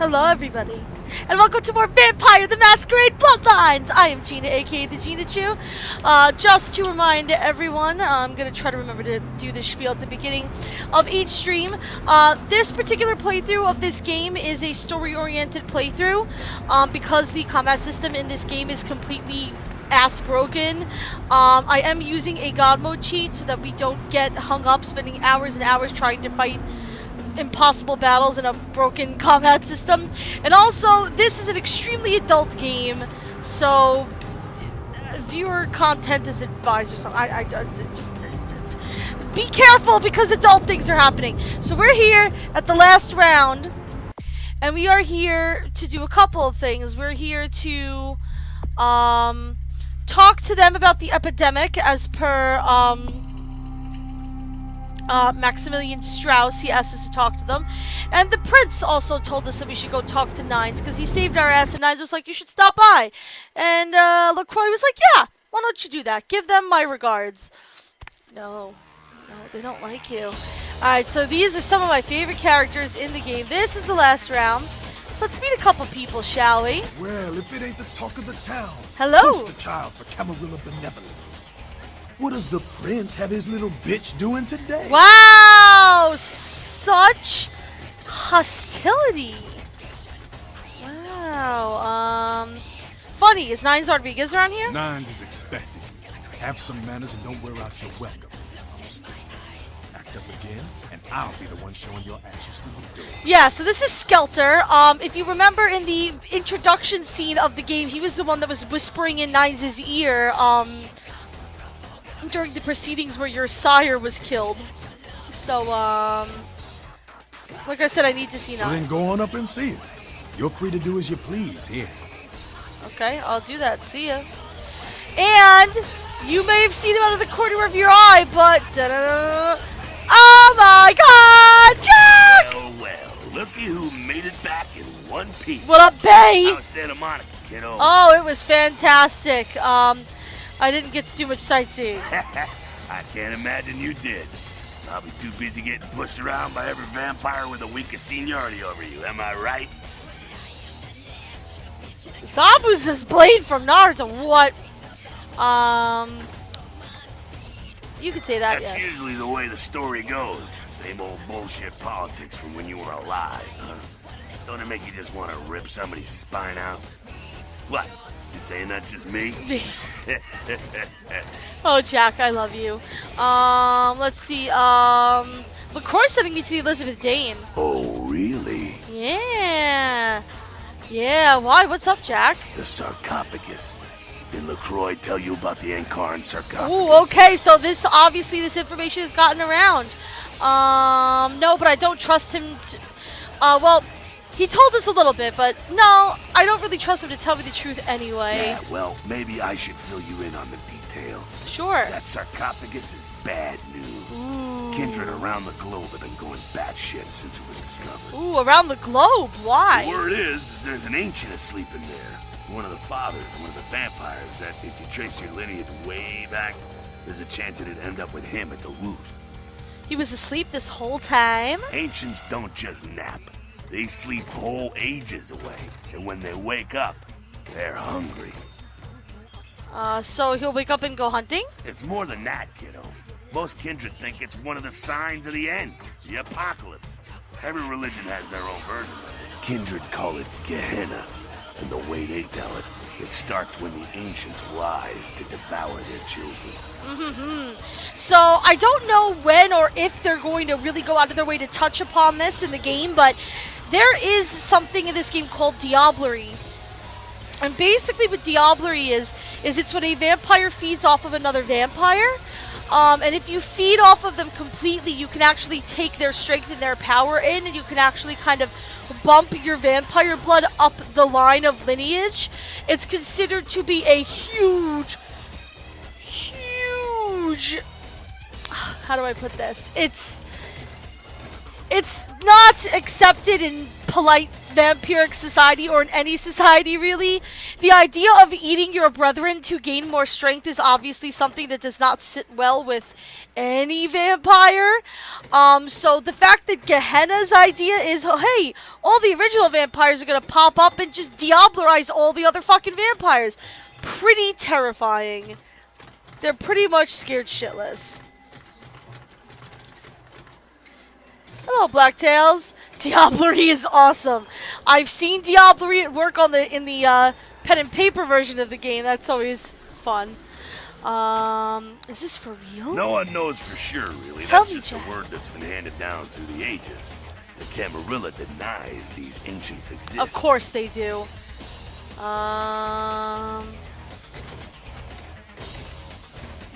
Hello everybody, and welcome to more Vampire the Masquerade Bloodlines! I am Gina, aka the Gina Chu. Just to remind everyone, I'm going to try to remember to do this spiel at the beginning of each stream. This particular playthrough of this game is a story-oriented playthrough, because the combat system in this game is completely ass broken. I am using a God mode cheat so that we don't get hung up spending hours and hours trying to fight impossible battles in a broken combat system. And also, this is an extremely adult game, so viewer content is advised or something. I just be careful because adult things are happening. So we're here at the last round, and we are here to do a couple of things. We're here to talk to them about the epidemic as per Maximilian Strauss. He asked us to talk to them. And the prince also told us that we should go talk to Nines because he saved our ass, and Nines was like, you should stop by. And LaCroix was like, yeah, why don't you do that? Give them my regards. No, they don't like you. Alright, so these are some of my favorite characters in the game. This is the last round. So let's meet a couple people, shall we? Well, if it ain't the talk of the town. Hello. Poster child for Camarilla Benevolence. What does the prince have his little bitch doing today? Wow! Such hostility. Wow. Funny, is Nines Rodriguez around here? Nines is expected. Have some manners and don't wear out your welcome. I'm scared. Act up again, and I'll be the one showing your ashes to the door. Yeah, so this is Skelter. If you remember in the introduction scene of the game, he was the one that was whispering in Nines' ear, during the proceedings where your sire was killed. So, like I said, I need to see So Nines. then go on up and see it. You're free to do as you please here. Okay, I'll do that. See ya. And you may have seen him out of the corner of your eye, but oh my God, Jack! Well, looky who made it back in one piece. What up, Bay? How's Santa Monica, kiddo? Oh, it was fantastic. I didn't get to do much sightseeing. I can't imagine you did. I'll be too busy getting pushed around by every vampire with a week of seniority over you, am I right? Zabu's this blade from Naruto. What? You could say that, That's yes. usually the way the story goes. Same old bullshit politics from when you were alive, huh? Don't it make you just want to rip somebody's spine out? What? You saying that's just me? Oh, Jack, I love you. Let's see. LaCroix sending me to the Elizabeth Dane. Oh, really? Yeah. Yeah, why? What's up, Jack? The sarcophagus. Did LaCroix tell you about the Encarn sarcophagus? Ooh, okay, so this information has gotten around. No, but I don't trust him to, well, he told us a little bit, but no, I don't really trust him to tell me the truth anyway. Yeah, well, maybe I should fill you in on the details. Sure. That sarcophagus is bad news. Ooh. Kindred around the globe have been going batshit since it was discovered. Ooh, around the globe? Why? The word is there's an ancient asleep in there. One of the fathers, one of the vampires, that if you trace your lineage way back, there's a chance it'd end up with him at the root. He was asleep this whole time? Ancients don't just nap. They sleep whole ages away, and when they wake up, they're hungry. So he'll wake up and go hunting? It's more than that, kiddo. Most kindred think it's one of the signs of the end, the apocalypse. Every religion has their own version of it. Kindred call it Gehenna, and the way they tell it, it starts when the ancients rise to devour their children. So I don't know when or if they're going to really go out of their way to touch upon this in the game, but there is something in this game called diablerie. And basically what diablerie is it's when a vampire feeds off of another vampire. And if you feed off of them completely, you can actually take their strength and their power in, and you can actually kind of bump your vampire blood up the line of lineage. It's considered to be a huge, how do I put this? It's not accepted in polite vampiric society, or in any society really, the idea of eating your brethren to gain more strength is obviously something that does not sit well with any vampire. So the fact that Gehenna's idea is, oh, hey, all the original vampires are gonna pop up and just diablerize all the other fucking vampires. Pretty terrifying. They're pretty much scared shitless. Hello, Blacktails. Diablerie is awesome. I've seen Diablerie at work on in the pen and paper version of the game. That's always fun. Is this for real? No one knows for sure, really. Tell That's me, just Jack. a word that's been handed down through the ages. The Camarilla denies these ancients exist. Of course they do.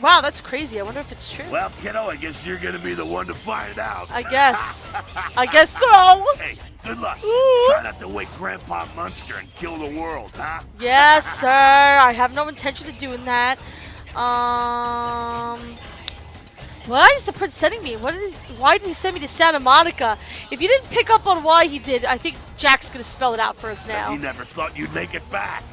Wow, that's crazy. I wonder if it's true. Well, kiddo, I guess you're gonna be the one to find out. I guess. I guess so. Hey, good luck. Ooh. Try not to wake Grandpa Munster and kill the world, huh? Yes, sir. I have no intention of doing that. Why is the prince sending me? Why did he send me to Santa Monica? If you didn't pick up on why he did, I think Jack's gonna spell it out for us Because he now. never thought you'd make it back.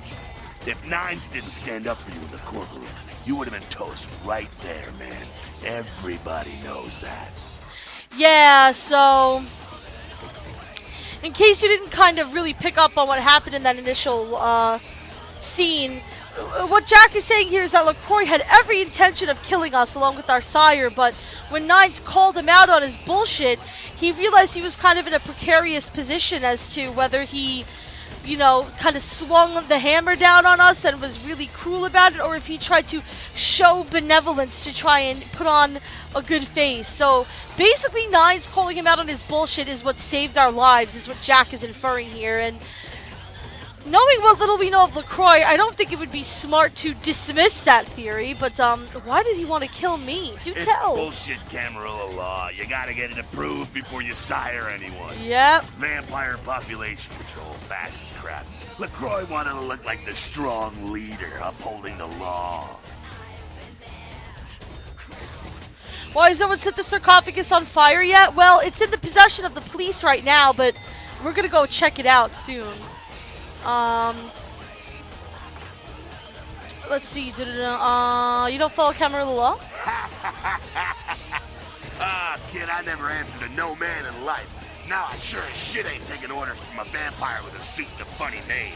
If Nines didn't stand up for you in the courtroom, you would have been toast right there, man. Everybody knows that. Yeah, so in case you didn't kind of really pick up on what happened in that initial scene, what Jack is saying here is that LaCroix had every intention of killing us along with our sire, but when Nines called him out on his bullshit, he realized he was kind of in a precarious position as to whether he, you know, kind of swung the hammer down on us and was really cruel about it, or if he tried to show benevolence to try and put on a good face. So basically Nines calling him out on his bullshit is what saved our lives, is what Jack is inferring here. And knowing what little we know of LaCroix, I don't think it would be smart to dismiss that theory, but why did he want to kill me? Do It's tell. bullshit Camarilla law. You gotta get it approved before you sire anyone. Yep. Vampire population control, fascist crap. LaCroix wanted to look like the strong leader upholding the law. Why has no one set the sarcophagus on fire yet? Well, it's in the possession of the police right now, but we're gonna go check it out soon. Let's see. You don't follow Camarilla law? Ah, kid, I never answered to no man in life. Now I sure as shit ain't taking orders from a vampire with a sweet and a funny name.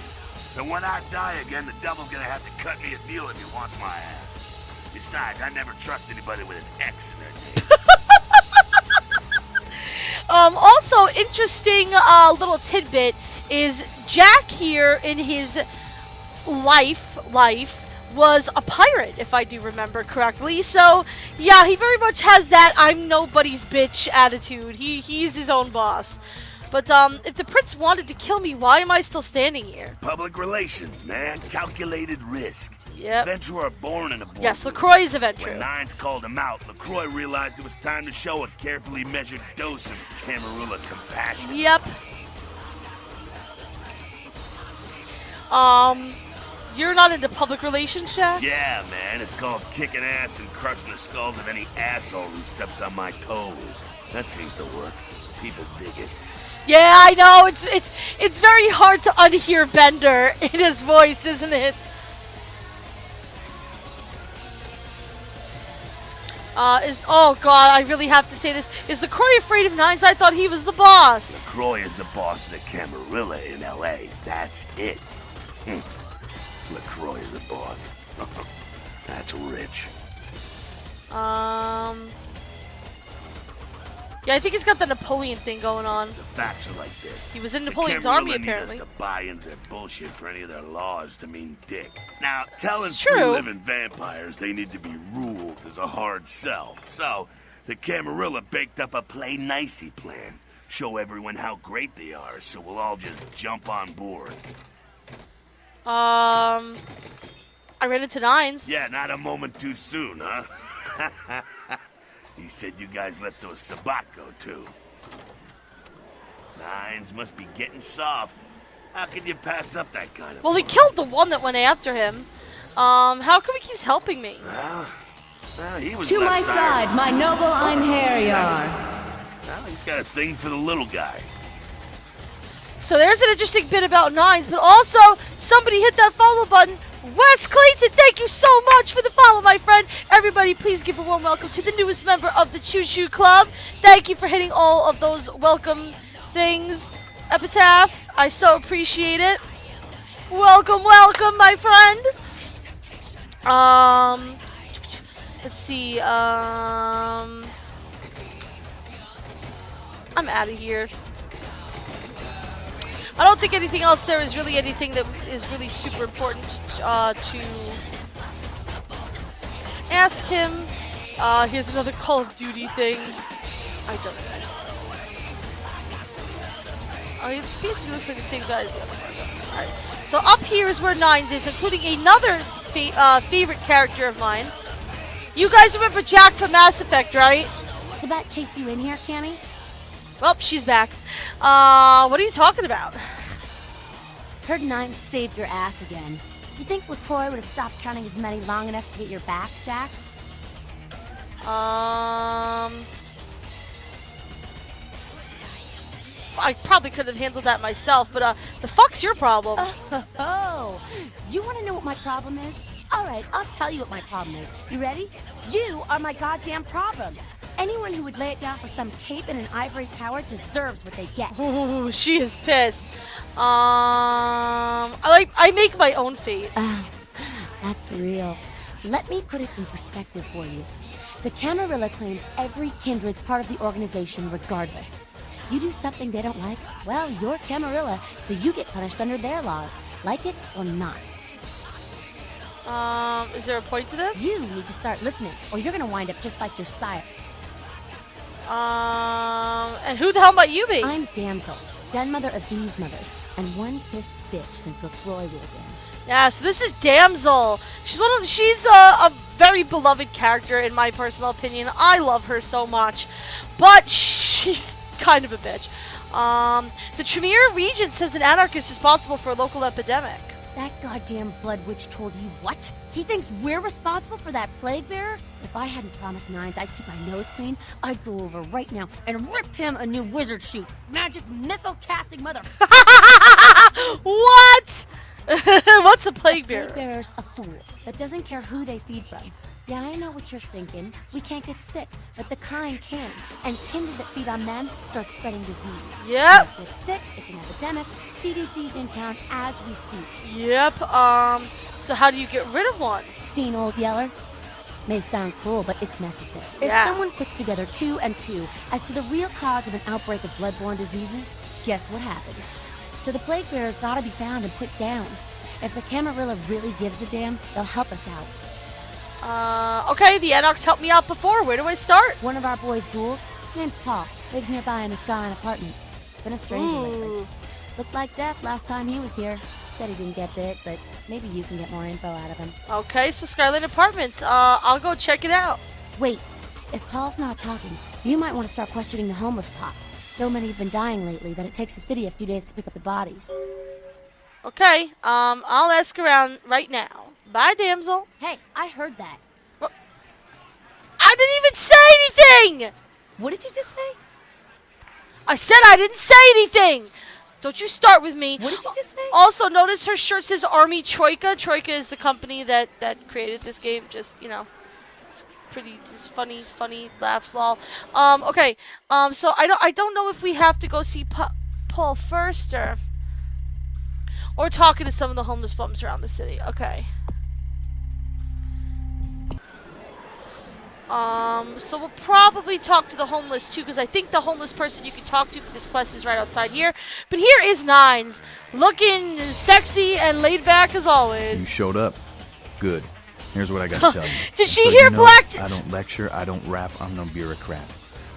And when I die again, the devil's gonna have to cut me a deal if he wants my ass. Besides, I never trust anybody with an X in their name. Also, interesting little tidbit is Jack here in his life was a pirate, if I do remember correctly. So, yeah, he very much has that I'm nobody's bitch attitude. He's his own boss. But if the prince wanted to kill me, why am I still standing here? Public relations, man. Calculated risk. Yep. Ventura born in a boardroom. Yes, LaCroix is a When Ventura. Nines called him out, LaCroix realized it was time to show a carefully measured dose of Camarilla compassion. Yep. You're not into public relations, Jack? Yeah, man, it's called kicking ass and crushing the skulls of any asshole who steps on my toes. That seems to work. People dig it. Yeah, I know. It's very hard to unhear Bender in his voice, isn't it? Oh god, I really have to say this. Is LaCroix afraid of Nines? I thought he was the boss. LaCroix is the boss of the Camarilla in L.A. That's it. LaCroix is the boss. That's rich. Yeah, I think he's got the Napoleon thing going on. The facts are like this. He was in The Napoleon's Camarilla army, need apparently. us to buy into their bullshit for any of their laws to mean dick. Now, telling It's true. free-living vampires they need to be ruled is a hard sell. So, the Camarilla baked up a play-nicey plan. Show everyone how great they are, so we'll all just jump on board. I ran into Nines. Yeah, not a moment too soon, huh? He said you guys let those Sabat go, too. Nines must be getting soft. How can you pass up that kind of... Well, he killed the one that went after him. How come he keeps helping me? Well, he was To my left side, my noble Einherjar. Well, he's got a thing for the little guy. So there's an interesting bit about Nines, but also somebody hit that follow button. Wes Clayton, thank you so much for the follow, my friend. Everybody, please give a warm welcome to the newest member of the Chu-Chu Club. Thank you for hitting all of those welcome things. Epitaph, I so appreciate it. Welcome, welcome, my friend. Let's see. I'm out of here. I don't think anything else there is really anything that is really super important to ask him. Here's another Call of Duty thing. I don't know. Oh, it basically looks like the same guy as the other one. Alright. So up here is where Nines is, including another favorite character of mine. You guys remember Jack from Mass Effect, right? Sabat chased you in here, Cammy? Well, she's back. What are you talking about? Heard Nines saved your ass again. You think LaCroix would have stopped counting as many long enough to get your back, Jack? I probably could have handled that myself, but the fuck's your problem? Oh, you want to know what my problem is? Alright, I'll tell you what my problem is. You ready? You are my goddamn problem. Anyone who would lay it down for some cape in an ivory tower deserves what they get. Ooh, she is pissed. I make my own fate. That's real. Let me put it in perspective for you. The Camarilla claims every kindred's part of the organization regardless. You do something they don't like, well, you're Camarilla, so you get punished under their laws, like it or not. Is there a point to this? You need to start listening, or you're gonna wind up just like your sire. And who the hell might you be? I'm Damsel, den mother of these mothers, and one pissed bitch since LaCroix ruled in. Yeah, so this is Damsel. She's a very beloved character in my personal opinion. I love her so much, but she's kind of a bitch. The Tremere Regent says an anarchist is responsible for a local epidemic. That goddamn blood witch told you what? He thinks we're responsible for that plague bearer? If I hadn't promised Nines I'd keep my nose clean, I'd go over right now and rip him a new wizard shoot. Magic missile casting mother. What? What's a plague bearer? Plague bearer's a fool that doesn't care who they feed from. Yeah, I know what you're thinking. We can't get sick, but the kind can. And kindred that feed on them start spreading disease. Yep. If it's sick, it's an epidemic. CDC's in town as we speak. Yep. So how do you get rid of one? Seen Old Yeller? May sound cruel, but it's necessary. If Yeah. someone puts together 2 and 2 as to the real cause of an outbreak of bloodborne diseases, guess what happens? So the plague bearer's gotta be found and put down. If the Camarilla really gives a damn, they'll help us out. Okay, the Anarchs helped me out before. Where do I start? One of our boys' ghouls, name's Paul, lives nearby in the Skyline Apartments. Been a stranger lately. Looked like death last time he was here. Said he didn't get bit, but maybe you can get more info out of him. Okay, so Skyline Apartments. I'll go check it out. Wait, if Paul's not talking, you might want to start questioning the homeless pot. So many have been dying lately that it takes the city a few days to pick up the bodies. Okay, I'll ask around right now. Bye, damsel. Hey, I heard that. What? I didn't even say anything! What did you just say? I said I didn't say anything! Don't you start with me. What did you just say? Also, notice her shirt says Army Troika. Troika is the company that created this game. Just, you know, it's pretty just funny laughs, lol. Okay. So I don't know if we have to go see Paul first or talking to some of the homeless bums around the city. Okay. So we'll probably talk to the homeless too, because I think the homeless person you can talk to for this quest is right outside here. But here is Nines, looking sexy and laid back as always. You showed up. Good. Here's what I got to tell you. Did she So hear you know, Black? I don't lecture, I don't rap, I'm no bureaucrat.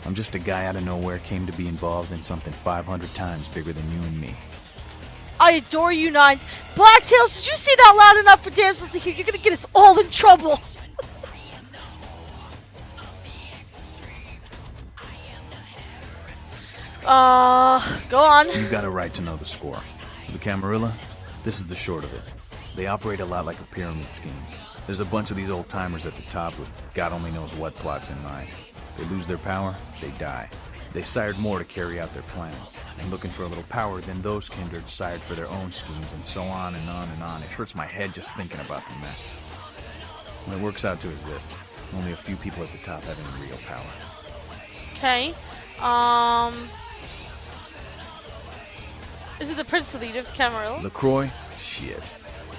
I'm just a guy out of nowhere came to be involved in something 500 times bigger than you and me. I adore you, Nines. Blacktails, did you say that loud enough for damsels to hear? You're gonna get us all in trouble. Go on. You got a right to know the score. The Camarilla, this is the short of it. They operate a lot like a pyramid scheme. There's a bunch of these old-timers at the top with God only knows what plots in mind. They lose their power, they die. They sired more to carry out their plans, and looking for a little power, then those kindred sired for their own schemes, and so on and on and on. It hurts my head just thinking about the mess. What it works out to is this. Only a few people at the top have any real power. Okay. Is it the Prince of the Camarilla? LaCroix? Shit.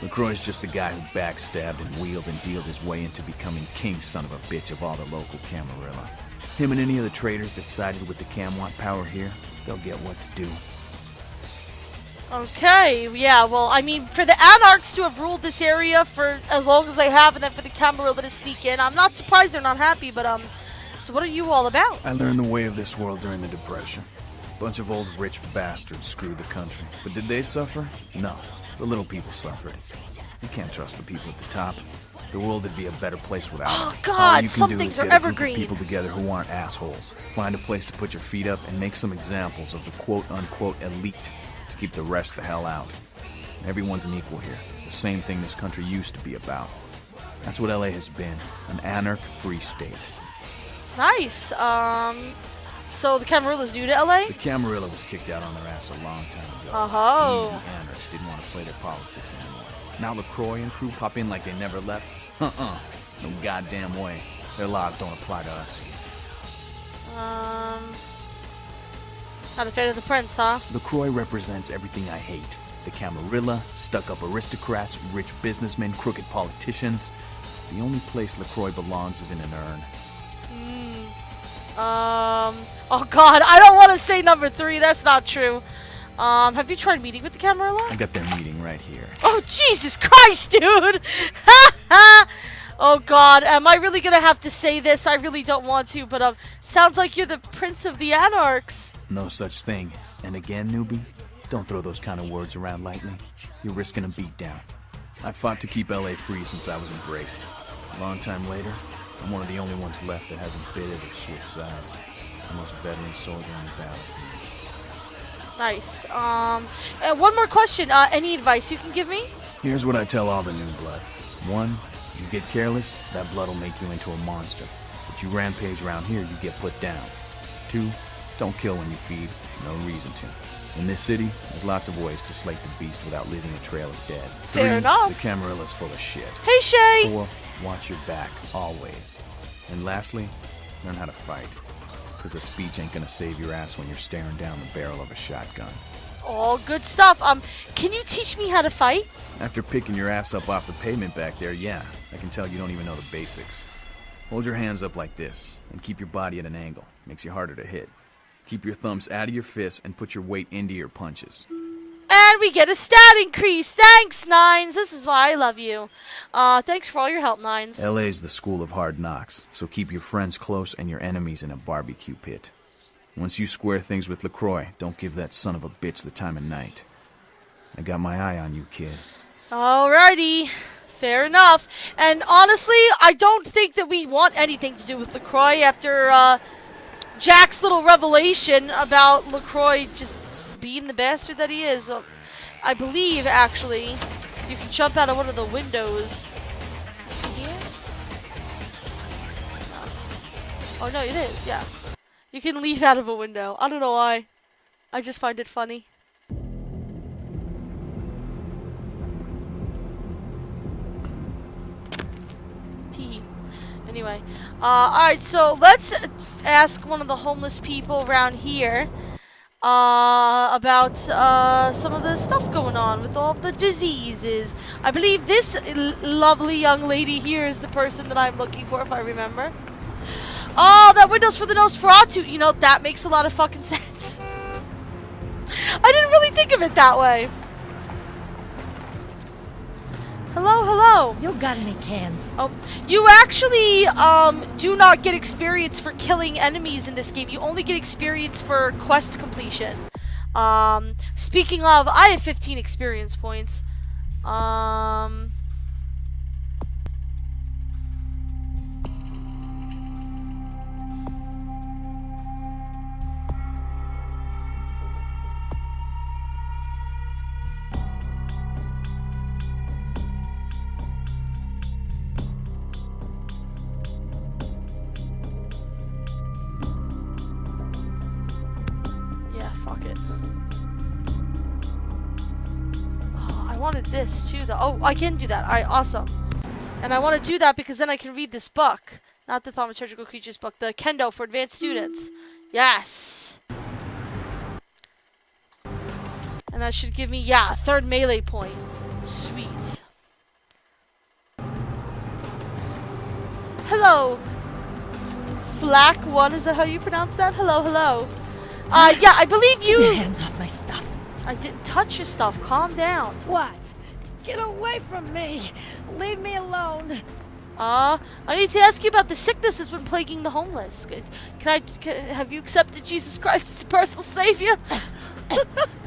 LaCroix's just the guy who backstabbed and wheeled and dealed his way into becoming king son of a bitch of all the local Camarilla. Him and any of the traitors that sided with the Cam want power here, they'll get what's due. Okay, yeah, well, I mean, for the Anarchs to have ruled this area for as long as they have, and then for the Camarilla to sneak in, I'm not surprised they're not happy, but, so what are you all about? I learned the way of this world during the Depression. A bunch of old rich bastards screwed the country. But did they suffer? No. The little people suffered. You can't trust the people at the top. The world would be a better place without them. Oh, God, All you some can do things is are get a group evergreen. of people together who aren't assholes. Find a place to put your feet up and make some examples of the quote-unquote elite to keep the rest the hell out. Everyone's an equal here. The same thing this country used to be about. That's what LA has been. An anarch-free state. Nice. So the Camarilla's new to LA? The Camarilla was kicked out on their ass a long time ago. Oh. The anarchs didn't want to play their politics anymore. Now LaCroix and crew pop in like they never left? No goddamn way. Their laws don't apply to us. Not a fan of the Prince, huh? LaCroix represents everything I hate. The Camarilla, stuck-up aristocrats, rich businessmen, crooked politicians. The only place LaCroix belongs is in an urn. Oh God, I don't want to say number 3. That's not true. Have you tried meeting with the Camarilla? I got their meeting right here. Oh, Jesus Christ, dude! Oh God, am I really gonna have to say this? I really don't want to, but sounds like you're the Prince of the Anarchs. No such thing. And again, newbie, don't throw those kind of words around lightly. You're risking a beatdown. I fought to keep LA free since I was embraced. A long time later, I'm one of the only ones left that hasn't bidded or switched sides. The most veteran soldier on the battlefield. Nice. One more question. Any advice you can give me? Here's what I tell all the new blood. 1, you get careless, that blood will make you into a monster. But you rampage around here, you get put down. 2, don't kill when you feed. No reason to. In this city, there's lots of ways to slake the beast without leaving a trail of dead. Fair 3, enough. the Camarilla's full of shit. Hey, Shay! 4, watch your back, always. And lastly, learn how to fight. Because a speech ain't gonna save your ass when you're staring down the barrel of a shotgun. All good stuff. Can you teach me how to fight? After picking your ass up off the pavement back there, yeah, I can tell you don't even know the basics. Hold your hands up like this, and keep your body at an angle. Makes you harder to hit. Keep your thumbs out of your fists and put your weight into your punches. And we get a stat increase. Thanks, Nines. This is why I love you. Thanks for all your help, Nines. LA's the school of hard knocks, so keep your friends close and your enemies in a barbecue pit. Once you square things with LaCroix, don't give that son of a bitch the time of night. I got my eye on you, kid. Alrighty. Fair enough. And honestly, I don't think that we want anything to do with LaCroix after Jack's little revelation about LaCroix just being the bastard that he is. I believe, actually, you can jump out of one of the windows. Here? Oh, no, it is, yeah. You can leave out of a window. I don't know why. I just find it funny. Anyway, alright, so let's ask one of the homeless people around here about some of the stuff going on with all the diseases. I believe this lovely young lady here is the person that I'm looking for, if I remember. Oh, that window's for the Nosferatu. You know, that makes a lot of fucking sense. I didn't really think of it that way. Hello, hello. You got any cans? Oh, you actually do not get experience for killing enemies in this game. You only get experience for quest completion. Speaking of, I have 15 experience points. wanted this too, though. Oh, I can do that. Alright, awesome. And I want to do that because then I can read this book. Not the Thaumaturgical Creatures book, the Kendo for advanced students. Yes! And that should give me, yeah, a 3rd melee point. Sweet. Hello! Flack 1, is that how you pronounce that? Hello, hello. Yeah, I believe you... Get your hands off my stuff. I didn't touch your stuff. Calm down. What? Get away from me! Leave me alone! I need to ask you about the sickness that's been plaguing the homeless. Have you accepted Jesus Christ as a personal savior? Oh,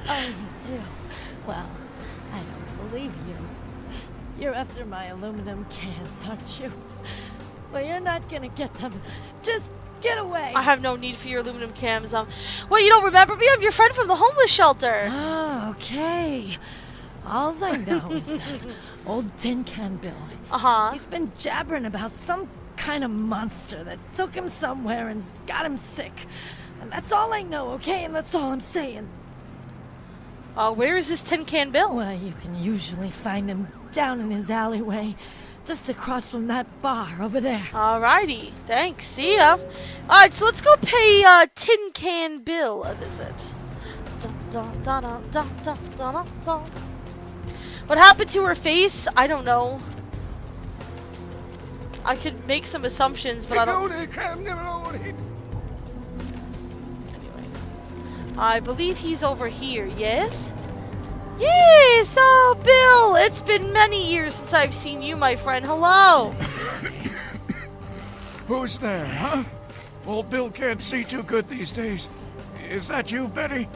you do? Well, I don't believe you. You're after my aluminum cans, aren't you? Well, you're not gonna get them. Just get away! I have no need for your aluminum cams. Well, you don't remember me? I'm your friend from the homeless shelter. Oh, okay. All I know is that old Tin Can Bill. He's been jabbering about some kind of monster that took him somewhere and got him sick. And that's all I know, okay? And that's all I'm saying. Where is this Tin Can Bill? Well, you can usually find him down in his alleyway, just across from that bar over there. Alrighty, thanks. See ya. Alright, so let's go pay Tin Can Bill a visit. What happened to her face? I don't know. I could make some assumptions, but I don't... Anyway. I believe he's over here, yes? Yes! Oh, Bill! It's been many years since I've seen you, my friend. Hello! Who's there, huh? Old Bill can't see too good these days. Is that you, Betty?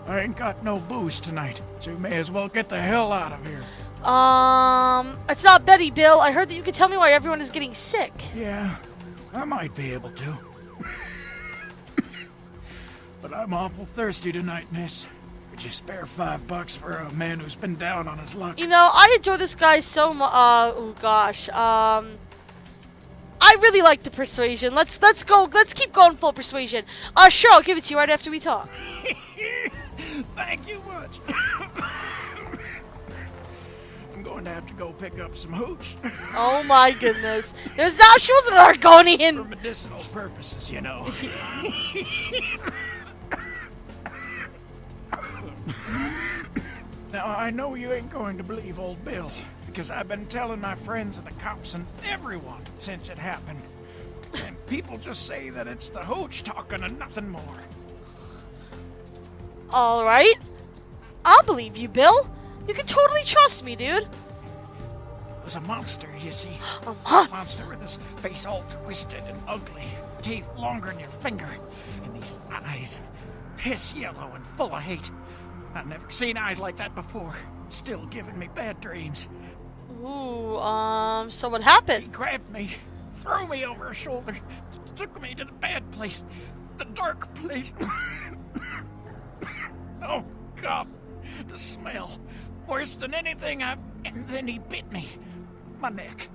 I ain't got no booze tonight, so you may as well get the hell out of here. It's not Betty, Bill. I heard that you could tell me why everyone is getting sick. Yeah, I might be able to. But I'm awful thirsty tonight, miss. Could you spare $5 for a man who's been down on his luck? You know, I enjoy this guy so much. Oh gosh. I really like the persuasion. Let's go. Let's keep going full persuasion. Sure, I'll give it to you right after we talk. Thank you much. I'm going to have to go pick up some hooch. Oh my goodness. She wasn't an Argonian. For medicinal purposes, you know. Now, I know you ain't going to believe old Bill, because I've been telling my friends and the cops and everyone since it happened. And people just say that it's the hooch talking and nothing more. Alright. I'll believe you, Bill. You can totally trust me, dude. It was a monster, you see. A monster? Monster with his face all twisted and ugly. Teeth longer than your finger. And these eyes, piss yellow and full of hate. I've never seen eyes like that before. Still giving me bad dreams. Ooh, so what happened? He grabbed me, threw me over his shoulder, took me to the bad place, the dark place. Oh, God, the smell. Worse than anything And then he bit me. My neck.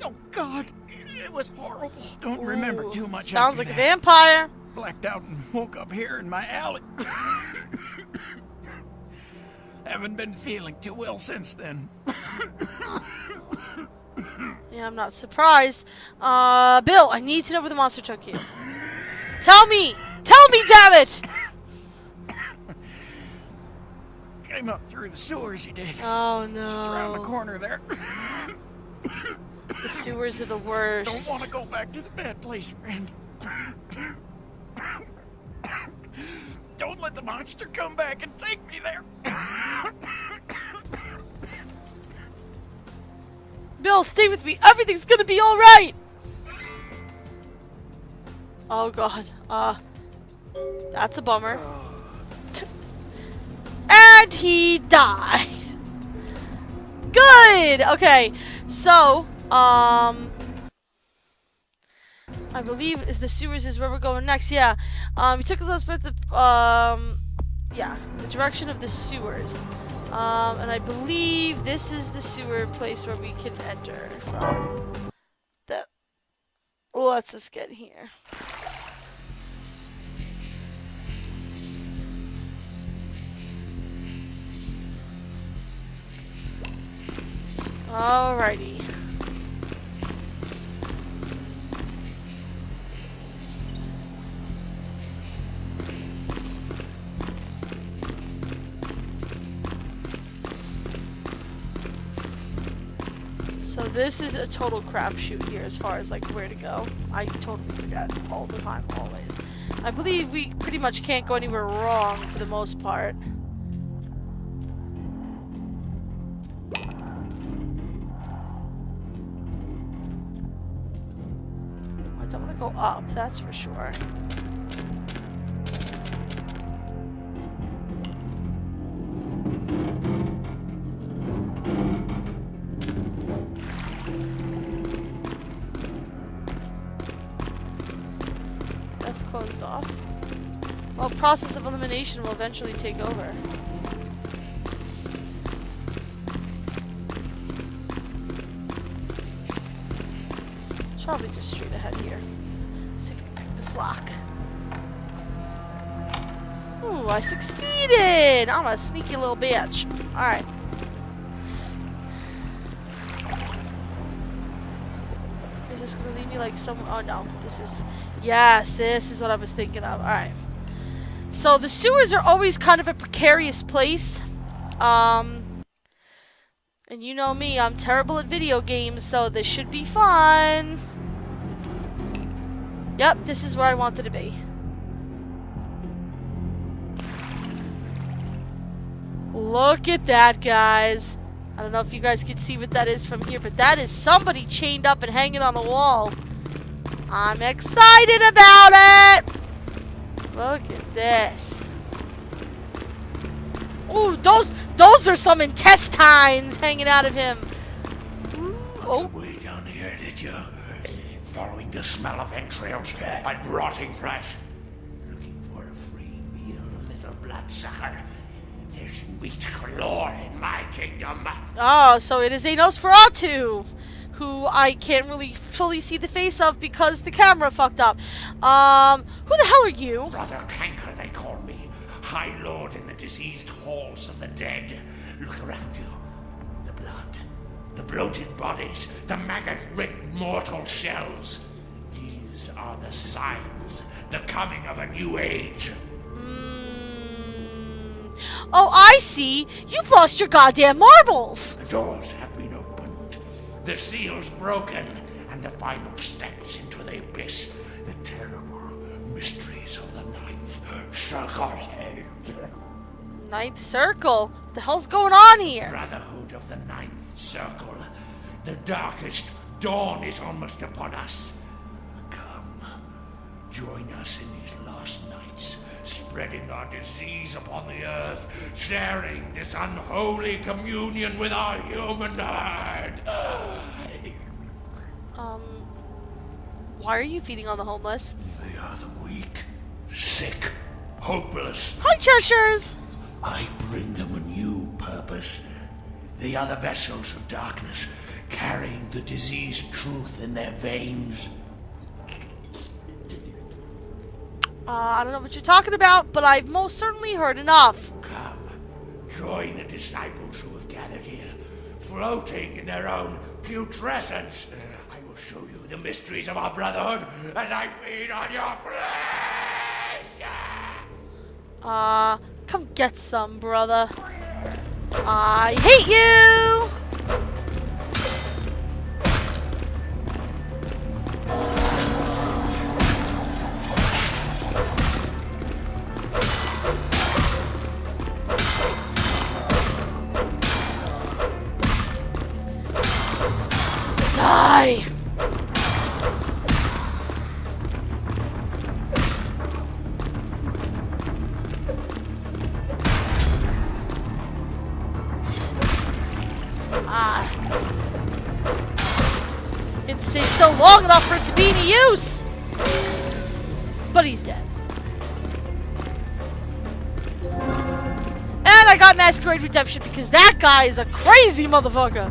Oh, God, it was horrible. Don't remember too much. Sounds like that. a vampire. Blacked out and woke up here in my alley. Haven't been feeling too well since then. Yeah, I'm not surprised. Bill, I need to know where the monster took you. Tell me! Tell me, damn it! Came up through the sewers, he did. Oh, no. Just around the corner there. The sewers are the worst. Don't want to go back to the bad place, friend. Don't let the monster come back and take me there. Bill, stay with me. Everything's gonna be alright. Oh, God. That's a bummer. And he died. Good. Okay. So, I believe the sewers is where we're going next. Yeah. We took us with the yeah, the direction of the sewers. And I believe this is the sewer place where we can enter from. Well, let's just get here. Alrighty. So this is a total crapshoot here as far as like where to go. I totally forget all the time, always. I believe we pretty much can't go anywhere wrong for the most part. I don't want to go up, that's for sure. Closed off. Well, process of elimination will eventually take over. Probably just straight ahead here. See if we can pick this lock. Ooh, I succeeded! I'm a sneaky little bitch. Alright. Is this gonna leave me like some... Oh no, this is... Yes, this is what I was thinking of. Alright. So the sewers are always kind of a precarious place. And you know me, I'm terrible at video games, so this should be fun. Yep, this is where I wanted to be. Look at that, guys. I don't know if you guys can see what that is from here, but that is somebody chained up and hanging on the wall. I'm excited about it! Look at this. Ooh, those are some intestines hanging out of him. Oh. Way down here, did you? Following the smell of entrails and rotting flesh. Looking for a free meal, little bloodsucker. There's meat galore in my kingdom. Oh, so it is a Nosferatu, who I can't really fully see the face of because the camera fucked up. Who the hell are you? Brother Canker, they call me. High Lord in the diseased halls of the dead. Look around you. The blood. The bloated bodies. The maggot-ridden mortal shells. These are the signs. The coming of a new age. Oh, I see. You've lost your goddamn marbles. The doors have been opened. The seals broken. And the final steps into the abyss. The terrible mysteries of the ninth circle. Ninth circle? What the hell's going on here? Brotherhood of the ninth circle. The darkest dawn is almost upon us. Come, join us in these last nights, spreading our disease upon the earth, sharing this unholy communion with our human herd. Why are you feeding on the homeless? They are the weak, sick, hopeless. Hi, Cheshires! I bring them a new purpose. They are the vessels of darkness, carrying the diseased truth in their veins. I don't know what you're talking about, but I've most certainly heard enough. Come, join the disciples who have gathered here, floating in their own putrescence. I will show you the mysteries of our brotherhood as I feed on your flesh. Come get some, brother. I hate you! Die! Didn't stay still long enough for it to be any use! But he's dead. And I got Masquerade Redemption because that guy is a crazy motherfucker!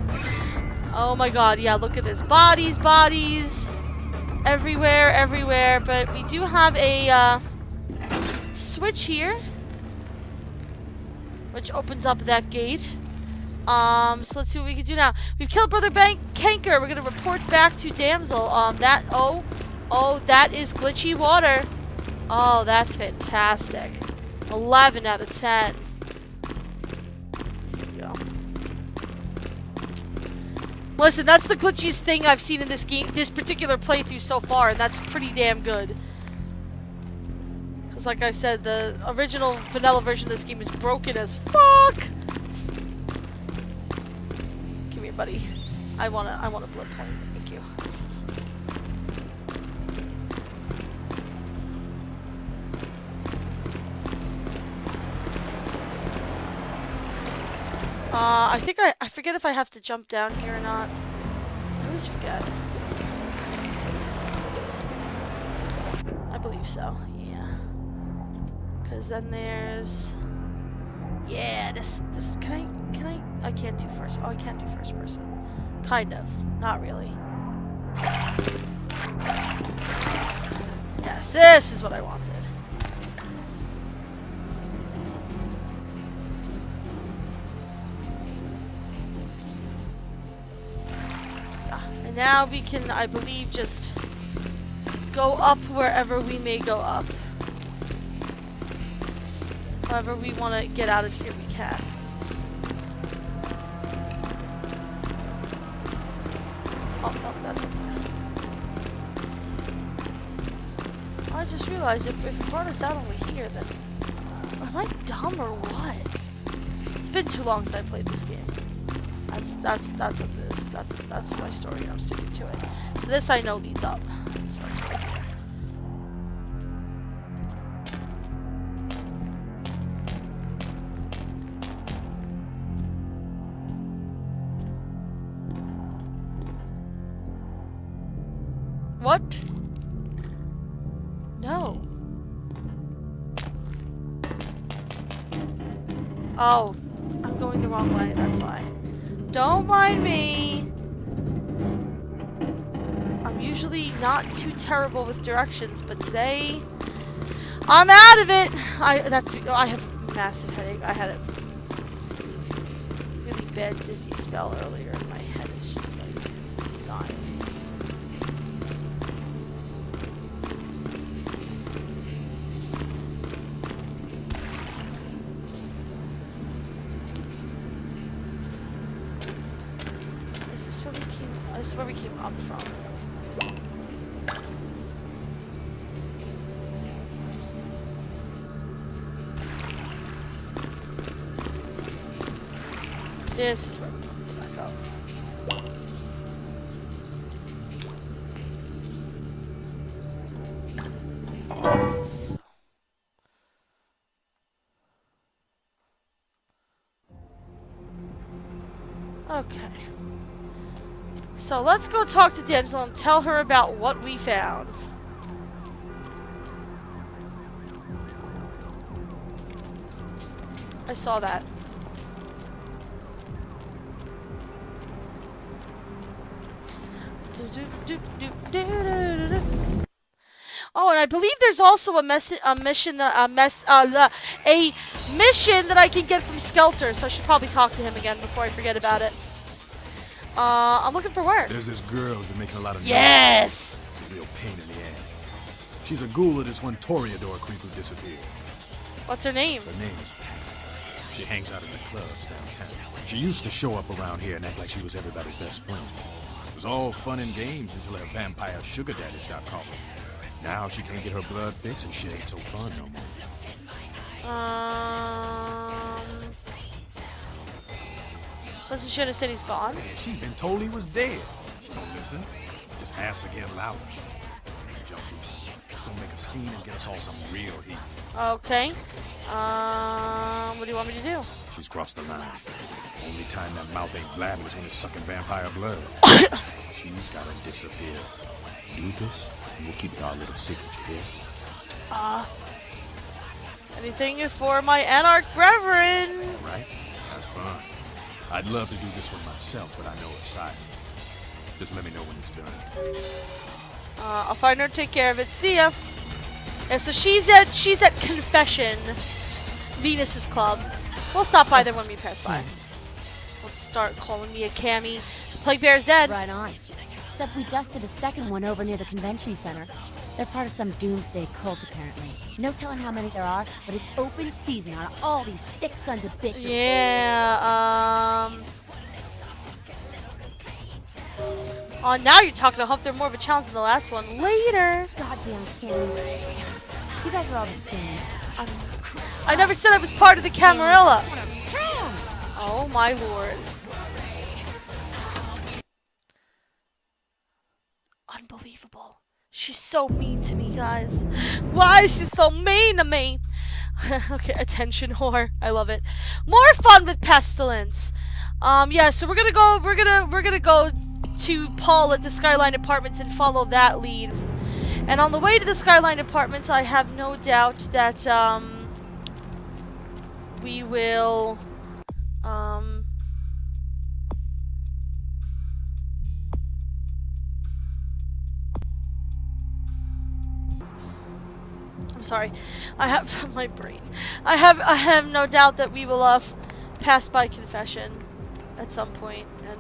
Oh my god, yeah, look at this. Bodies, bodies. Everywhere, everywhere. But we do have a switch here, which opens up that gate. So let's see what we can do now. We've killed Brother Kanker. We're gonna report back to Damsel. That is glitchy water. Oh, that's fantastic. 11 out of 10. Here we go. Listen, that's the glitchiest thing I've seen in this game, this particular playthrough so far, and that's pretty damn good. Because like I said, the original vanilla version of this game is broken as fuck. Come here, buddy. I want a blood point. Thank you. I think I forget if I have to jump down here or not. I always forget. I believe so, yeah. Because then there's... Yeah, this, can I can't do first, oh, I can't do first person. Kind of, not really. Yes, this is what I wanted. And now we can, I believe, just go up wherever we may go up. However we want to get out of here, we can. Oh, no, that's okay. I just realized if it brought us out over here, then... Am I dumb or what? It's been too long since I played this game. That's what it is. That's my story. I'm sticking to it. So this I know leads up. So that's right there. What? No. Oh, I'm going the wrong way. That's why. Don't mind me. I'm usually not too terrible with directions, but today I'm out of it. I have a massive headache. I had a really bad dizzy spell earlier, and my head is just like dying. This is where we came up from. This is where we go back up. So. Okay. So let's go talk to Damsel and tell her about what we found. I saw that. Oh, and I believe there's also a mission that I can get from Skelter, so I should probably talk to him again before I forget about it. I'm looking for work. There's this girl who's been making a lot of noise. Yes! A real pain in the ass. She's a ghoul of this one Toreador creep who disappeared. What's her name? Her name is Pat. She hangs out in the clubs downtown. She used to show up around here and act like she was everybody's best friend. It was all fun and games until her vampire sugar daddy stopped calling. Now she can't get her blood fixed and shit ain't so fun no more. Wasn't she gonna say he's gone? Man, she's been told he was dead. She don't listen. Just asks again louder. Junkie. She's gonna make a scene and get us all some real heat. Okay. What do you want me to do? She's crossed the line. Only time that mouth ain't blabbing is when it's sucking vampire blood. She's gotta disappear. Do this, and we'll keep it our little secret, you hear? Anything for my Anarch brethren. Right? That's fun. I'd love to do this one myself, but I know it's silent. Just let me know when it's done. I'll find her and take care of it. See ya. Yeah, so she's at Confession, Venus's club. We'll stop by there when we pass by. Let's start calling me a cami. Plague Bear's dead. Right on. Except we dusted a second one over near the convention center. They're part of some doomsday cult, apparently. No telling how many there are, but it's open season on all these sick sons of bitches. Yeah, Oh, now you're talking. I hope they're more of a challenge than the last one. Later. Goddamn kids. You guys are all the same. I never said I was part of the Camarilla. Oh my lord. Unbelievable. She's so mean to me, guys. Why is she so mean to me? Okay, attention whore. I love it. More fun with Pestilence. Yeah, so we're gonna go to Paul at the Skyline Apartments and follow that lead. And on the way to the Skyline Apartments, I have no doubt that we will I'm sorry. I have my brain. I have no doubt that we will pass by Confession at some point, and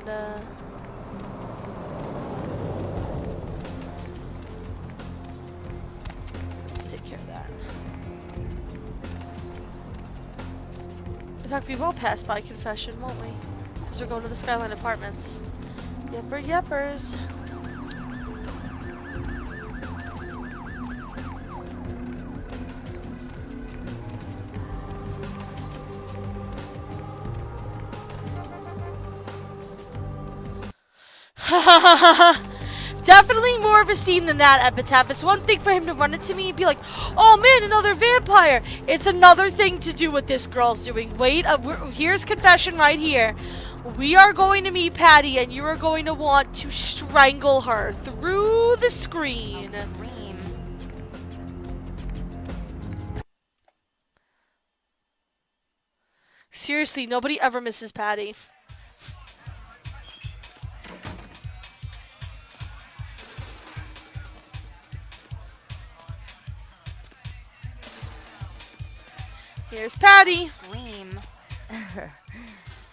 take care of that. In fact, we will pass by Confession, won't we? Because we're going to the Skyline Apartments. Yepper yeppers. Definitely more of a scene than that, Epitaph. It's one thing for him to run into me and be like, oh man, another vampire. It's another thing to do what this girl's doing. Wait, here's Confession right here. We are going to meet Patty, and you are going to want to strangle her through the screen. Seriously, nobody ever misses Patty. Here's Patty. Scream.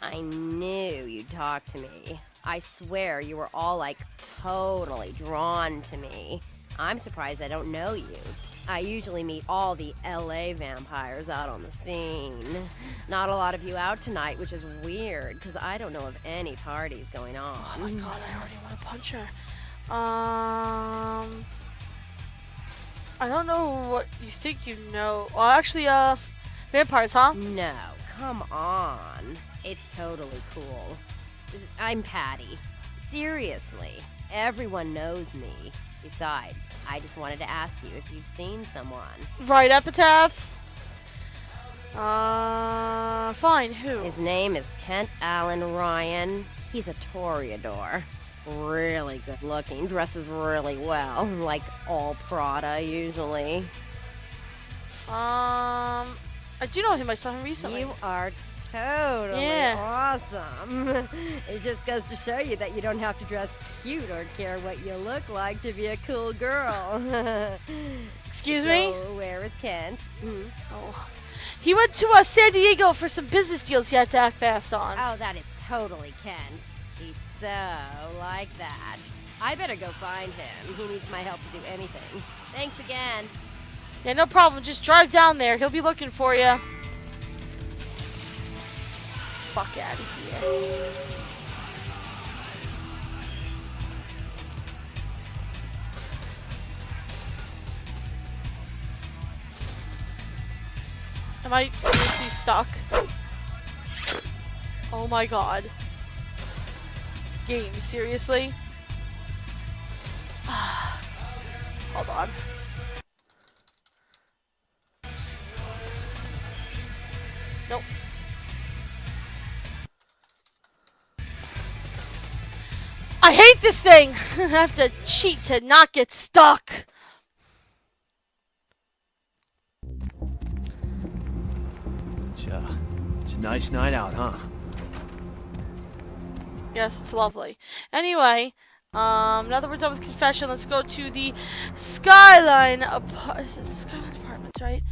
I knew you'd talk to me. I swear you were all like totally drawn to me. I'm surprised I don't know you. I usually meet all the LA vampires out on the scene. Not a lot of you out tonight, which is weird because I don't know of any parties going on. Oh my god, I already want to punch her. I don't know what you think you know. Well, actually, vampires, huh? No, come on. It's totally cool. I'm Patty. Seriously, everyone knows me. Besides, I just wanted to ask you if you've seen someone. Right, Epitaph? Fine, who? His name is Kent Allen Ryan. He's a Toreador. Really good looking, dresses really well, like all Prada usually. I do know him, I saw him recently. You are totally awesome. It just goes to show you that you don't have to dress cute or care what you look like to be a cool girl. Excuse me? Where is Kent? Oh. He went to San Diego for some business deals he had to act fast on. Oh, that is totally Kent. He's so like that. I better go find him. He needs my help to do anything. Thanks again. Yeah, no problem. Just drive down there. He'll be looking for you. Fuck out of here. Am I seriously stuck? Oh my god. Game, seriously? Hold on. Nope. I hate this thing! I have to cheat to not get stuck. It's a nice night out, huh? Yes, it's lovely. Anyway, now that we're done with Confession, let's go to the Skyline Apartments, right?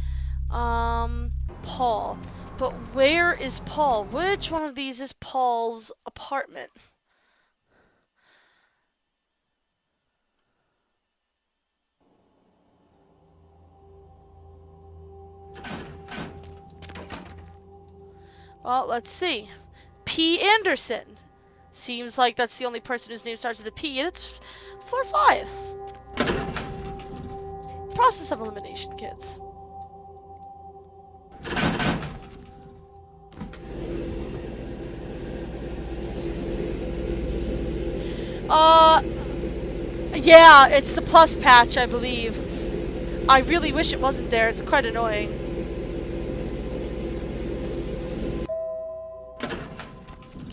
Paul. But where is Paul? Which one of these is Paul's apartment? Well, let's see. P. Anderson. Seems like that's the only person whose name starts with a P, and it's floor 5. Process of elimination, kids. Yeah, it's the plus patch, I believe. I really wish it wasn't there. It's quite annoying.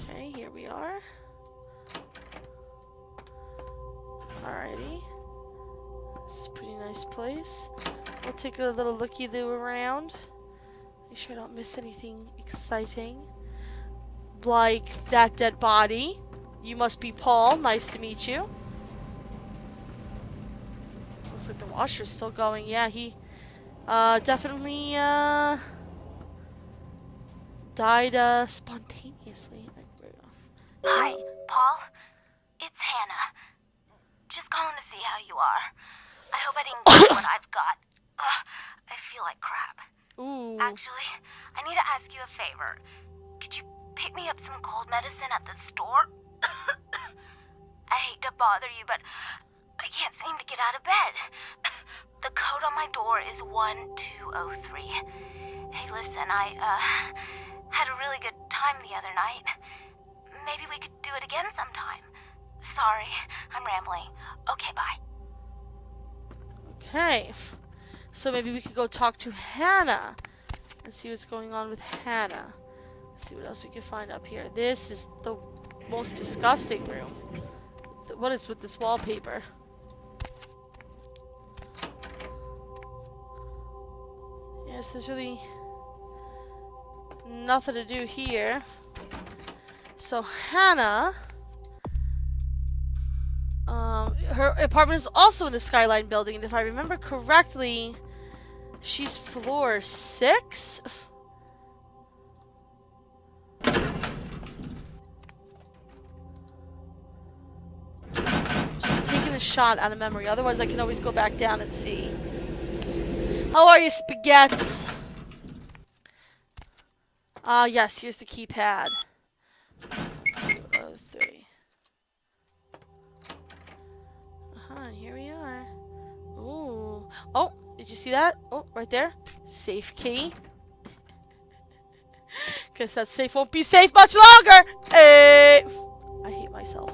Okay, here we are. Alrighty. It's a pretty nice place. We'll take a little looky-loo around. Make sure I don't miss anything exciting. Like that dead body. You must be Paul. Nice to meet you. Looks like the washer's still going. Yeah, he definitely died spontaneously. Hi, Paul. It's Hannah. Just calling to see how you are. I hope I didn't get what I've got. I feel like crap. Ooh. Actually, I need to ask you a favor. Could you pick me up some cold medicine at the store? I hate to bother you, but I can't seem to get out of bed. The code on my door is 1203. Hey, listen, I had a really good time the other night. Maybe we could do it again sometime. Sorry, I'm rambling. Okay, bye. Okay. So maybe we could go talk to Hannah and see what's going on with Hannah. Let's see what else we can find up here. This is the most disgusting room. What is with this wallpaper? Yes, there's really nothing to do here. So Hannah, her apartment is also in the Skyline building, and if I remember correctly, she's floor 6. Just taking a shot out of memory. Otherwise, I can always go back down and see. How are you, spaghettis? Yes, here's the keypad. 203. And here we are. Ooh. Oh, did you see that? Oh, right there. Safe key. Guess that safe won't be safe much longer. Hey! I hate myself.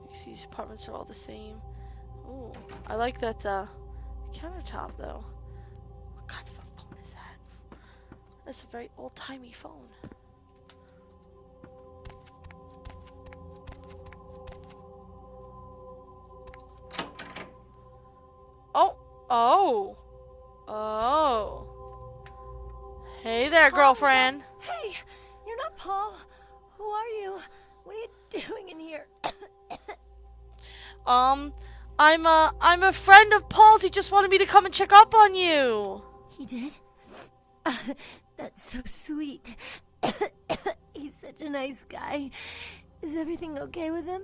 You see these apartments are all the same. Ooh, I like that countertop though. What kind of a phone is that? That's a very old-timey phone. Oh. Hey there, girlfriend. Hey, you're not Paul. Who are you? What are you doing in here? I'm a friend of Paul's. He just wanted me to come and check up on you. He did? That's so sweet. He's such a nice guy. Is everything okay with him?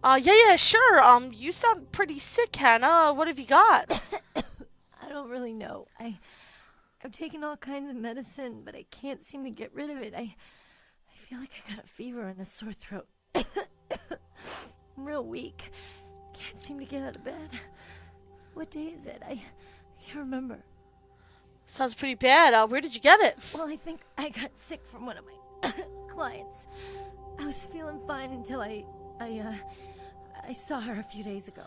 Yeah, sure. You sound pretty sick, Hannah. What have you got? I don't really know. I've taken all kinds of medicine, but I can't seem to get rid of it. I feel like I got a fever and a sore throat. I'm real weak. Can't seem to get out of bed. What day is it? I can't remember. Sounds pretty bad. Where did you get it? Well, I think I got sick from one of my clients. I was feeling fine until I saw her a few days ago.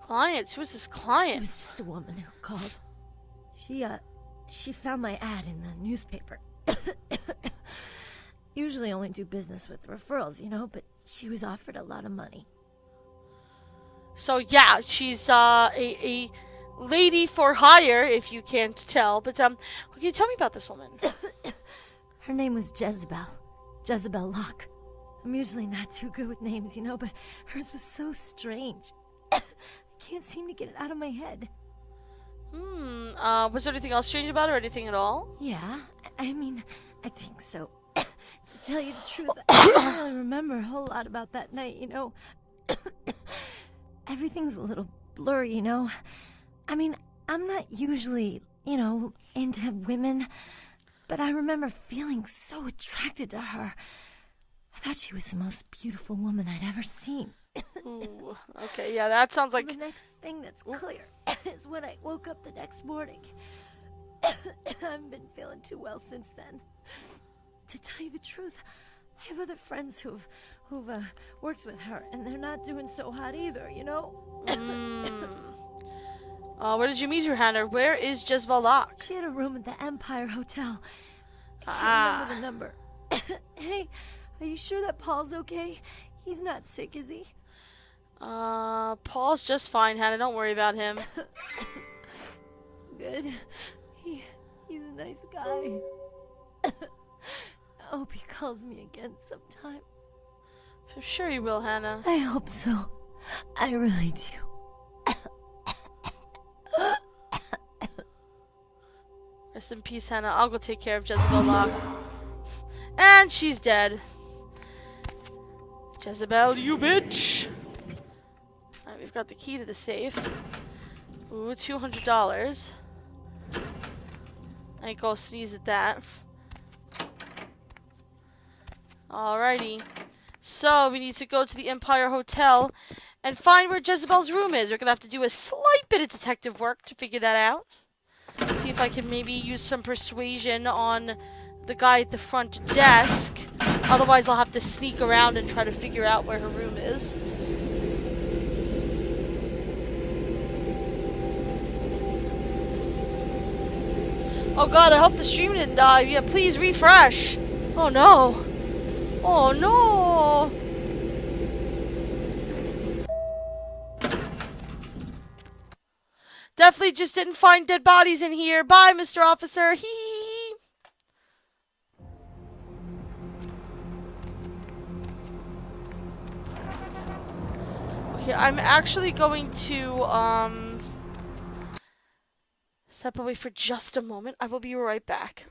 Clients? Who was this client? She was just a woman who called. She found my ad in the newspaper. Usually only do business with referrals, you know, but she was offered a lot of money. So yeah, she's a lady for hire, if you can't tell. But can you tell me about this woman? Her name was Jezebel Locke. I'm usually not too good with names, you know, but hers was so strange. I can't seem to get it out of my head. Was there anything else strange about it or anything at all? Yeah, I mean, I think so. To tell you the truth, I don't really remember a whole lot about that night, you know. Everything's a little blurry, you know. I mean, I'm not usually, you know, into women, but I remember feeling so attracted to her. I thought she was the most beautiful woman I'd ever seen. Ooh, okay, yeah, that sounds like... The next thing that's clear is when I woke up the next morning. I haven't been feeling too well since then. To tell you the truth, I have other friends who've worked with her, and they're not doing so hot either, you know? Where did you meet her, Hannah? Where is Jezebel Locke? She had a room at the Empire Hotel. I can't remember the number. Hey, are you sure that Paul's okay? He's not sick, is he? Paul's just fine, Hannah. Don't worry about him. Good. He's a nice guy. I hope he calls me again sometime. I'm sure he will, Hannah. I hope so. I really do. Rest in peace, Hannah. I'll go take care of Jezebel Locke. And she's dead. Jezebel, you bitch! Alright, we've got the key to the safe. Ooh, $200. I ain't gonna sneeze at that. Alrighty. So, we need to go to the Empire Hotel and find where Jezebel's room is. We're gonna have to do a slight bit of detective work to figure that out. See if I can maybe use some persuasion on the guy at the front desk. Otherwise, I'll have to sneak around and try to figure out where her room is. Oh god, I hope the stream didn't die. Yeah, please refresh. Oh no. Oh no. Definitely just didn't find dead bodies in here. Bye, Mr. Officer. Hee hee hee. Okay, I'm actually going to, step away for just a moment. I will be right back.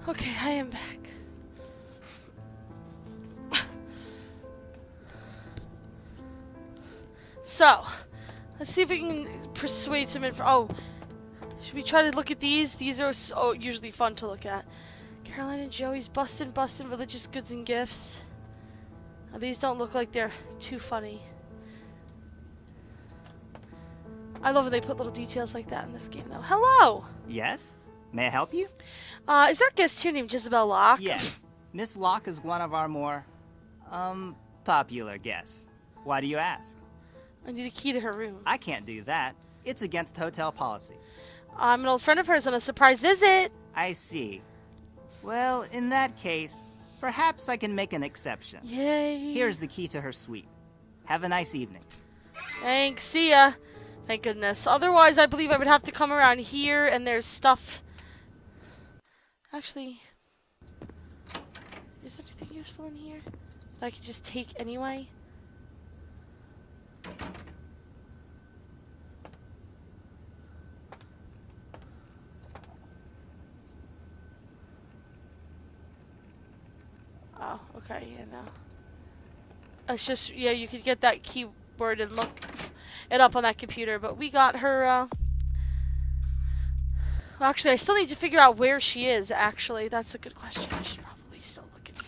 Okay, I am back. So, let's see if we can persuade some info. Oh, should we try to look at these? These are so usually fun to look at. Caroline and Joey's bustin' religious goods and gifts. Now, these don't look like they're too funny. I love when they put little details like that in this game, though. Hello! Yes? May I help you? Is there a guest here named Jezebel Locke? Yes. Miss Locke is one of our more, popular guests. Why do you ask? I need a key to her room. I can't do that. It's against hotel policy. I'm an old friend of hers on a surprise visit. I see. Well, in that case, perhaps I can make an exception. Yay. Here's the key to her suite. Have a nice evening. Thanks. See ya. Thank goodness. Otherwise, I believe I would have to come around here and there's stuff. Actually, useful in here that I could just take anyway? Oh, okay, yeah, no. It's just, yeah, you could get that keyword and look it up on that computer, but we got her, well, actually, I still need to figure out where she is, actually. That's a good question. I should probably still look at her.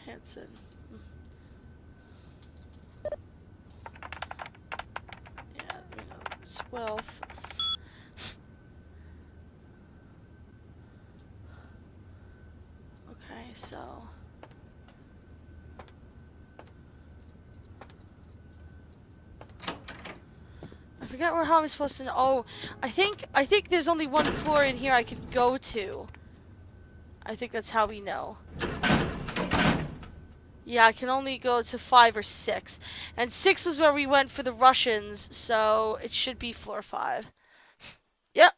Hanson. Yeah, you know, it's wealth. Okay, so I forget how I'm supposed to know. Oh, I think there's only one floor in here I could go to. I think that's how we know. Yeah, I can only go to 5 or 6. And 6 was where we went for the Russians, so it should be floor 5. Yep.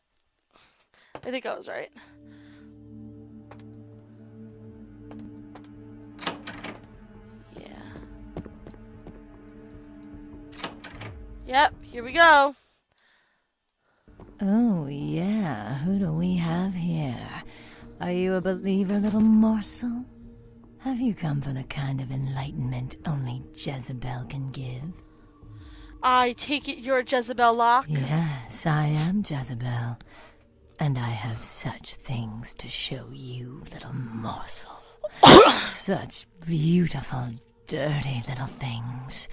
I think I was right. Yeah. Yep, here we go. Oh, yeah. Who do we have here? Are you a believer, little morsel? Have you come for the kind of enlightenment only Jezebel can give? I take it you're Jezebel Locke? Yes, I am Jezebel. And I have such things to show you, little morsel. Such beautiful, dirty little things.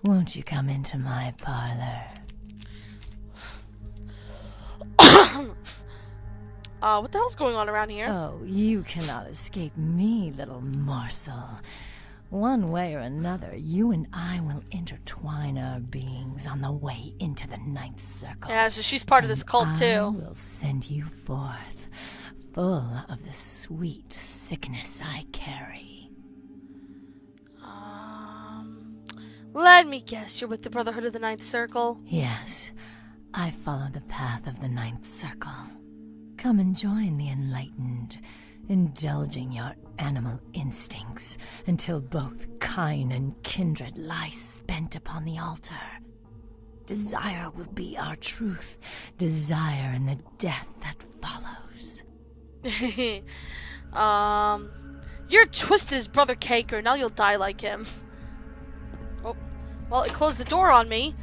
Won't you come into my parlor? What the hell's going on around here? Oh, you cannot escape me, little morsel. One way or another, you and I will intertwine our beings on the way into the ninth circle. Yeah, so she's part of this cult, too. I will send you forth, full of the sweet sickness I carry. Let me guess, you're with the Brotherhood of the Ninth Circle? Yes, I follow the path of the ninth circle. Come and join the enlightened, indulging your animal instincts until both kind and kindred lie spent upon the altar. Desire will be our truth, desire in the death that follows. You're twisted as Brother Caker, now you'll die like him. Oh, well, it closed the door on me.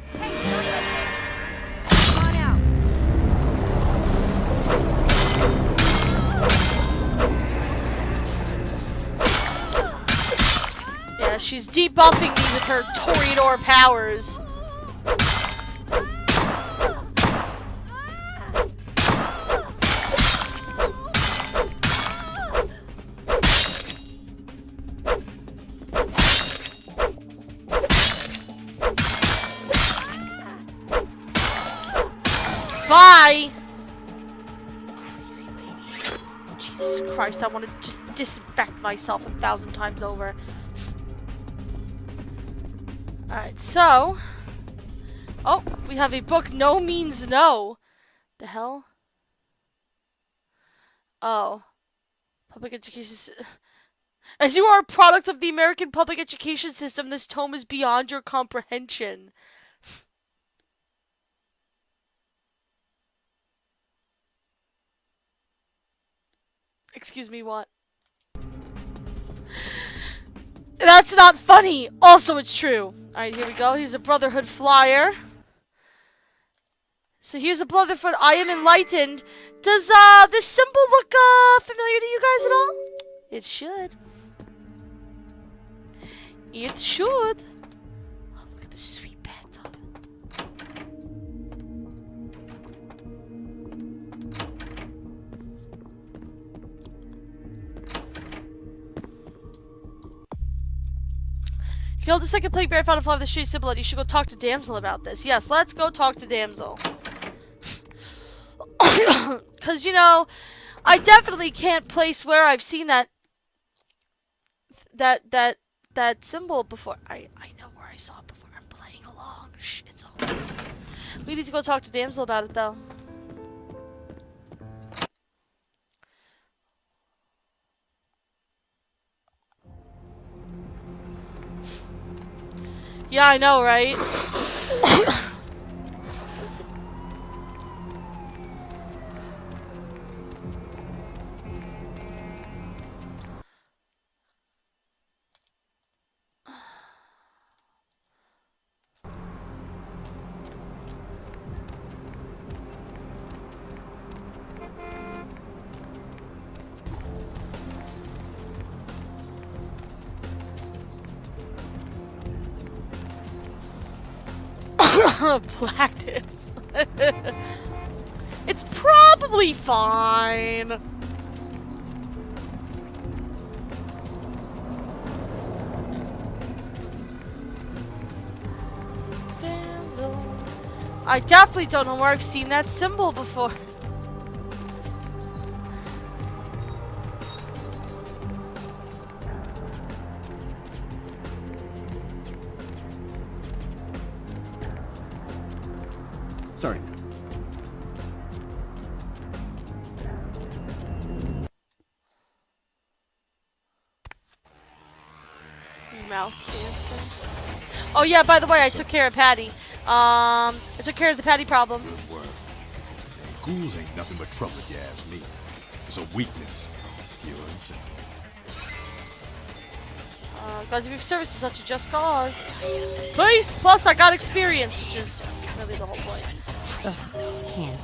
Yeah, she's debuffing me with her Toreador powers. Bye! Crazy lady. Jesus Christ, I want to just disinfect myself 1,000 times over. Alright, so... Oh, we have a book, No Means No. The hell? Oh. Public education... As you are a product of the American public education system, this tome is beyond your comprehension. Excuse me, what? That's not funny! Also, it's true. Alright, here we go. Here's a Brotherhood flyer. So here's a Brotherhood. I am enlightened. Does, this symbol look, familiar to you guys at all? It should. It should. Oh, look at the sweet bathtub. You killed the second plague bear, found a fly of the street symbol. You should go talk to Damsel about this. Yes, let's go talk to Damsel. because, you know, I definitely can't place where I've seen that symbol before. I know where I saw it before. I'm playing along. Shh, it's over. We need to go talk to Damsel about it, though. Yeah, I know, right? Practice. It's probably fine. Damsel. I definitely don't know where I've seen that symbol before. Sorry. Mouth dancing. Oh yeah, by the way, I took care of Patty. I took care of the Patty problem. Good work. Ghouls ain't nothing but trouble, if you ask me. It's a weakness, pure and simple. Guys, if you've serviced is such a just cause. Peace! Plus, I got experience, which is really the whole point. Ugh, candy.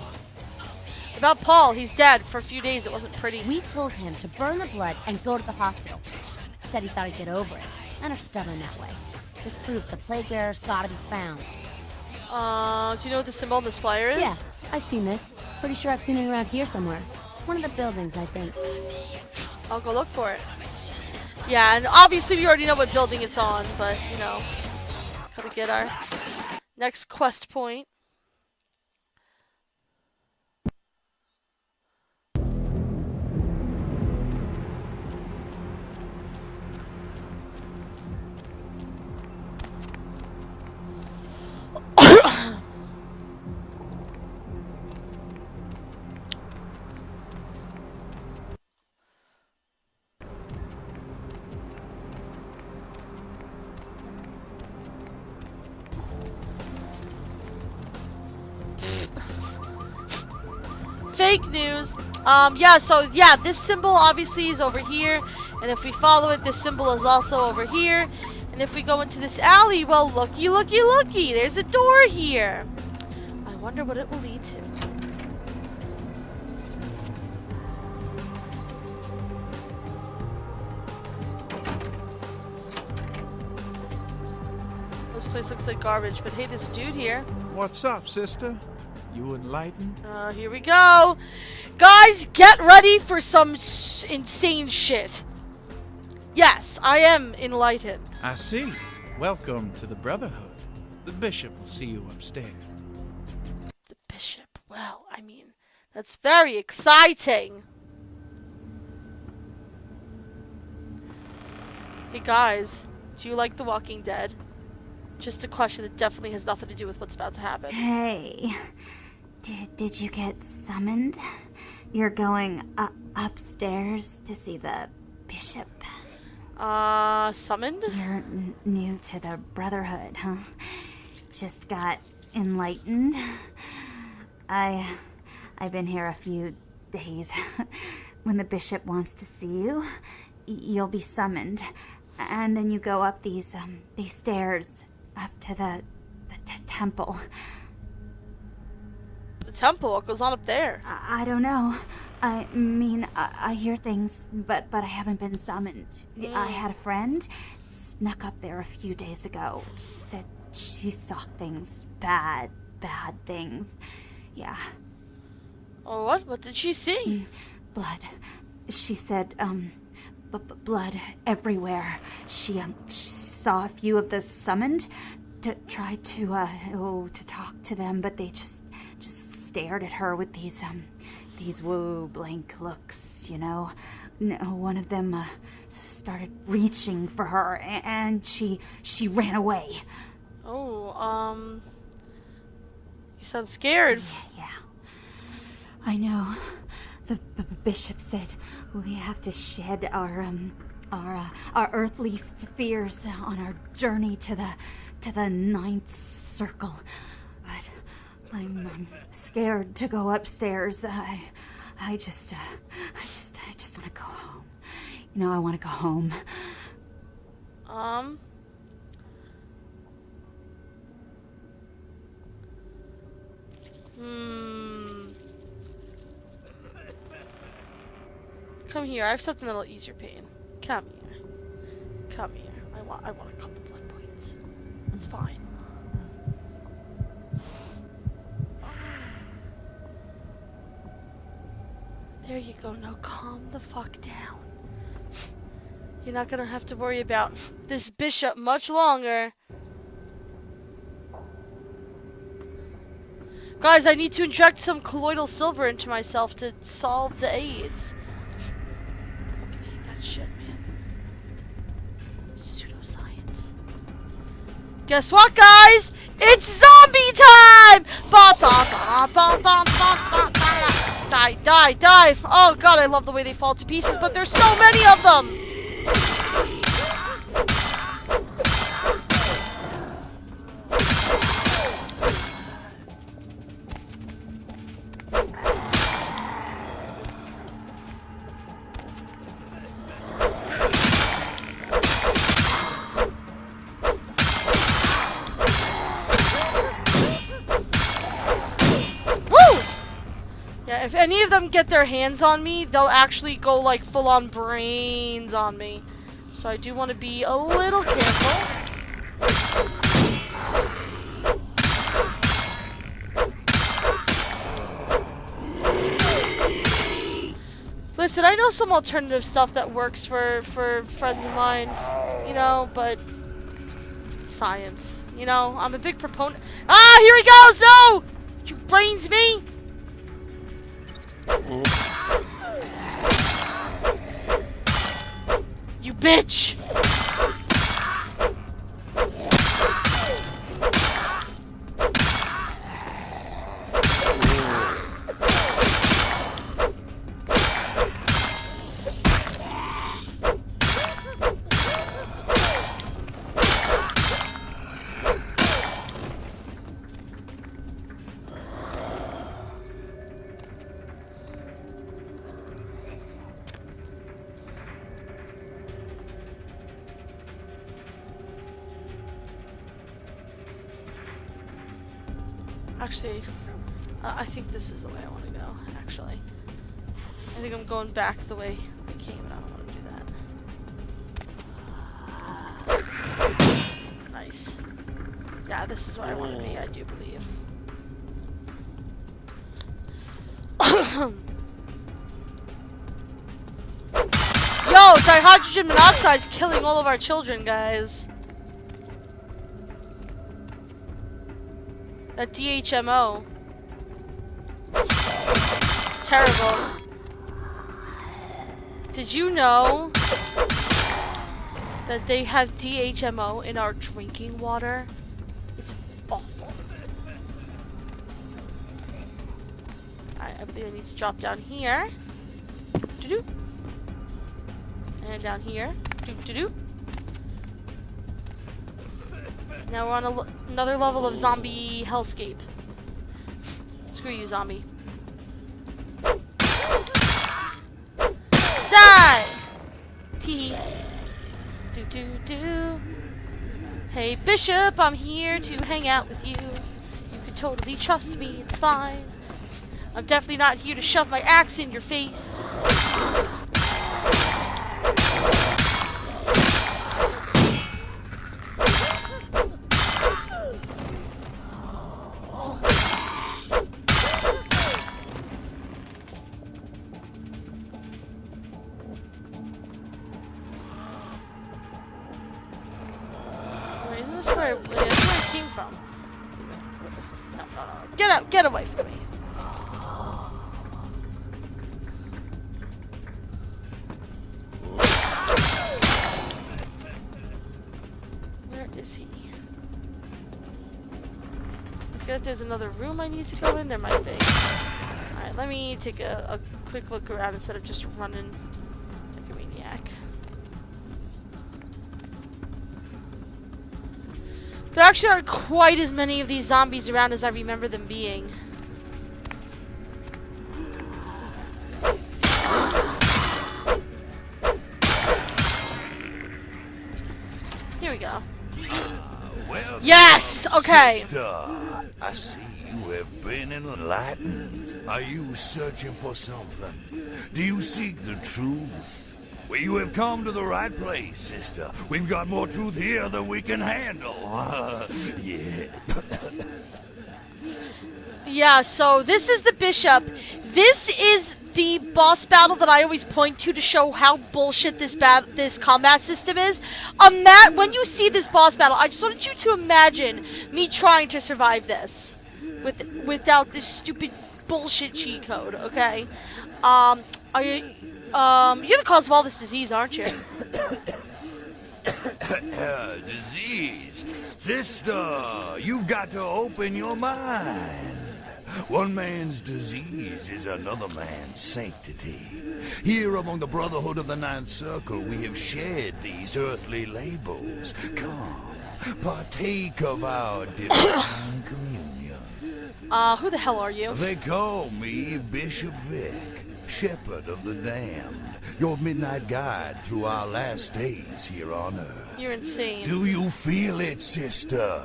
About Paul, he's dead. For a few days, it wasn't pretty. We told him to burn the blood and go to the hospital. Said he thought he'd get over it. And are stubborn that way. Just proves the plague bearer's gotta be found. Do you know what the symbol on this flyer is? Yeah, I've seen this. Pretty sure I've seen it around here somewhere. One of the buildings, I think. I'll go look for it. Yeah, and obviously we already know what building it's on, but, you know, gotta get our next quest point. Fake news. Yeah, this symbol obviously is over here, and if we follow it, this symbol is also over here. And if we go into this alley, well, looky, looky, looky, there's a door here. I wonder what it will lead to. This place looks like garbage, but hey, there's a dude here. What's up, sister? You enlightened? Here we go. Guys, get ready for some insane shit. Yes, I am enlightened. I see. Welcome to the Brotherhood. The bishop will see you upstairs. The bishop? Well, I mean, that's very exciting. Hey guys, do you like The Walking Dead? Just a question that definitely has nothing to do with what's about to happen. Hey, did you get summoned? You're going upstairs to see the bishop. Summoned? You're new to the Brotherhood, huh? Just got enlightened. I've been here a few days. When the bishop wants to see you, you'll be summoned, and then you go up these stairs up to the temple. The temple? What goes on up there? I don't know. I mean, I hear things, but I haven't been summoned. I had a friend snuck up there a few days ago. Said she saw things, bad things. Yeah. Oh, what? What did she see? Blood. She said, blood everywhere. She saw a few of the summoned to try to talk to them, but they just stared at her with these these woo blank looks, you know. One of them started reaching for her, and she ran away. Oh, you sound scared. Yeah. I know. The bishop said we have to shed our earthly fears on our journey to the ninth circle. But I'm scared to go upstairs. I just want to go home. You know, I want to go home. Come here. I have something that'll ease your pain. Come here. Come here. I want a couple blood points. It's fine. There you go. Now calm the fuck down. You're not gonna have to worry about this bishop much longer. Guys, I need to inject some colloidal silver into myself to solve the AIDS. I fucking hate that shit, man. Pseudoscience. Guess what, guys? It's zombie time! Die, die, die! Oh god, I love the way they fall to pieces, but there's so many of them! If any of them get their hands on me, they'll actually go like full-on brains on me. So I do want to be a little careful. Listen, I know some alternative stuff that works for friends of mine, you know, but science, you know, I'm a big proponent. Ah, here he goes! No! Did you brains me? You bitch! Actually, I think this is the way I want to go, actually. I think I'm going back the way I came, and I don't want to do that. Nice. Yeah, this is where I want to be, I do believe. Yo, dihydrogen monoxide's killing all of our children, guys. That DHMO. It's terrible. Did you know that they have DHMO in our drinking water? It's awful. Alright, I believe I need to drop down here. Doo-doo. And down here. Doo-doo-doo. Now we're on another level of zombie hellscape. Screw you, zombie. Die! Tee. Do do do. Hey Bishop, I'm here to hang out with you. You can totally trust me, it's fine. I'm definitely not here to shove my axe in your face. Where it came from. No. Get out! Get away from me! forget if there's another room I need to go in. There might be. Alright, let me take a quick look around instead of just running like a maniac. There actually aren't quite as many of these zombies around as I remember them being. Here we go. Well, yes! Okay. Sister, I see you have been enlightened. Are you searching for something? Do you seek the truth? Well, you have come to the right place, sister. We've got more truth here than we can handle. Yeah. Yeah, so this is the bishop. This is the boss battle that I always point to show how bullshit this combat system is. When you see this boss battle, I just wanted you to imagine me trying to survive this without this stupid bullshit cheat code. Okay, are you? You're the cause of all this disease, aren't you? Disease, sister. You've got to open your mind. One man's disease is another man's sanctity. Here among the Brotherhood of the Ninth Circle, we have shared these earthly labels. Come, partake of our divine communion. Who the hell are you? They call me Bishop Vic, Shepherd of the Damned, your midnight guide through our last days here on Earth. You're insane. Do you feel it, sister?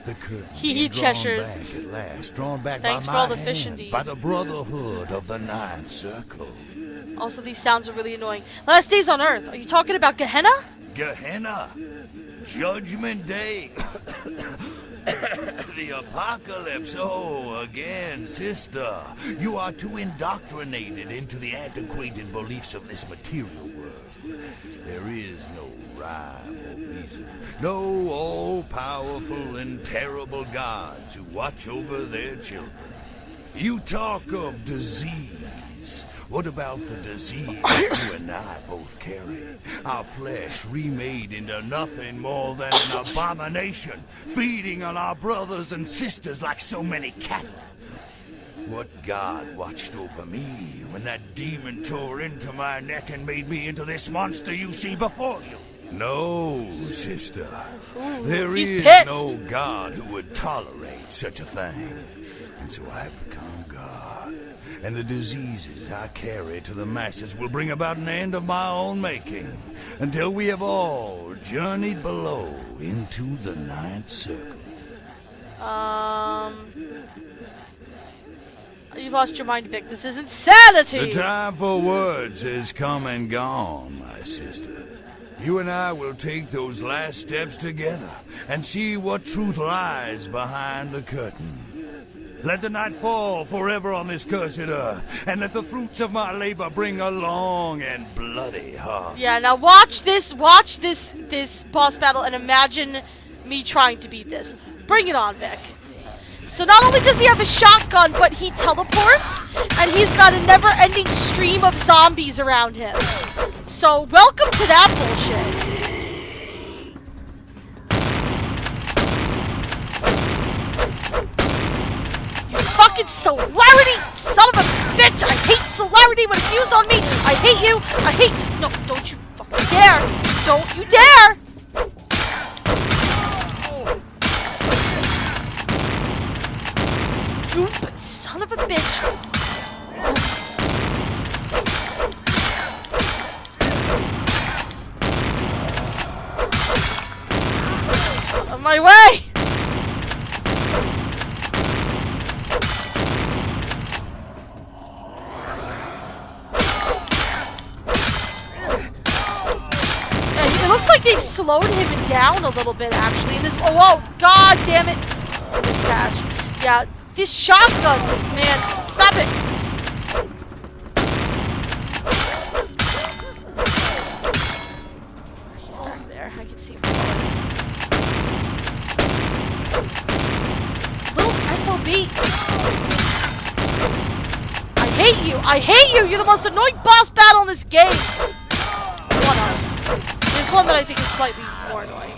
The curtain He Cheshires. back at last, drawn back Thanks by for all my the fish hand, indeed. by the Brotherhood of the Ninth Circle. Also, these sounds are really annoying. Last days on Earth. Are you talking about Gehenna? Gehenna, Judgment Day, the apocalypse. Oh, again, sister, you are too indoctrinated into the antiquated beliefs of this material world. There is no rhyme or reason, no all-powerful and terrible gods who watch over their children. You talk of disease. What about the disease that you and I both carry? Our flesh remade into nothing more than an abomination, feeding on our brothers and sisters like so many cattle. What god watched over me when that demon tore into my neck and made me into this monster you see before you? No, sister. There is no god who would tolerate such a thing. And so I've become God. And the diseases I carry to the masses will bring about an end of my own making, until we have all journeyed below into the Ninth Circle. You've lost your mind, Vic. This is insanity! The time for words has come and gone, my sister. You and I will take those last steps together and see what truth lies behind the curtain. Let the night fall forever on this cursed earth, and let the fruits of my labor bring a long and bloody harvest. Yeah, now watch this boss battle and imagine me trying to beat this. Bring it on, Vic. So not only does he have a shotgun, but he teleports, and he's got a never-ending stream of zombies around him. So welcome to that bullshit. Fucking celerity, son of a bitch! I hate celerity when it's used on me! I hate you! I hate— No, don't you fucking dare! Don't you dare! You son of a bitch! Out of my way! Looks like they've slowed him down a little bit, actually. In this— oh, whoa, god damn it! This patch. Yeah, these shotguns, man, stop it! He's back there. I can see him. Little SOB. I hate you. I hate you. You're the most annoying boss battle in this game. There's one that I think is slightly more annoying.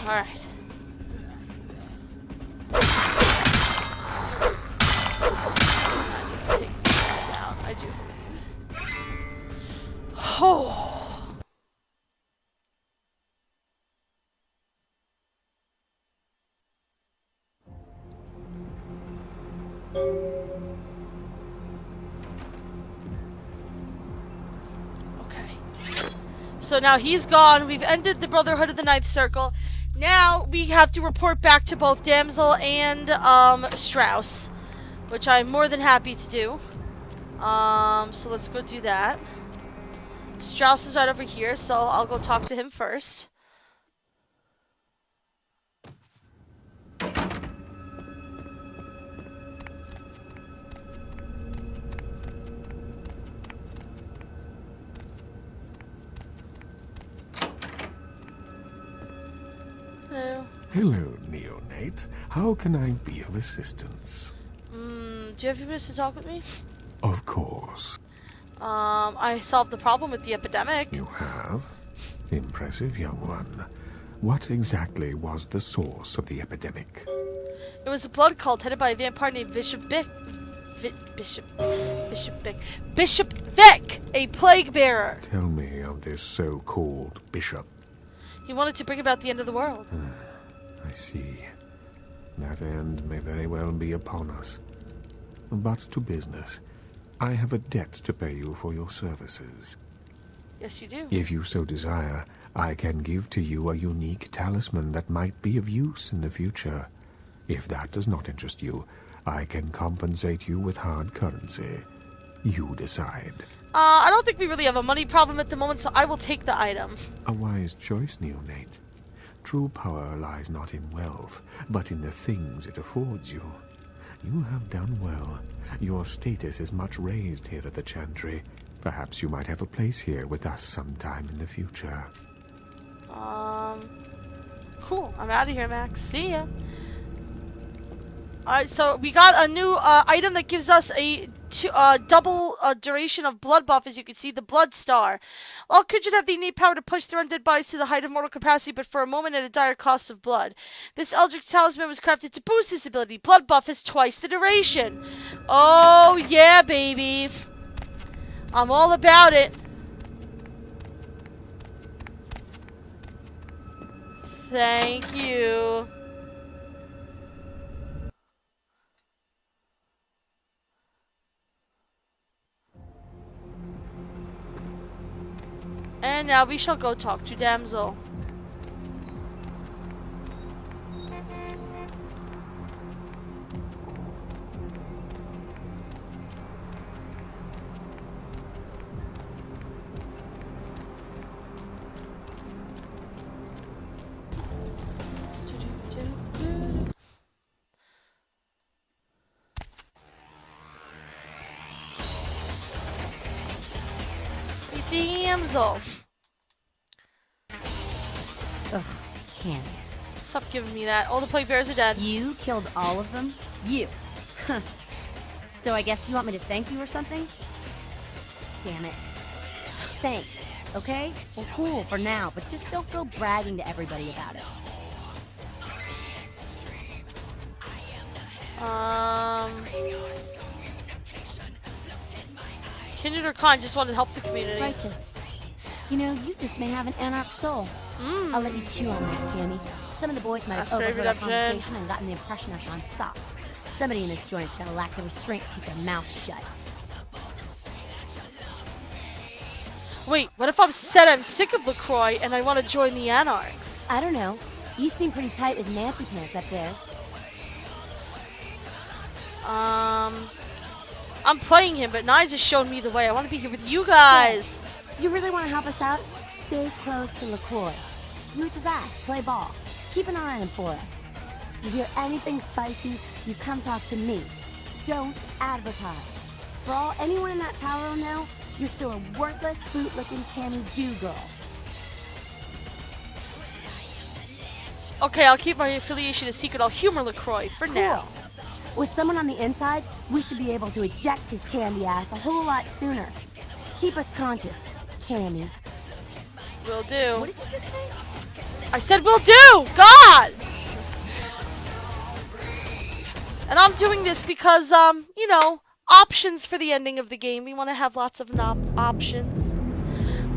Alright. Oh. Okay. So now he's gone. We've ended the Brotherhood of the Ninth Circle. Now we have to report back to both Damsel and Strauss, which I'm more than happy to do. So let's go do that. Strauss is right over here, so I'll go talk to him first. Hello. Hello, neonate. How can I be of assistance? Do you have a few minutes to talk with me? Of course. I solved the problem with the epidemic. You have? Impressive, young one. What exactly was the source of the epidemic? It was a blood cult headed by a vampire named Bishop Vic, a plague bearer. Tell me of this so-called bishop. He wanted to bring about the end of the world. I see. That end may very well be upon us. But to business. I have a debt to pay you for your services. Yes, you do. If you so desire, I can give to you a unique talisman that might be of use in the future. If that does not interest you, I can compensate you with hard currency. You decide. I don't think we really have a money problem at the moment, so I will take the item. A wise choice, neonate. True power lies not in wealth, but in the things it affords you. You have done well. Your status is much raised here at the Chantry. Perhaps you might have a place here with us sometime in the future. Cool. I'm out of here, Max. See ya. Alright, so we got a new item that gives us a double duration of blood buff, as you can see, the Blood Star. All creatures have the innate power to push their undead bodies to the height of mortal capacity, but for a moment at a dire cost of blood. This Eldritch Talisman was crafted to boost this ability. Blood buff is twice the duration. Oh, yeah, baby. I'm all about it. Thank you. And now we shall go talk to Damsel. Damsel. Ugh, Candy. Stop giving me that. All the plague bears are dead. You killed all of them? You. So I guess you want me to thank you or something? Damn it. Thanks, okay? Well, cool for now, but just don't go bragging to everybody about it. Kindred or Khan just wanted to help the community. Righteous. You know, you just may have an anarch soul. I'll let you chew on that, Cammy. Some of the boys might have overheard our conversation and gotten the impression I've gone soft. Somebody in this joint's gotta lack the restraint to keep their mouth shut. Wait, what if I'm sick of LaCroix and I want to join the Anarchs? I don't know. You seem pretty tight with Nancy Pants up there. I'm playing him, but Nines has shown me the way. I want to be here with you guys. You really want to help us out? Stay close to LaCroix. Smooch his ass, play ball. Keep an eye on him for us. If you hear anything spicy, you come talk to me. Don't advertise. For all anyone in that tower will know, you're still a worthless, boot-licking Cammy do-girl. Okay, I'll keep my affiliation a secret. I'll humor LaCroix for now. With someone on the inside, we should be able to eject his candy ass a whole lot sooner. Keep us conscious, Cammy. Will do. What did you just say? I said will do! God! And I'm doing this because, you know, options for the ending of the game. We want to have lots of options.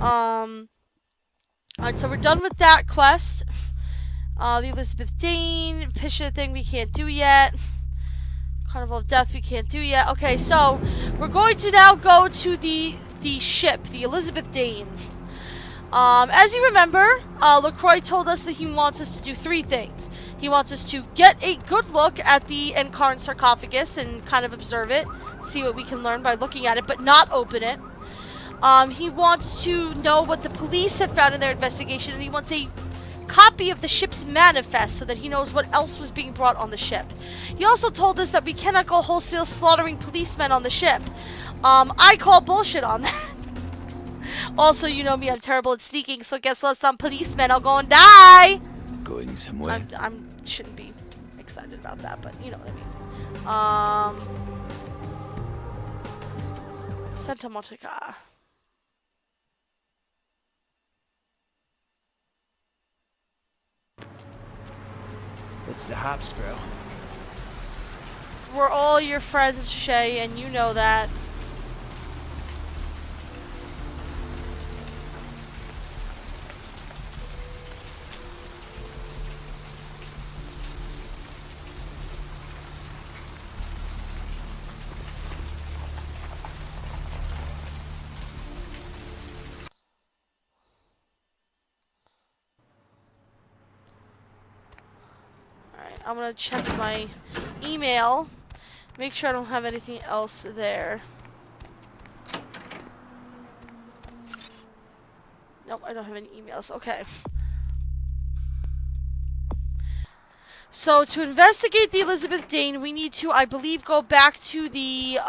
Alright, so we're done with that quest. The Elizabeth Dane, Pisha thing we can't do yet. Carnival of Death we can't do yet. Okay, so we're going to now go to the ship, the Elizabeth Dane. As you remember, LaCroix told us that he wants us to do 3 things. He wants us to get a good look at the Encarn sarcophagus and kind of observe it, see what we can learn by looking at it, but not open it. He wants to know what the police have found in their investigation, and he wants a copy of the ship's manifest so that he knows what else was being brought on the ship. He also told us that we cannot go wholesale slaughtering policemen on the ship. I call bullshit on that. Also, you know me, I'm terrible at sneaking, so guess what? Some policemen are going to die! Going somewhere? I shouldn't be excited about that, but you know what I mean. Santa Monica. What's the hops, bro? We're all your friends, Shay, and you know that. Alright, I'm gonna check my email. Make sure I don't have anything else there. Nope, I don't have any emails. Okay. So, to investigate the Elizabeth Dane, we need to, I believe, go back to the,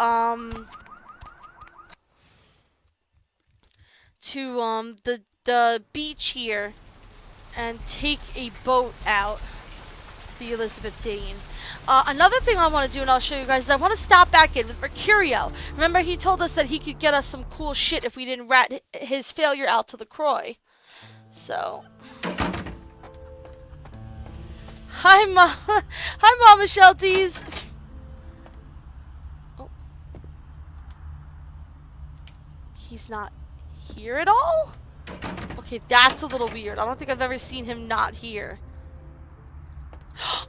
the beach here and take a boat out to the Elizabeth Dane. Another thing I want to do, and I'll show you guys, is I want to stop back in with Mercurio. Remember, he told us that he could get us some cool shit if we didn't rat his failure out to LaCroix. So... Hi, Mama Shelties. Oh. He's not here at all? Okay, that's a little weird. I don't think I've ever seen him not here.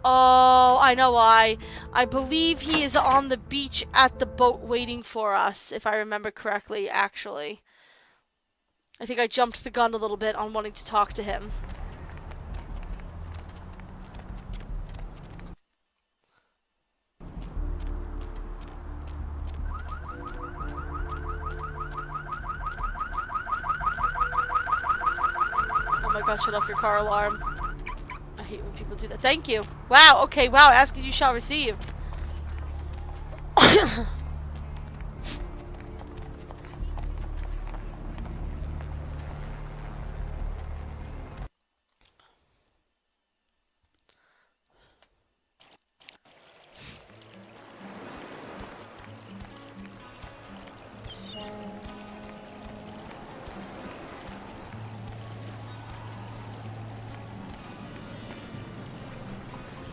Oh, I know why. I believe he is on the beach at the boat waiting for us, if I remember correctly, actually. I think I jumped the gun a little bit on wanting to talk to him. Oh my god, shut off your car alarm. I hate when people do that. Thank you. Wow, okay, wow, ask and you shall receive.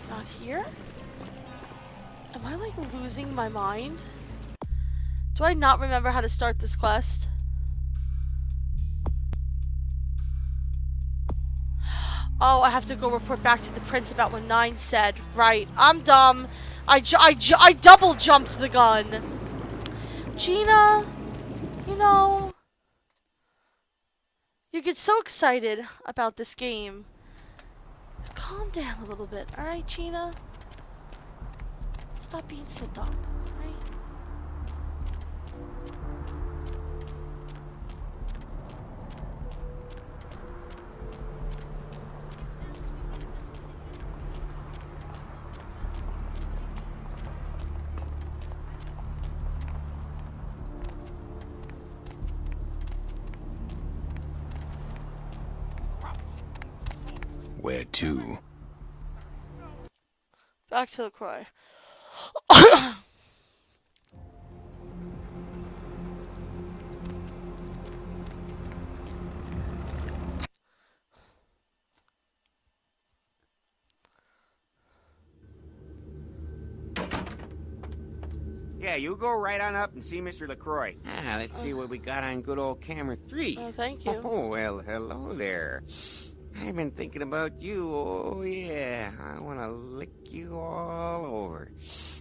Not here? Am I like losing my mind? Do I not remember how to start this quest? Oh, I have to go report back to the prince about what Nine said. Right, I'm dumb. I double jumped the gun. Gina, you know, you get so excited about this game. Calm down a little bit, alright, Gina? Stop being so dumb, right? Where to? Back to LaCroix. Yeah, you go right on up and see Mr. LaCroix. Let's see what we got on good old camera 3. Oh, thank you. Oh, well, hello there. I've been thinking about you. Oh, yeah. I want to lick you all over.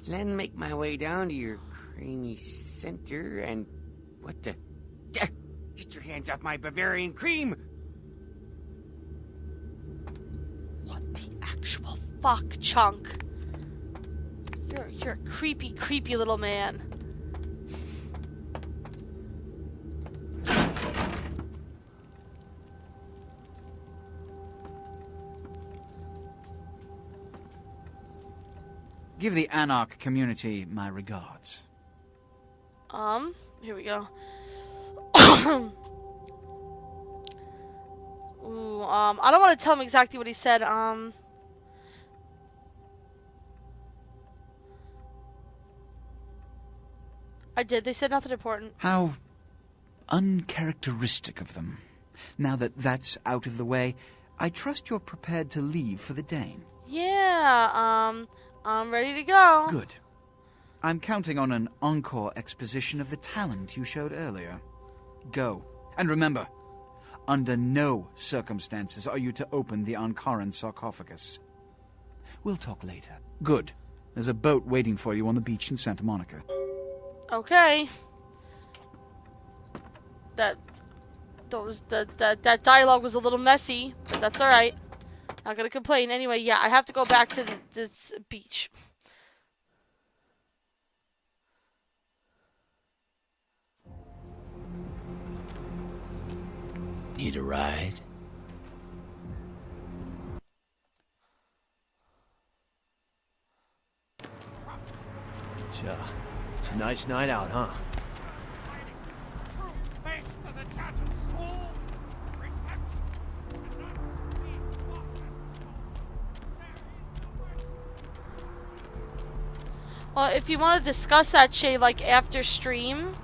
Then make my way down to your creamy center and... What the... Get your hands off my Bavarian cream! What the actual fuck, Chunk? You're a creepy, creepy little man. Give the Anarch community my regards. Here we go. Ooh, I don't want to tell him exactly what he said, I did. They said nothing important. How uncharacteristic of them. Now that that's out of the way, I trust you're prepared to leave for the Dane. Yeah, I'm ready to go. Good. I'm counting on an encore exposition of the talent you showed earlier. Go. And remember, under no circumstances are you to open the Ankaran sarcophagus. We'll talk later. Good. There's a boat waiting for you on the beach in Santa Monica. Okay. That dialogue was a little messy, but that's all right. Not gonna complain. Anyway, yeah, I have to go back to this beach. Need a ride? It's a nice night out, huh? Well, if you want to discuss that, Shay, like, after stream,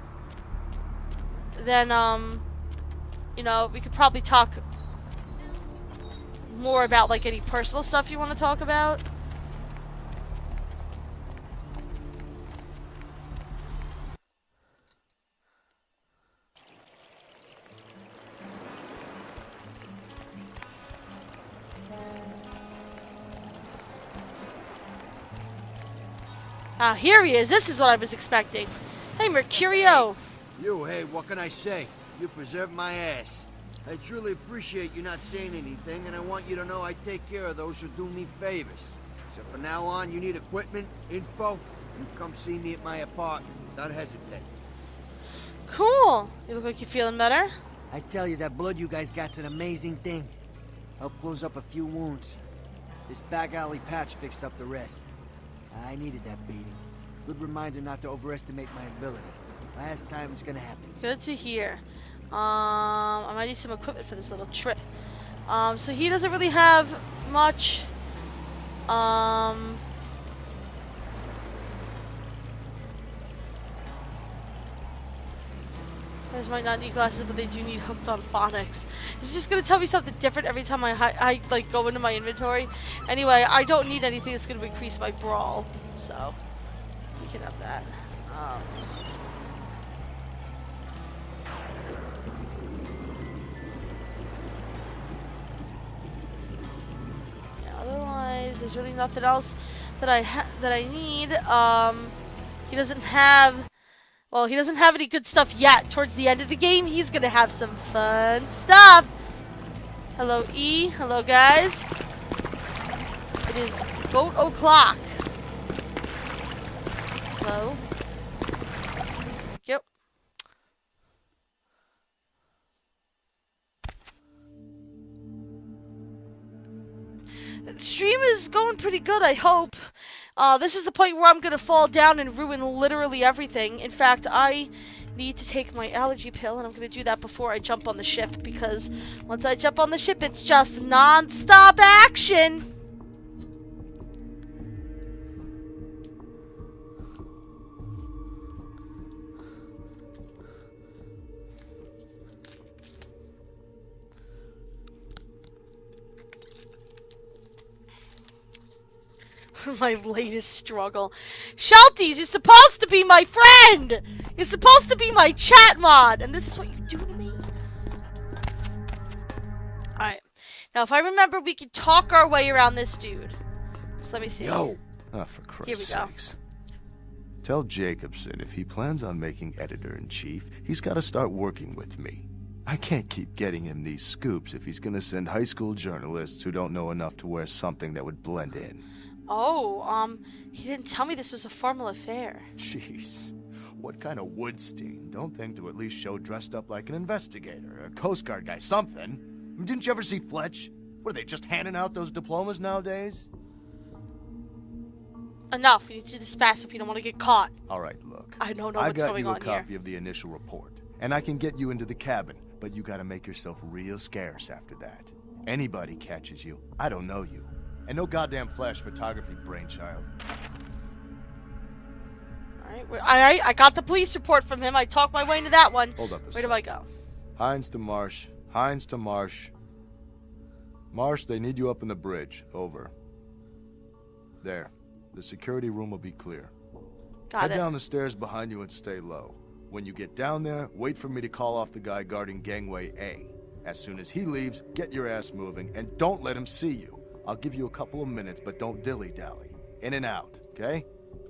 then, you know, we could probably talk more about, like, any personal stuff you want to talk about. Ah, here he is. This is what I was expecting. Hey, Mercurio. Hey, what can I say? You preserved my ass. I truly appreciate you not saying anything, and I want you to know I take care of those who do me favors. So from now on, you need equipment, info, you come see me at my apartment. Don't hesitate. Cool. You look like you're feeling better. I tell you, that blood you guys got's an amazing thing. Help close up a few wounds. This back alley patch fixed up the rest. I needed that beating. Good reminder not to overestimate my ability. Last time it's gonna happen. Good to hear. I might need some equipment for this little trip. So he doesn't really have much. Guys might not need glasses, but they do need hooked on phonics. Is it just gonna tell me something different every time I like go into my inventory? Anyway, I don't need anything that's gonna increase my brawl, so we can have that. Yeah, otherwise, there's really nothing else that I need. He doesn't have. Well, he doesn't have any good stuff yet. Towards the end of the game, he's gonna have some fun stuff. Hello, E. Hello, guys. It is boat o'clock. Hello. Yep. Stream is going pretty good, I hope. This is the point where I'm gonna fall down and ruin literally everything. In fact, I need to take my allergy pill, and I'm gonna do that before I jump on the ship, because once I jump on the ship, it's just non-stop action! My latest struggle. Shelties, you're supposed to be my friend! You're supposed to be my chat mod! And this is what you do to me? Alright. Now, if I remember, we can talk our way around this dude. So let me see. Yo! Ah, for Christ's Here we go. sakes. Tell Jacobson if he plans on making editor-in-chief, he's got to start working with me. I can't keep getting him these scoops if he's gonna send high school journalists who don't know enough to wear something that would blend in. Oh, he didn't tell me this was a formal affair. Jeez. What kind of Woodstein don't think to at least show dressed up like an investigator, a Coast Guard guy, something? Didn't you ever see Fletch? What, are they just handing out those diplomas nowadays? Enough. We need to do this fast if you don't want to get caught. Alright, look. I don't know what's going on I got you here. a copy of the initial report, and I can get you into the cabin, but you gotta make yourself real scarce after that. Anybody catches you, I don't know you. And no goddamn flash photography brainchild. Alright, I got the police report from him. I talked my way into that one. Hold up a Where sec. do I go? Hines to Marsh. Hines to Marsh. Marsh, they need you up in the bridge. Over. There. The security room will be clear. Got Head it. down the stairs behind you and stay low. When you get down there, wait for me to call off the guy guarding gangway A. As soon as he leaves, get your ass moving, and don't let him see you. I'll give you a couple of minutes, but don't dilly-dally. In and out, okay?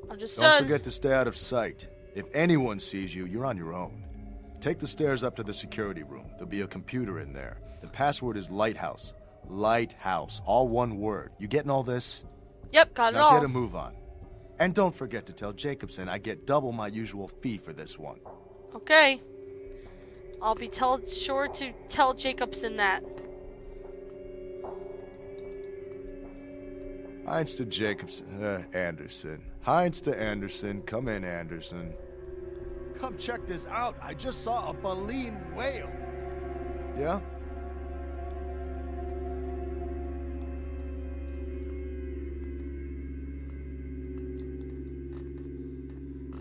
Understood. Don't forget to stay out of sight. If anyone sees you, you're on your own. Take the stairs up to the security room. There'll be a computer in there. The password is Lighthouse. Lighthouse. All one word. You getting all this? Yep, got it Now all. get a move on. And don't forget to tell Jacobson I get double my usual fee for this one. Okay. I'll be sure to tell Jacobson that. Hines to Jacobson. Anderson. Hines to Anderson. Come in, Anderson. Come check this out. I just saw a baleen whale. Yeah?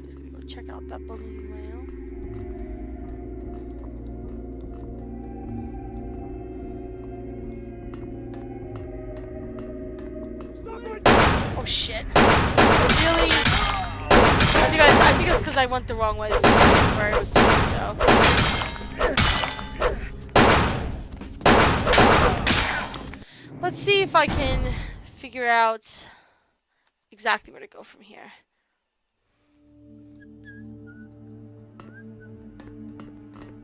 He's gonna go check out that balloon whale. Oh shit. Really? I think it's because I went the wrong way. This is where I was supposed to go. Let's see if I can figure out exactly where to go from here.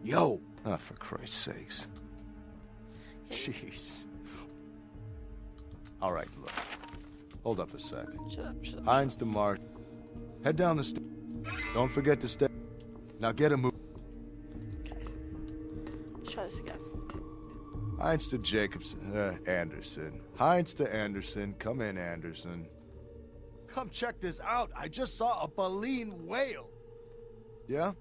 Yo! Oh, for Christ's sakes. Jeez. Alright, look. Hold up a second. Shut up. Hines to Marsh. Head down the stairs. Don't forget to stay. Now get a move. Okay. Let's try this again. Hines to Jacobson. Anderson. Hines to Anderson. Come in, Anderson. Come check this out. I just saw a baleen whale. Yeah?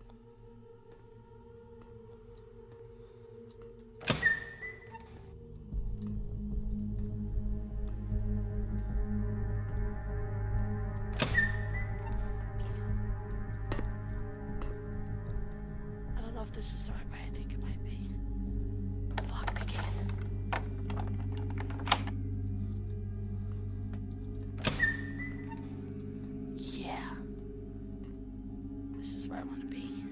I don't know if this is the right way. I think it might be. Lock picking. Yeah. This is where I want to be.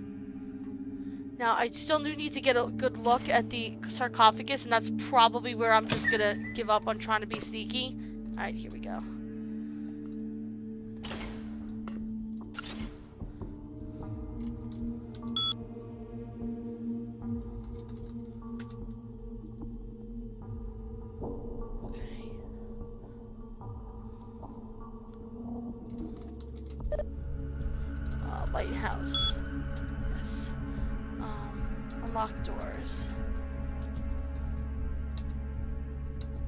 Now, I still do need to get a good look at the sarcophagus, and that's probably where I'm just gonna give up on trying to be sneaky. Alright, here we go. Lighthouse. Yes. Unlock doors.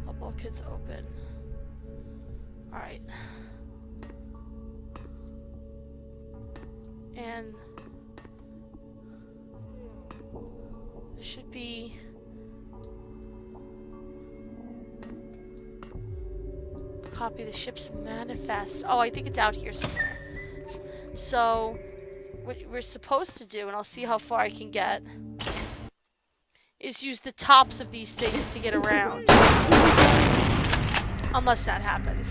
All bulkheads open. Alright. And there should be a copy of the ship's manifest. Oh, I think it's out here somewhere. So what we're supposed to do, and I'll see how far I can get, is use the tops of these things to get around. Unless that happens.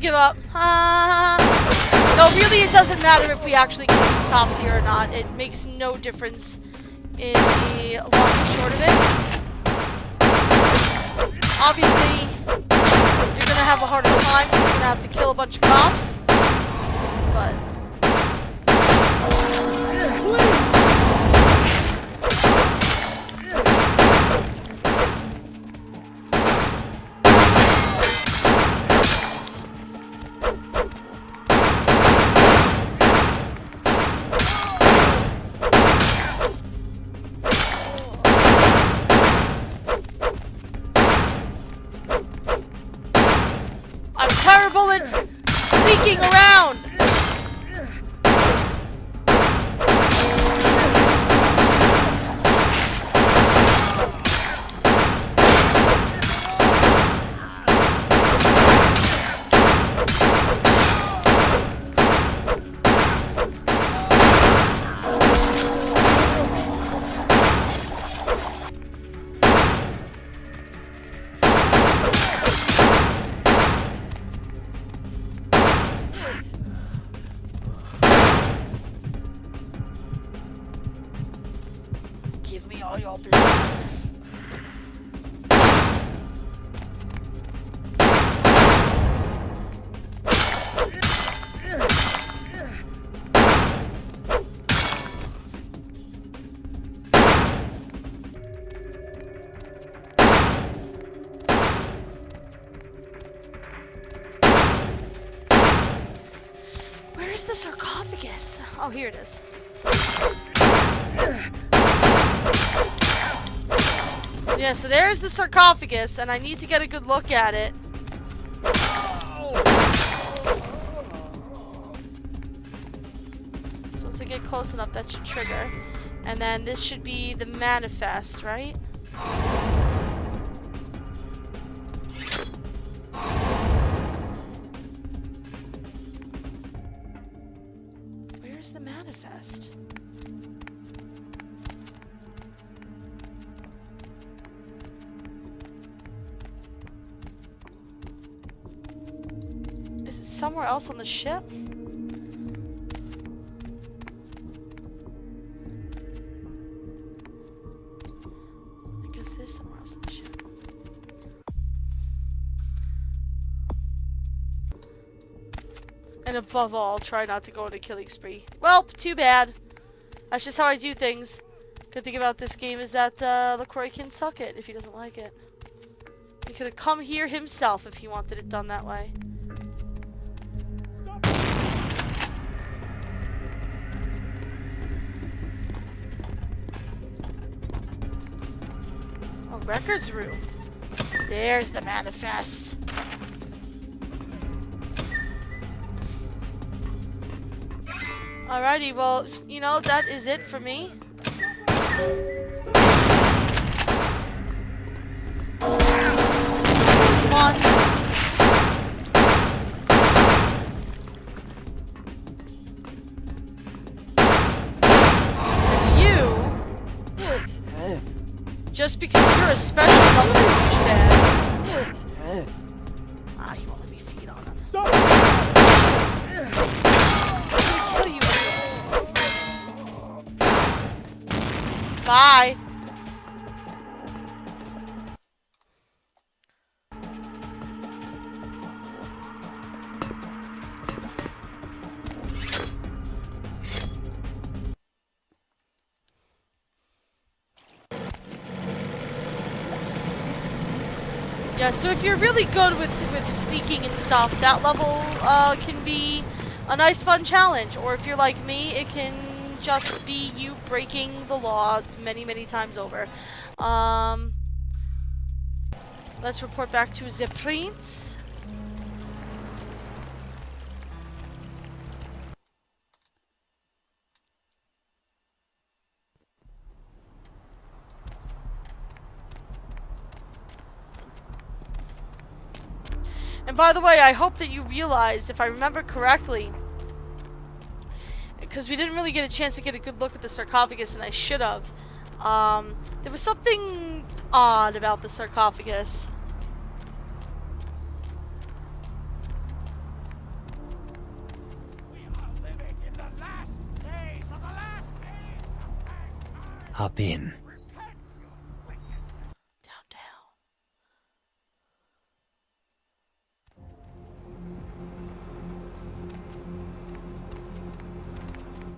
give up. No, really, it doesn't matter if we actually kill these cops here or not. It makes no difference in the long and short of it. Obviously, you're gonna have a harder time. You're gonna have to kill a bunch of cops. But... I'm terrible at sneaking around! Give me all your blood. Where's the sarcophagus? Oh, here it is. Yeah, so there's the sarcophagus, and I need to get a good look at it. So once I get close enough, that should trigger. And then this should be the manifest, right? Where's the manifest? Is it somewhere else on the ship? I guess it is somewhere else on the ship. And above all, try not to go on a killing spree. Well, too bad. That's just how I do things. Good thing about this game is that LaCroix can suck it if he doesn't like it. He could have come here himself if he wanted it done that way. Oh, records room. There's the manifest. Alrighty, well, you know, that is it for me. Come on. Just because you're a special level douchebag. Ah, he won't let me feed on him. Stop! I'm gonna kill you. Bye. Yeah, so if you're really good with sneaking and stuff, that level can be a nice fun challenge. Or if you're like me, it can just be you breaking the law many, many times over. Let's report back to the prince. And by the way, I hope that you realized, if I remember correctly, because we didn't really get a chance to get a good look at the sarcophagus, and I should have, there was something odd about the sarcophagus. Hop in.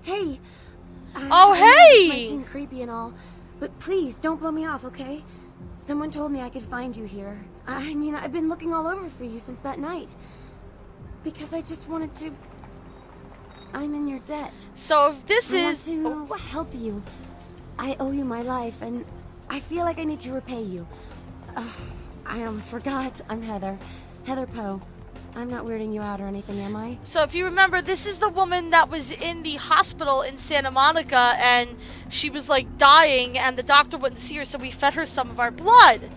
Hey! Oh, I know this might hey! seem creepy and all, but please don't blow me off, okay? Someone told me I could find you here. I mean, I've been looking all over for you since that night. Because I just wanted to... I'm in your debt. So if this I is... want to help you. I owe you my life, and I feel like I need to repay you. I almost forgot. I'm Heather. Heather Poe. I'm not weirding you out or anything, am I? So if you remember, this is the woman that was in the hospital in Santa Monica, and she was like dying, and the doctor wouldn't see her, so we fed her some of our blood.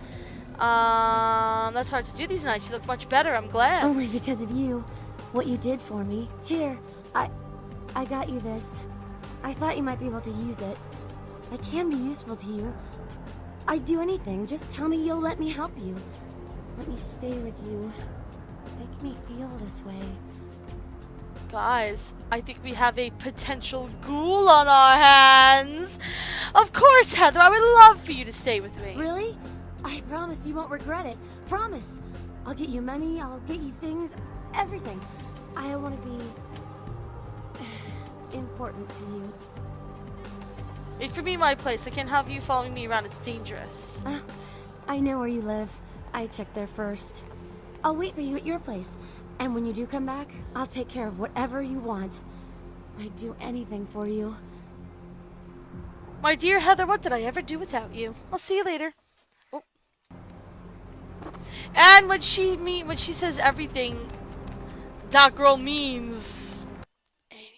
That's hard to do these nights. You look much better. I'm glad. Only because of you. What you did for me. Here, I got you this. I thought you might be able to use it. I can be useful to you. I'd do anything. Just tell me you'll let me help you. Let me stay with you. Make me feel this way. Guys, I think we have a potential ghoul on our hands. Of course, Heather, I would love for you to stay with me. Really? I promise you won't regret it. Promise. I'll get you money, I'll get you things, everything. I want to be important to you. If for me, my place, I can't have you following me around. It's dangerous. I know where you live. I checked there first. I'll wait for you at your place. And when you do come back, I'll take care of whatever you want. I'd do anything for you. My dear Heather, what did I ever do without you? I'll see you later. Oh. And when she says everything, that girl means anything.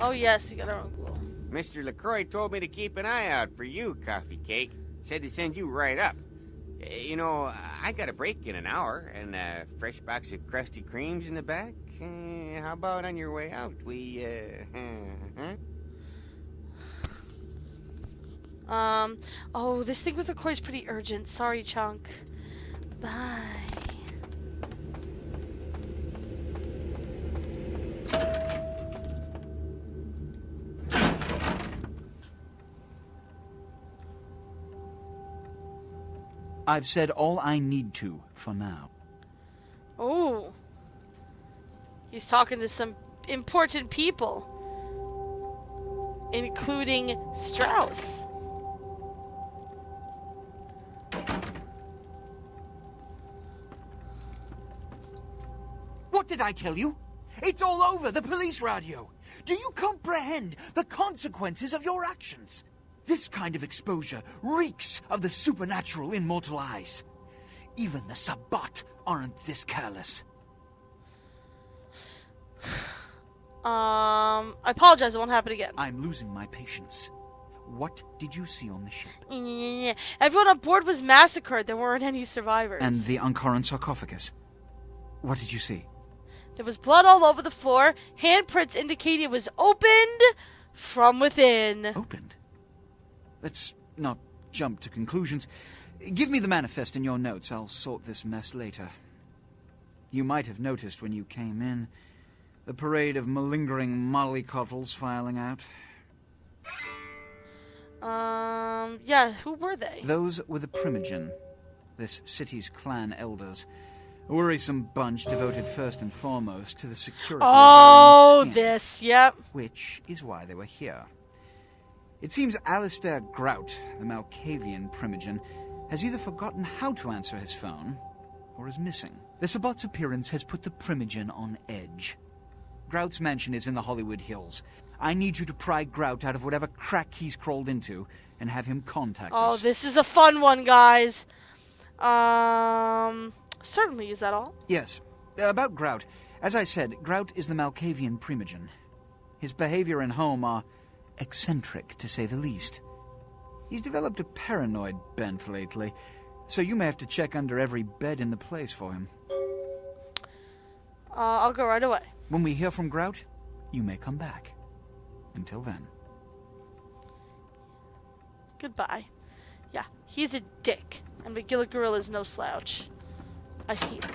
Oh yes, we got our own ghoul. Mr. LaCroix told me to keep an eye out for you, Coffee Cake. Said to send you right up. You know, I got a break in an hour, and a fresh box of Krusty Kremes in the back. How about on your way out? We, Oh, this thing with LaCroix's pretty urgent. Sorry, Chunk. Bye. I've said all I need to for now. Oh. He's talking to some important people. Including Strauss. What did I tell you? It's all over the police radio. Do you comprehend the consequences of your actions? This kind of exposure reeks of the supernatural in mortal eyes. Even the Sabbat aren't this careless. I apologize, it won't happen again. I'm losing my patience. What did you see on the ship? Everyone on board was massacred. There weren't any survivors. And the Ankaran sarcophagus? What did you see? There was blood all over the floor. Handprints indicating it was opened from within. Opened? Let's not jump to conclusions. Give me the manifest in your notes. I'll sort this mess later. You might have noticed when you came in the parade of malingering mollycoddles filing out. Yeah, who were they? Those were the Primogen, this city's clan elders. A worrisome bunch devoted first and foremost to the security of their own skin. This, yep. Which is why they were here. It seems Alistair Grout, the Malkavian Primogen, has either forgotten how to answer his phone, or is missing. The Sabbat's appearance has put the Primogen on edge. Grout's mansion is in the Hollywood Hills. I need you to pry Grout out of whatever crack he's crawled into, and have him contact us. Oh, this is a fun one, guys. Certainly, is that all? Yes. About Grout. As I said, Grout is the Malkavian Primogen. His behavior and home are eccentric, to say the least. He's developed a paranoid bent lately, so you may have to check under every bed in the place for him. I'll go right away. When we hear from Grout, you may come back. Until then. Goodbye. Yeah, he's a dick, and McGillick Gorilla's no slouch. I hate him.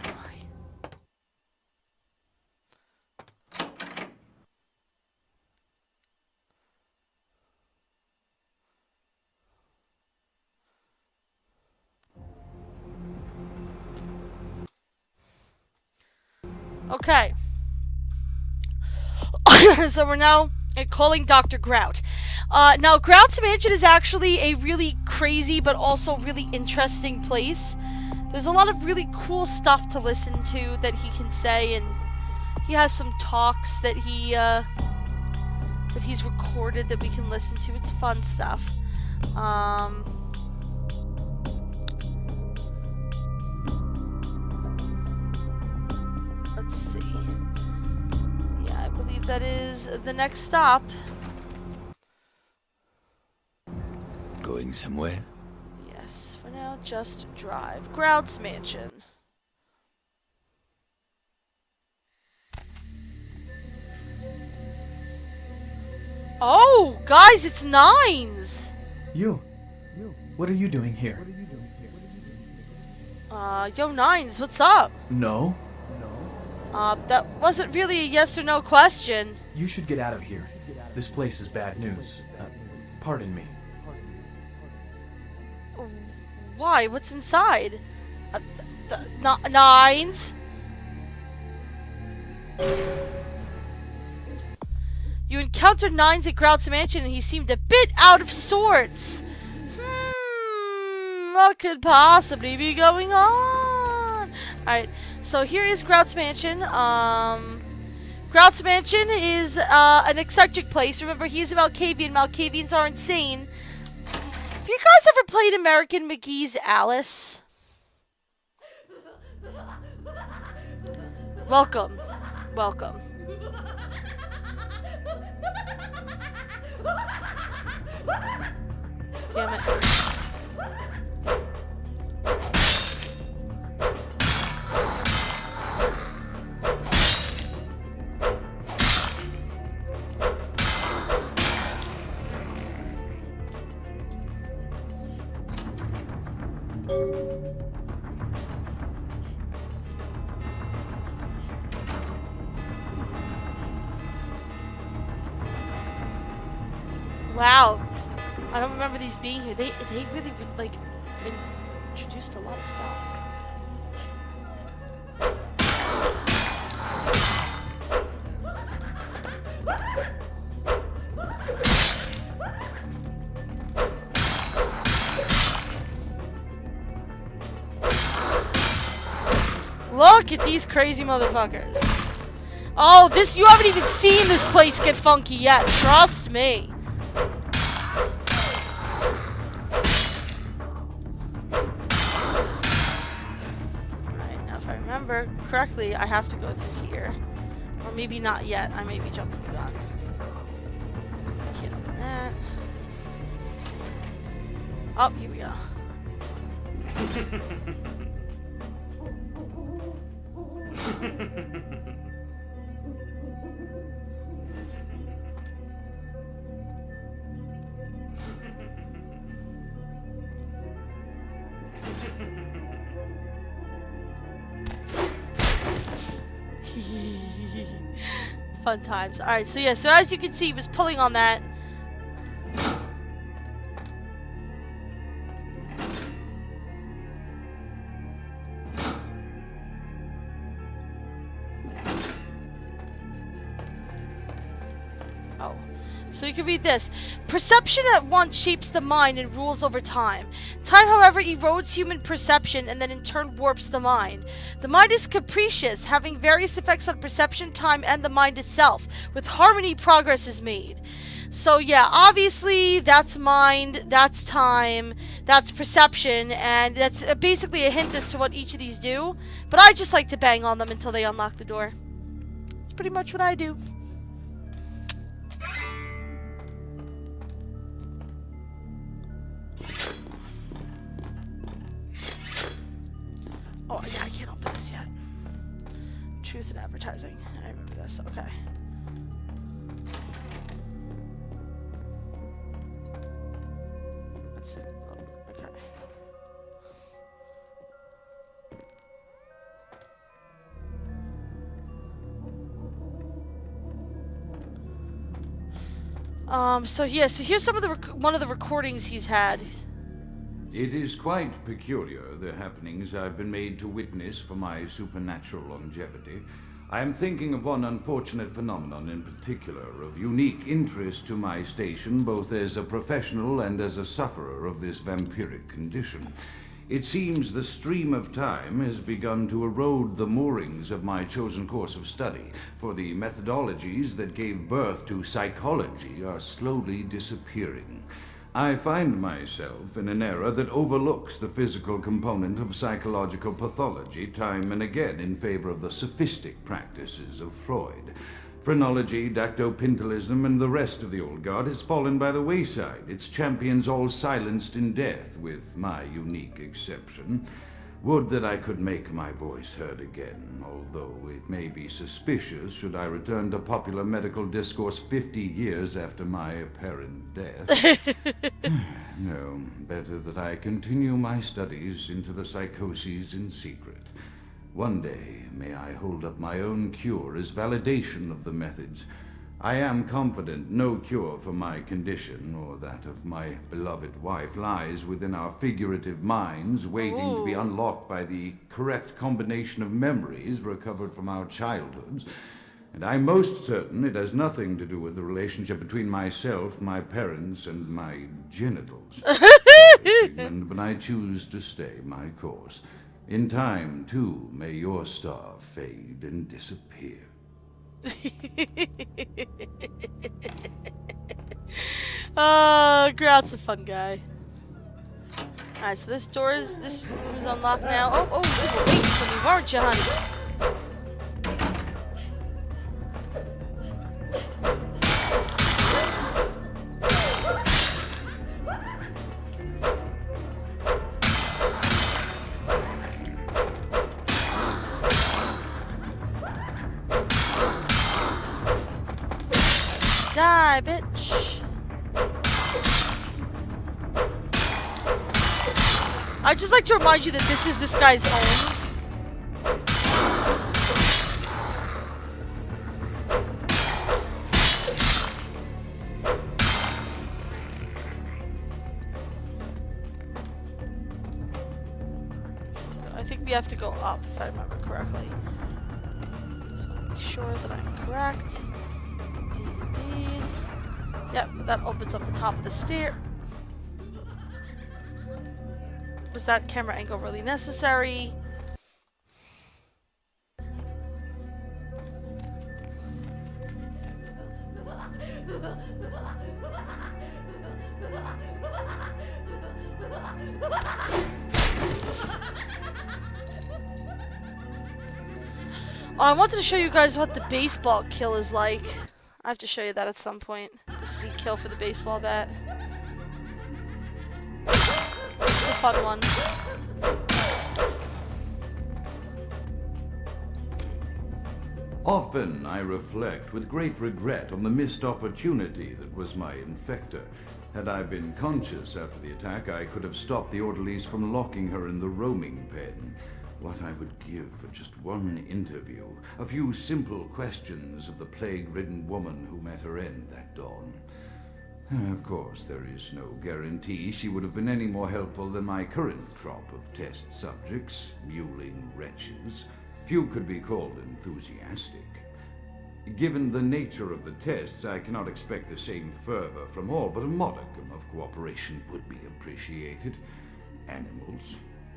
Okay. So we're now calling Dr. Grout. Now, Grout's mansion is actually a really crazy but also really interesting place. There's a lot of really cool stuff to listen to that he can say, and he has some talks that he's recorded that we can listen to. It's fun stuff. Let's see. Yeah, I believe that is the next stop. Going somewhere? Yes, for now, just drive. Grout's mansion. Oh, guys, it's Nines! You. What are you doing here? Yo, Nines, what's up? No. That wasn't really a yes or no question. You should get out of here. This place is bad news. Pardon me. Why? What's inside? Nines? You encountered Nines at Grout's mansion and he seemed a bit out of sorts. What could possibly be going on? Alright, so here is Grout's mansion. Grout's mansion is an eccentric place. Remember, he's a Malkavian. Malkavians are insane. Have you guys ever played American McGee's Alice? Welcome. Welcome. Damn it. Wow. I don't remember these being here. They really, like, introduced a lot of stuff. Look at these crazy motherfuckers. Oh, you haven't even seen this place get funky yet. Trust me. Correctly, I have to go through here. Or maybe not yet. I may be jumping the gun. I can't open that. Oh, here we go. Fun times. Alright, so yeah, so as you can see, he was pulling on that. Oh. So you can read this. Perception at once shapes the mind and rules over time. Time, however, erodes human perception and then in turn warps the mind. The mind is capricious, having various effects on perception, time, and the mind itself. With harmony, progress is made. So yeah, obviously that's mind, that's time, that's perception, and that's basically a hint as to what each of these do. But I just like to bang on them until they unlock the door. That's pretty much what I do. Oh, yeah, I can't open this yet. Truth in advertising. I remember this. Okay. That's it. Oh, okay. So yeah, so here's some of the one of the recordings he's had. It is quite peculiar, the happenings I've been made to witness for my supernatural longevity. I am thinking of one unfortunate phenomenon in particular, of unique interest to my station, both as a professional and as a sufferer of this vampiric condition. It seems the stream of time has begun to erode the moorings of my chosen course of study, for the methodologies that gave birth to psychology are slowly disappearing. I find myself in an era that overlooks the physical component of psychological pathology time and again in favor of the sophistic practices of Freud. Phrenology, dactopintilism, and the rest of the old guard has fallen by the wayside, its champions all silenced in death, with my unique exception. Would that I could make my voice heard again, although it may be suspicious should I return to popular medical discourse 50 years after my apparent death. No, better that I continue my studies into the psychoses in secret. One day, may I hold up my own cure as validation of the methods. I am confident no cure for my condition, or that of my beloved wife, lies within our figurative minds, waiting to be unlocked by the correct combination of memories recovered from our childhoods. And I'm most certain it has nothing to do with the relationship between myself, my parents, and my genitals. Sigmund, but I choose to stay my course. In time, too, may your star fade and disappear. Grout's a fun guy. Alright, so this room is unlocked now. Oh, you were waiting for me, weren't you, honey? Die, bitch. I'd just like to remind you that this is this guy's home. I think we have to go up, if I remember correctly. So make sure that I'm correct. Indeed. Yep, that opens up the top of the stair. Was that camera angle really necessary? Oh, I wanted to show you guys what the baseball kill is like. I have to show you that at some point. The sneak kill for the baseball bat. It's a fun one. Often I reflect with great regret on the missed opportunity that was my infector. Had I been conscious after the attack, I could have stopped the orderlies from locking her in the roaming pen. What I would give for just one interview, a few simple questions of the plague-ridden woman who met her end that dawn. Of course, there is no guarantee she would have been any more helpful than my current crop of test subjects, mewling wretches. Few could be called enthusiastic. Given the nature of the tests, I cannot expect the same fervor from all, but a modicum of cooperation would be appreciated. Animals.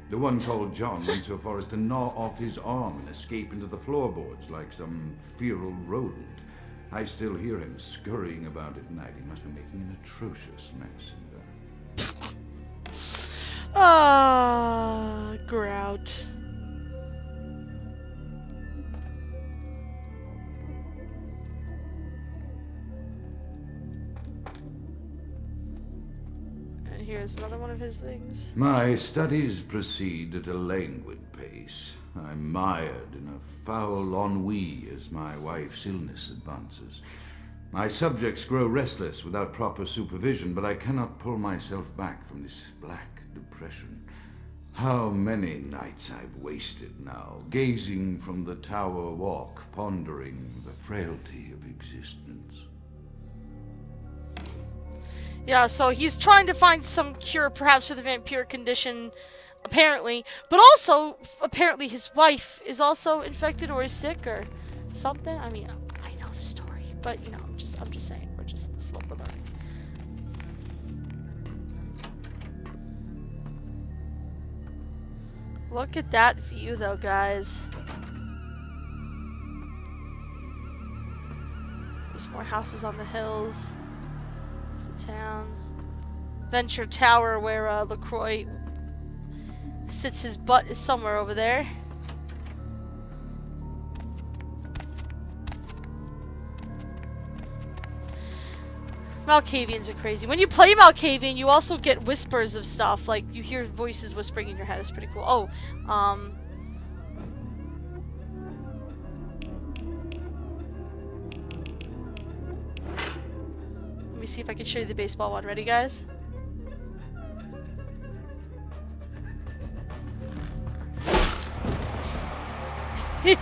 The one called John went so far as to gnaw off his arm and escape into the floorboards like some feral rodent. I still hear him scurrying about at night. He must be making an atrocious mess. Grout. Here's another one of his things. My studies proceed at a languid pace. I'm mired in a foul ennui as my wife's illness advances. My subjects grow restless without proper supervision, but I cannot pull myself back from this black depression. How many nights I've wasted now, gazing from the tower walk, pondering the frailty of existence. Yeah, so he's trying to find some cure perhaps for the vampire condition, apparently. But also, apparently his wife is also infected or is sick, or something? I mean, I know the story, but you know, I'm just saying, this is what we're learning. Look at that view though, guys. There's more houses on the hills. There's the town. Venture Tower, where LaCroix sits his butt, is somewhere over there. Malkavians are crazy. When you play Malkavian, you also get whispers of stuff. Like, you hear voices whispering in your head. It's pretty cool. Oh, let me see if I can show you the baseball one. Ready, guys? You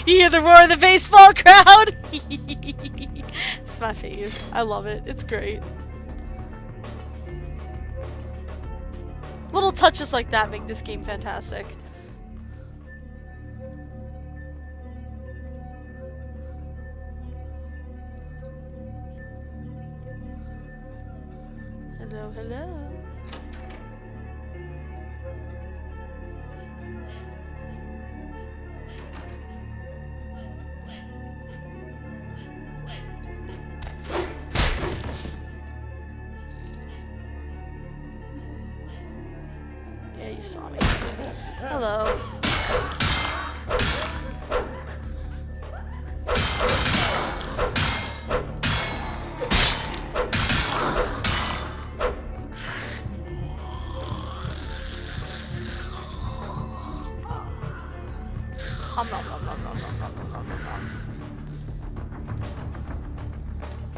hear the roar of the baseball crowd? It's my fave. I love it. It's great. Little touches like that make this game fantastic. Hello, hello. Yeah, you saw me. Hello.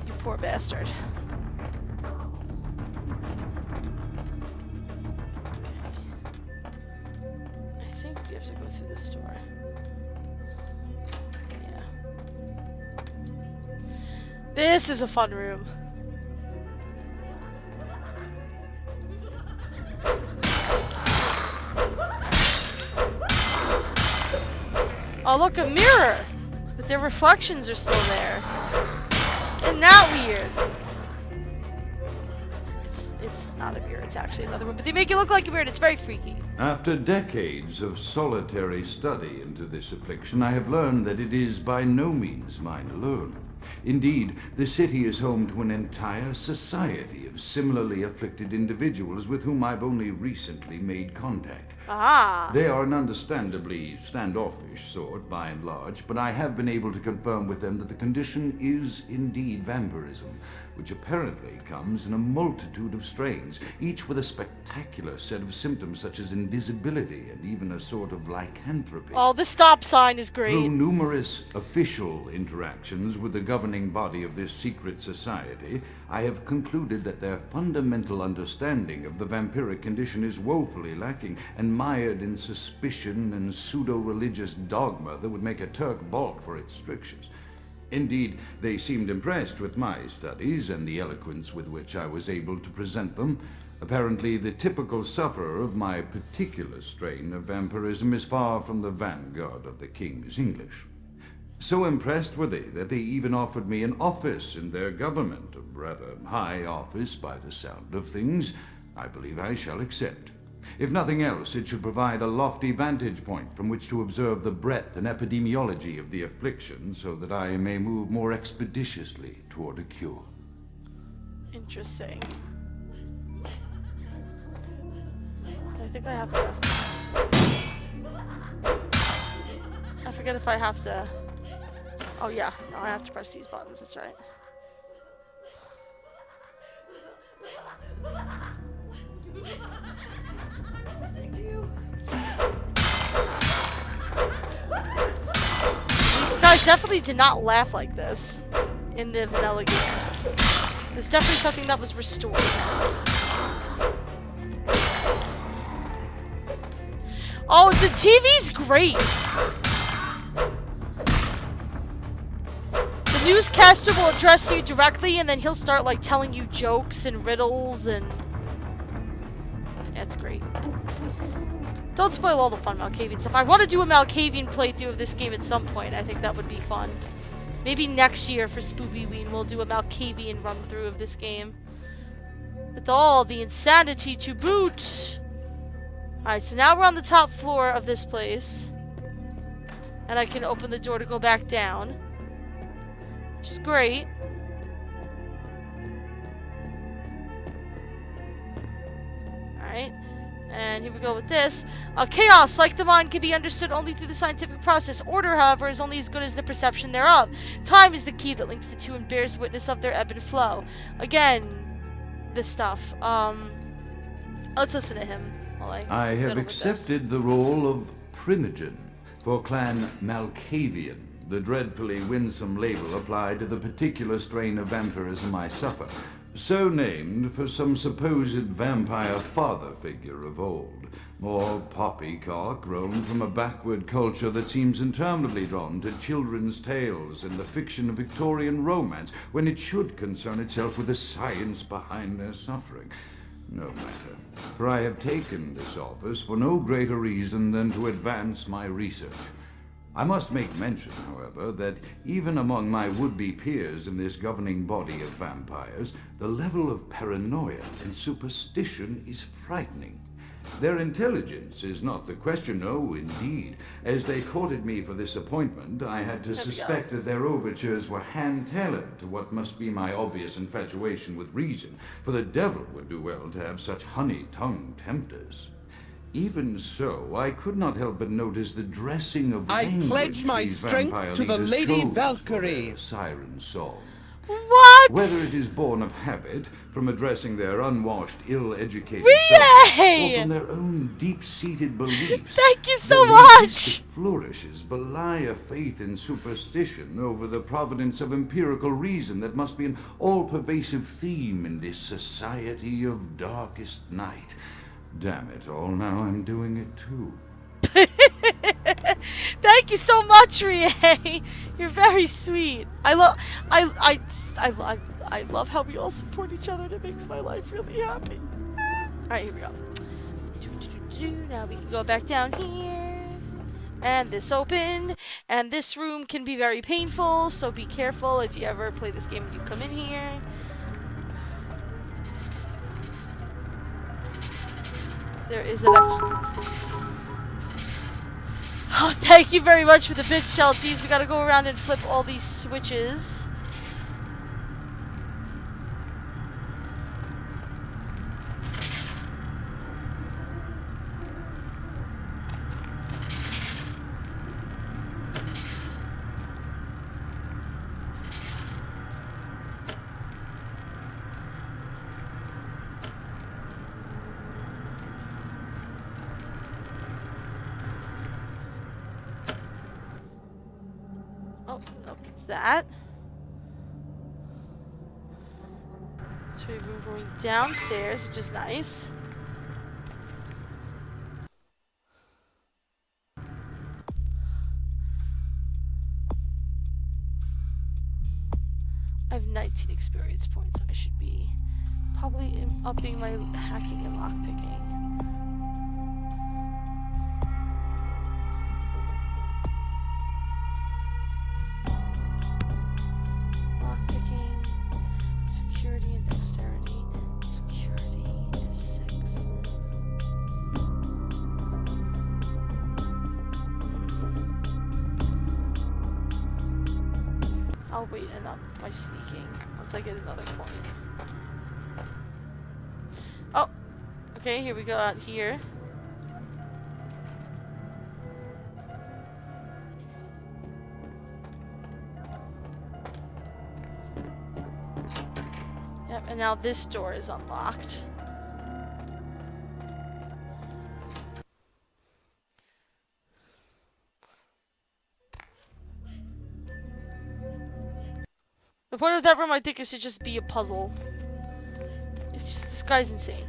You poor bastard. I think we have to go through this door. Yeah. This is a fun room. Oh, look, a mirror! But their reflections are still there. Isn't that weird? It's not a mirror, it's actually another one. But they make it look like a mirror, and it's very freaky. After decades of solitary study into this affliction, I have learned that it is by no means mine alone. Indeed, the city is home to an entire society of similarly afflicted individuals with whom I've only recently made contact. Ah. They are an understandably standoffish sort, by and large, but I have been able to confirm with them that the condition is indeed vampirism, which apparently comes in a multitude of strains, each with a spectacular set of symptoms such as invisibility and even a sort of lycanthropy. Oh, the stop sign is great. Through numerous official interactions with the governing body of this secret society, I have concluded that their fundamental understanding of the vampiric condition is woefully lacking and mired in suspicion and pseudo-religious dogma that would make a Turk balk for its strictures. Indeed, they seemed impressed with my studies and the eloquence with which I was able to present them. Apparently, the typical sufferer of my particular strain of vampirism is far from the vanguard of the King's English. So impressed were they that they even offered me an office in their government, a rather high office by the sound of things. I believe I shall accept. If nothing else, it should provide a lofty vantage point from which to observe the breadth and epidemiology of the affliction so that I may move more expeditiously toward a cure. Interesting. I think I have to... I forget if I have to... Oh yeah, no, I have to press these buttons, that's right. These guys definitely did not laugh like this in the vanilla game. There's definitely something that was restored. Oh, the TV's great! The newscaster will address you directly and then he'll start like telling you jokes and riddles and... Yeah, it's great. Don't spoil all the fun Malkavian stuff. I want to do a Malkavian playthrough of this game at some point. I think that would be fun. Maybe next year for Spoopyween we'll do a Malkavian run-through of this game. With all the insanity to boot! Alright, so now we're on the top floor of this place. And I can open the door to go back down. Which is great. Alright. And here we go with this. Chaos, like the mind, can be understood only through the scientific process. Order, however, is only as good as the perception thereof. Time is the key that links the two and bears witness of their ebb and flow. Again, this stuff. Let's listen to him while I have accepted the role of Primogen for Clan Malkavian, the dreadfully winsome label applied to the particular strain of vampirism I suffer. So named for some supposed vampire father figure of old, or poppycock grown from a backward culture that seems interminably drawn to children's tales and the fiction of Victorian romance, when it should concern itself with the science behind their suffering. No matter, for I have taken this office for no greater reason than to advance my research. I must make mention, however, that even among my would-be peers in this governing body of vampires, the level of paranoia and superstition is frightening. Their intelligence is not the question, no, indeed. As they courted me for this appointment, I had to suspect that their overtures were hand-tailored to what must be my obvious infatuation with reason, for the devil would do well to have such honey-tongued tempters. Even so, I could not help but notice the dressing of language I pledge my these strength vampire to the leaders Lady chose Valkyrie. for their siren song. What? Whether it is born of habit, from addressing their unwashed, ill-educated Yay! or from their own deep-seated beliefs. Thank you so the much! linguistic flourishes belie a faith in superstition over the providence of empirical reason that must be an all-pervasive theme in this society of darkest night. Damn it all, now I'm doing it too. Thank you so much, Rie. You're very sweet. I love how we all support each other. It makes my life really happy. Alright, here we go. Now we can go back down here. And this opened. And this room can be very painful, so be careful if you ever play this game and you come in here. There is an Oh, thank you very much for the big shelties. We gotta go around and flip all these switches. That. So we're going downstairs, which is nice. I have 19 experience points. I should be probably upping my hacking and lockpicking. Security and dexterity. Security is 6. I'll wait and up my sneaking once I get another point. Oh! Okay, here we go out here. Yep, and now this door is unlocked. The point of that room, I think, is to just be a puzzle. It's just, this guy's insane.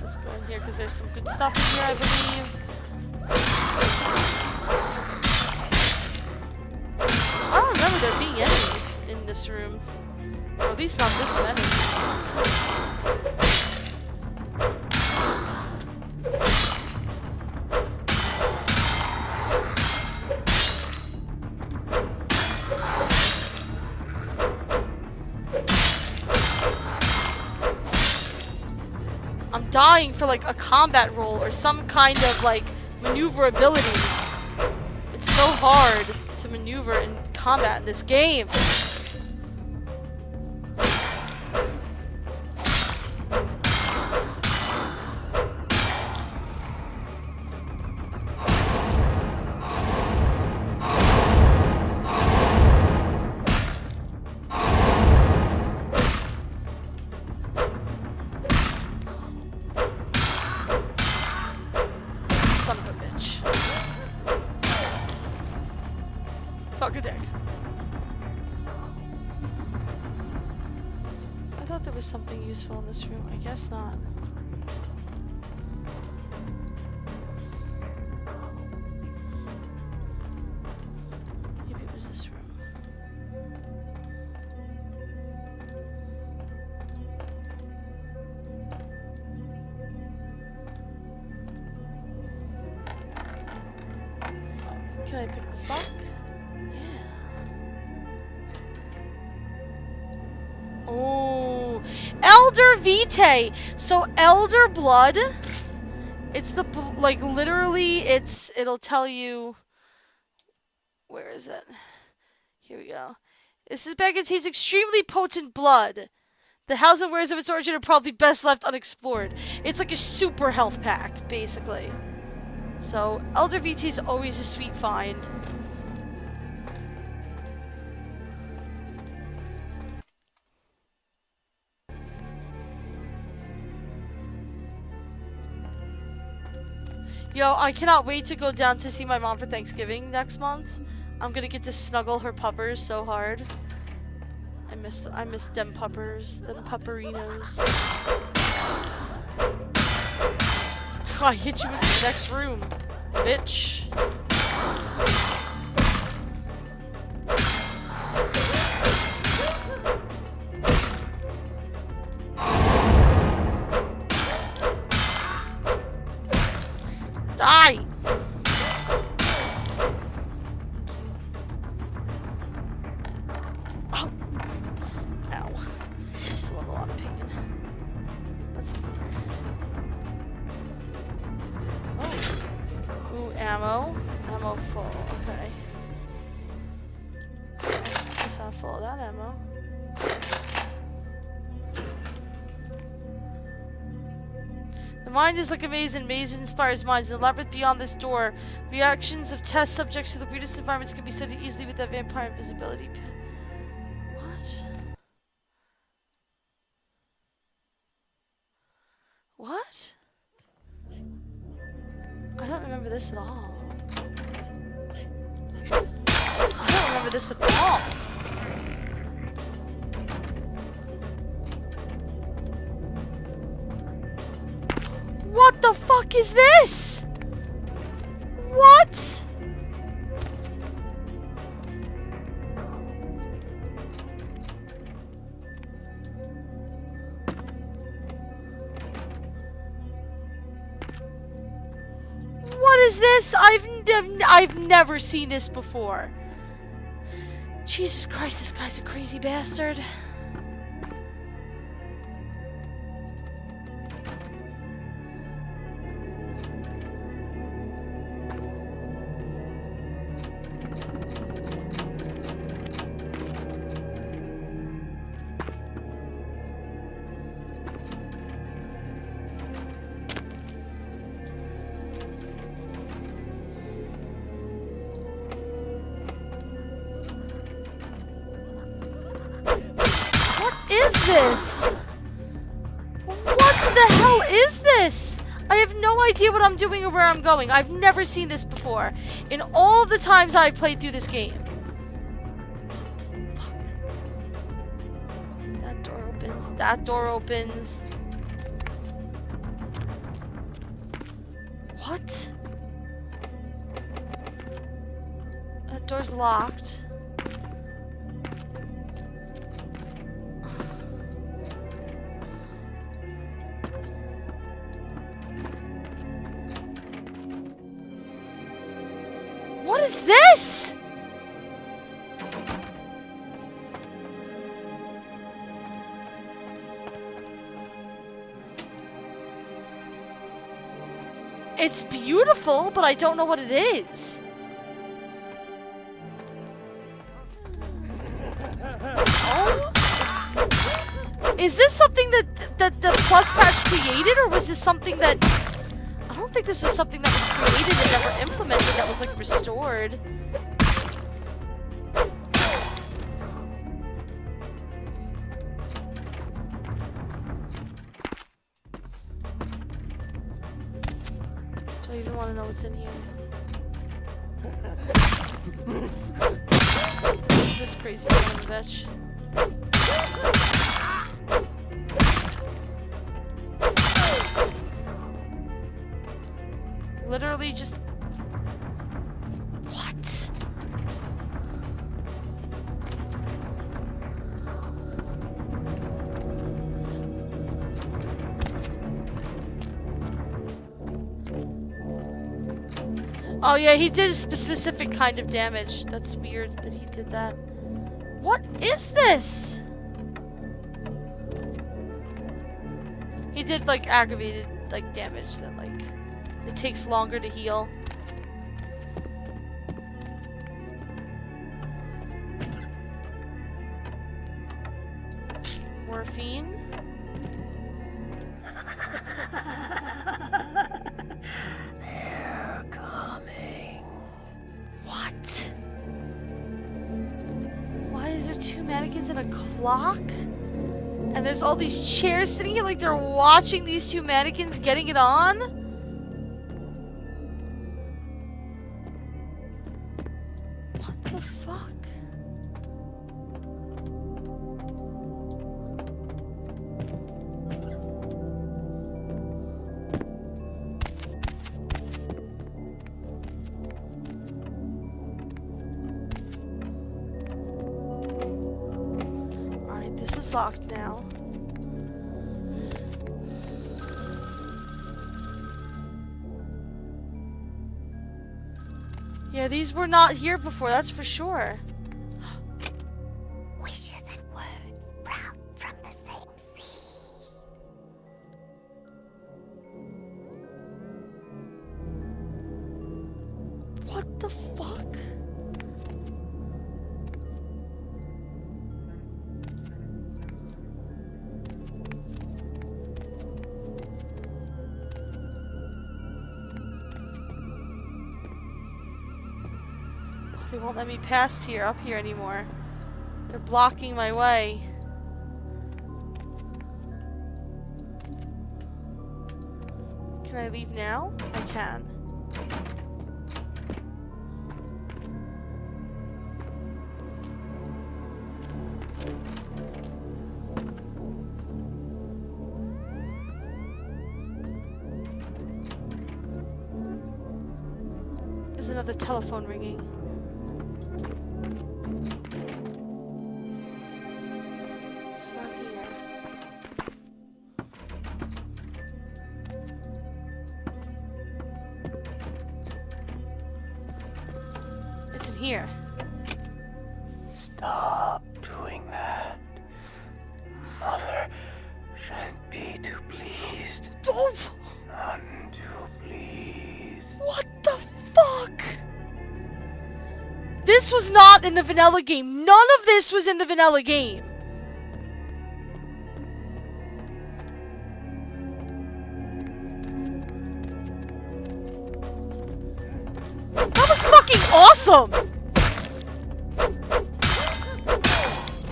Let's go in here, because there's some good stuff in here, I believe. I don't remember there being enemies in this this room. Or at least not this many. I'm dying for like a combat roll or some kind of like maneuverability. It's so hard to maneuver in combat in this game. Son of a bitch. Fuck a dick. I thought there was something useful in this room. I guess not. Maybe it was this room. Can I pick this lock? Yeah. Oh, Elder Vitae. So Elder Blood. It's the like literally. It'll tell you. Where is it? Here we go. This is bag contains extremely potent blood. The hows and wheres of its origin are probably best left unexplored. It's like a super health pack, basically. So, Elder VT is always a sweet find. Yo, I cannot wait to go down to see my mom for Thanksgiving next month. I'm gonna get to snuggle her puppers so hard. I miss them puppers, them pupperinos. I hit you with the next room, bitch. Die! Oh. Ow. I still have a lot of pain. What's in here? Oh. Ooh, ammo. Ammo full. Okay. Guess I'm full of that ammo. The mind is like a maze, and maze inspires minds. In the labyrinth beyond this door, reactions of test subjects to the weirdest environments can be studied easily with that vampire invisibility. What? I don't remember this at all. I don't remember this at all. What the fuck is this? What? What is this? I've never seen this before. Jesus Christ, this guy's a crazy bastard. This? What the hell is this? I have no idea what I'm doing or where I'm going. I've never seen this before in all the times I've played through this game. What the fuck? That door opens. That door opens. What? That door's locked. What is this? It's beautiful, but I don't know what it is. Oh? Is this something that the Plus patch created, or was this something that... I don't think this was something that was created and never implemented, that was like restored. Do I even want to know what's in here? What's this crazy son of a bitch? Literally just... What? Oh yeah, he did a specific kind of damage. That's weird that he did that. What is this? He did like aggravated like damage that like it takes longer to heal. Morphine. They're coming. What? Why is there 2 mannequins and a clock? And there's all these chairs sitting here like they're watching these 2 mannequins getting it on? What the fuck? Alright, this is locked now. Yeah, these were not here before, that's for sure. Wishes and words sprout from the same seed. What the fuck? They won't let me past here, up here anymore. They're blocking my way. Can I leave now? I can. There's another telephone ringing. Here. Stop doing that. Mother shan't be too pleased. Oh. None too pleased. What the fuck? This was not in the vanilla game. None of this was in the vanilla game. That was fucking awesome!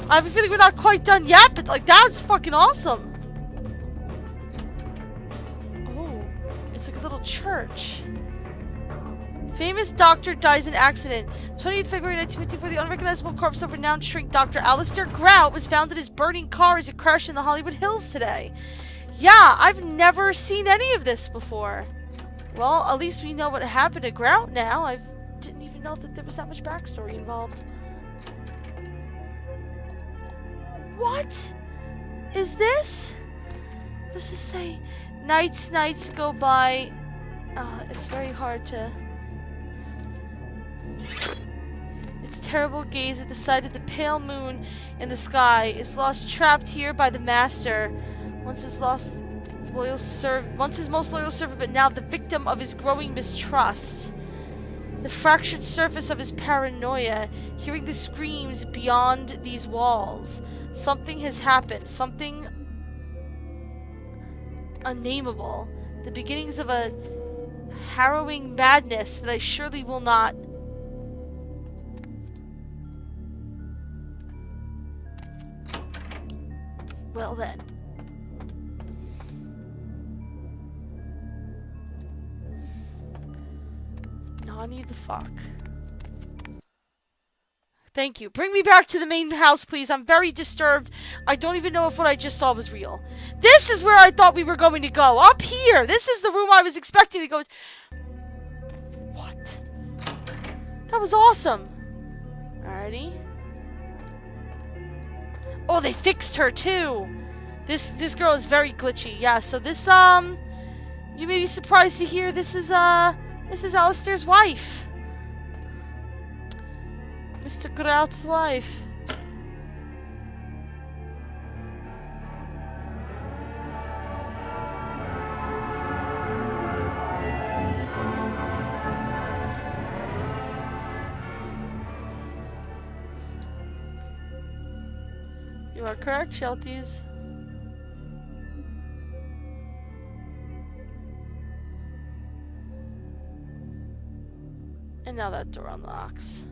I have a feeling we're not quite done yet, but like that's fucking awesome. Oh, it's like a little church. Famous doctor dies in accident. 20th February 1954, the unrecognizable corpse of renowned shrink Dr. Alistair Grout was found in his burning car as it crashed in the Hollywood Hills today. Yeah, I've never seen any of this before. Well, at least we know what happened to Grout now. I didn't even know that there was that much backstory involved. What is this? What does this say? Nights go by. It's very hard to Its terrible gaze at the sight of the pale moon in the sky is lost, trapped here by the master. Once his most loyal servant, but now the victim of his growing mistrust. The fractured surface of his paranoia, hearing the screams beyond these walls. Something has happened. Something unnameable. The beginnings of a harrowing madness that I surely will not. Well then. Nani the fuck. Thank you. Bring me back to the main house, please. I'm very disturbed. I don't even know if what I just saw was real. This is where I thought we were going to go. Up here. This is the room I was expecting to go. What? That was awesome. Alrighty. Oh, they fixed her too. This girl is very glitchy. Yeah, so this, you may be surprised to hear this is Alistair's wife. Mr. Grout's wife. You are correct, Shelties. And now that door unlocks.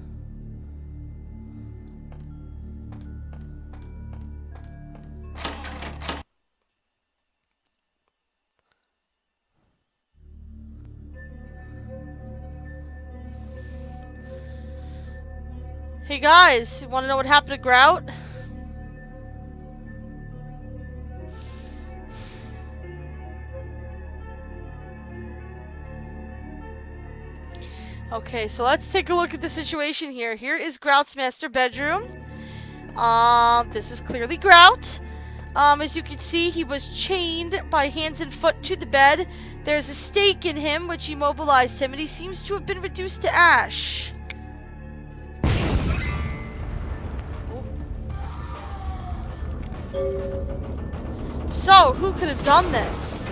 Hey guys, you want to know what happened to Grout? Okay, so let's take a look at the situation here. Here is Grout's master bedroom. This is clearly Grout. As you can see, he was chained by hands and foot to the bed. There's a stake in him, which immobilized him, and he seems to have been reduced to ash. So, who could have done this?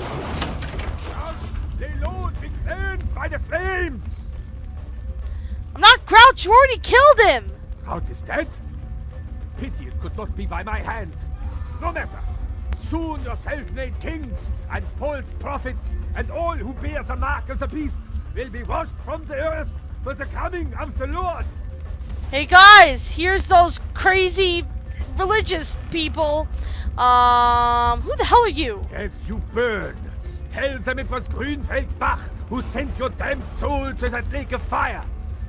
Lay low and be cleansed by the flames! I'm not Grout, you already killed him! Grout is dead? Pity it could not be by my hand. No matter. Soon your self-made kings and false prophets and all who bear the mark of the beast will be washed from the earth for the coming of the Lord. Hey guys, here's those crazy religious people. Who the hell are you? Yes, you burn. Tell them it was Grünfeld Bach who sent your damned soul to that lake of fire.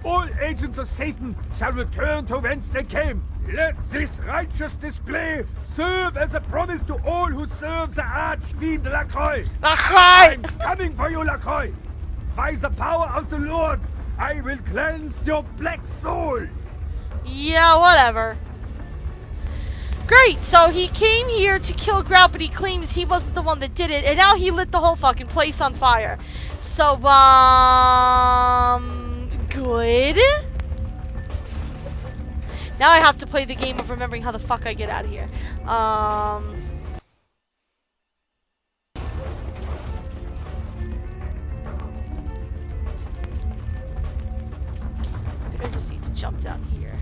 All agents of Satan shall return to whence they came. Let this righteous display serve as a promise to all who serve the archfiend Lacroix. Lacroix! I'm coming for you, Lacroix. By the power of the Lord, I will cleanse your black soul. Yeah, whatever. Great, so he came here to kill Grout, but he claims he wasn't the one that did it, and now he lit the whole fucking place on fire. So, good. Now I have to play the game of remembering how the fuck I get out of here. I think I just need to jump down here.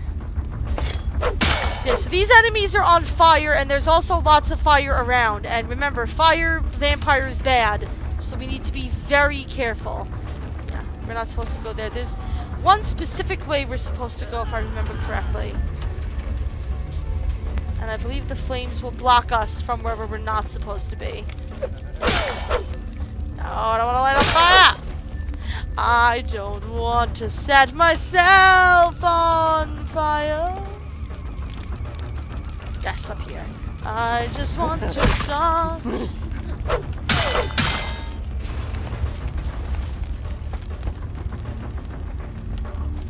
Yeah, so these enemies are on fire, and there's also lots of fire around. And remember, fire vampire is bad, so we need to be very careful. Yeah, we're not supposed to go there. There's one specific way we're supposed to go, if I remember correctly. And I believe the flames will block us from wherever we're not supposed to be. No, I don't want to light on fire! I don't want to set myself on fire. Yes, up here. I just want to start.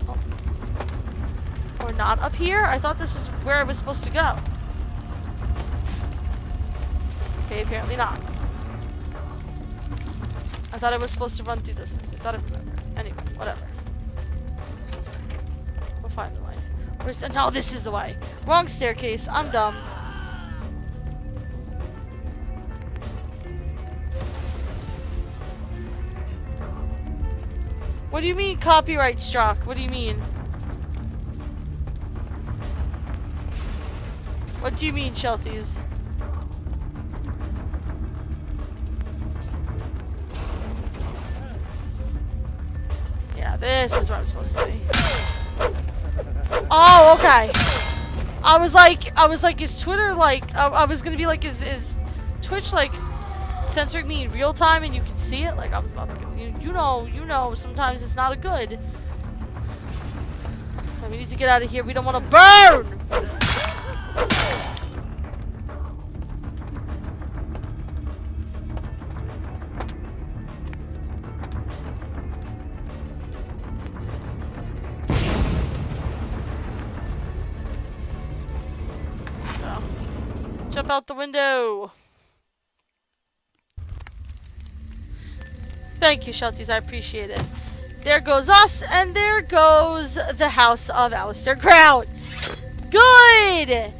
Oh. Or not up here? I thought this is where I was supposed to go. Okay, apparently not. I thought I was supposed to run through this. I thought I remembered. Anyway, whatever. find the way. Where's the... No, this is the way. Wrong staircase. I'm dumb. What do you mean copyright struck? What do you mean? What do you mean, Shelties? Yeah, this is where I'm supposed to be. Oh, okay. I was like, is Twitter like? I was gonna be like, is Twitch like censoring me in real time and you can see it? Like I was about to. You know. Sometimes it's not a good. We need to get out of here. We don't want to burn. Jump out the window. Thank you, Shelties. I appreciate it. There goes us, and there goes the house of Alistair Grout. Good!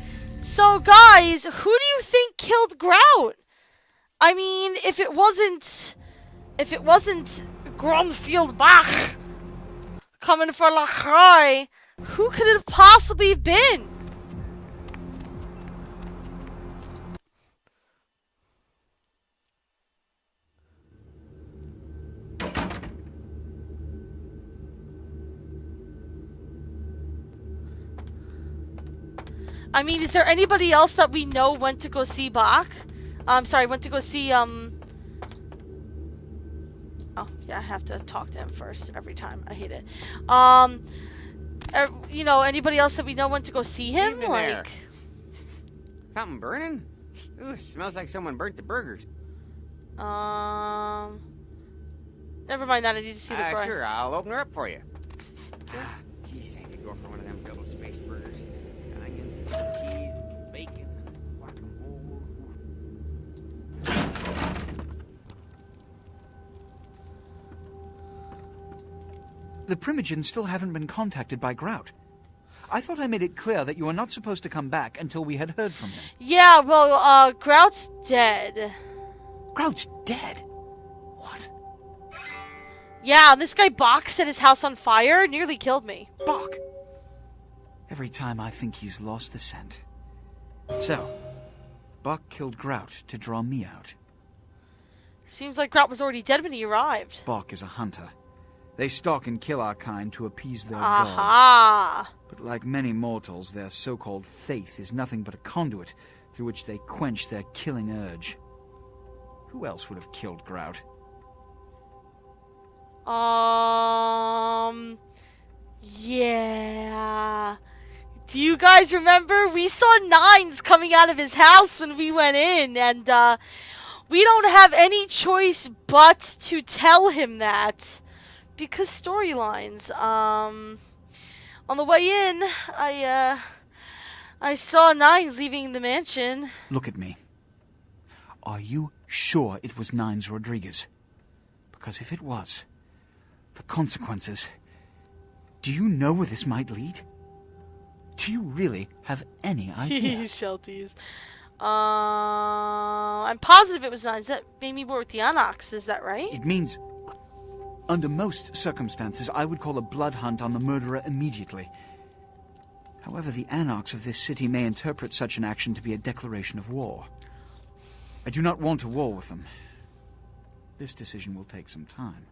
So, guys, who do you think killed Grout? I mean, if it wasn't Grumfield Bach coming for LaCroix, who could it have possibly been? I mean, is there anybody else that we know went to go see Bach? Went to go see, Oh, yeah, I have to talk to him first every time. I hate it. You know, anybody else that we know went to go see him? Evening Like, there. Something burning? Ooh, smells like someone burnt the burgers. never mind that. I need to see the bride. Sure, I'll open her up for you. Jeez, I could go for one of them double-spaced burgers. Onions, cheese, bacon, guacamole. The Primogens still haven't been contacted by Grout. I thought I made it clear that you were not supposed to come back until we had heard from him. Yeah, well, Grout's dead. Grout's dead? What? Yeah, this guy Bach set his house on fire, nearly killed me. Bach? Every time I think he's lost the scent. So, Bach killed Grout to draw me out. Seems like Grout was already dead when he arrived. Bach is a hunter. They stalk and kill our kind to appease their Aha! god. But like many mortals, their so-called faith is nothing but a conduit through which they quench their killing urge. Who else would have killed Grout? Yeah. Do you guys remember? We saw Nines coming out of his house when we went in, and, we don't have any choice but to tell him that. Because storylines. On the way in, I saw Nines leaving the mansion. Look at me. Are you sure it was Nines Rodriguez? Because if it was, the consequences... Do you know where this might lead? Do you really have any idea? Shelties. I'm positive it was Nines. That made me work with the Anox, is that right? It means... Under most circumstances, I would call a blood hunt on the murderer immediately. However, the Anox of this city may interpret such an action to be a declaration of war. I do not want a war with them. This decision will take some time.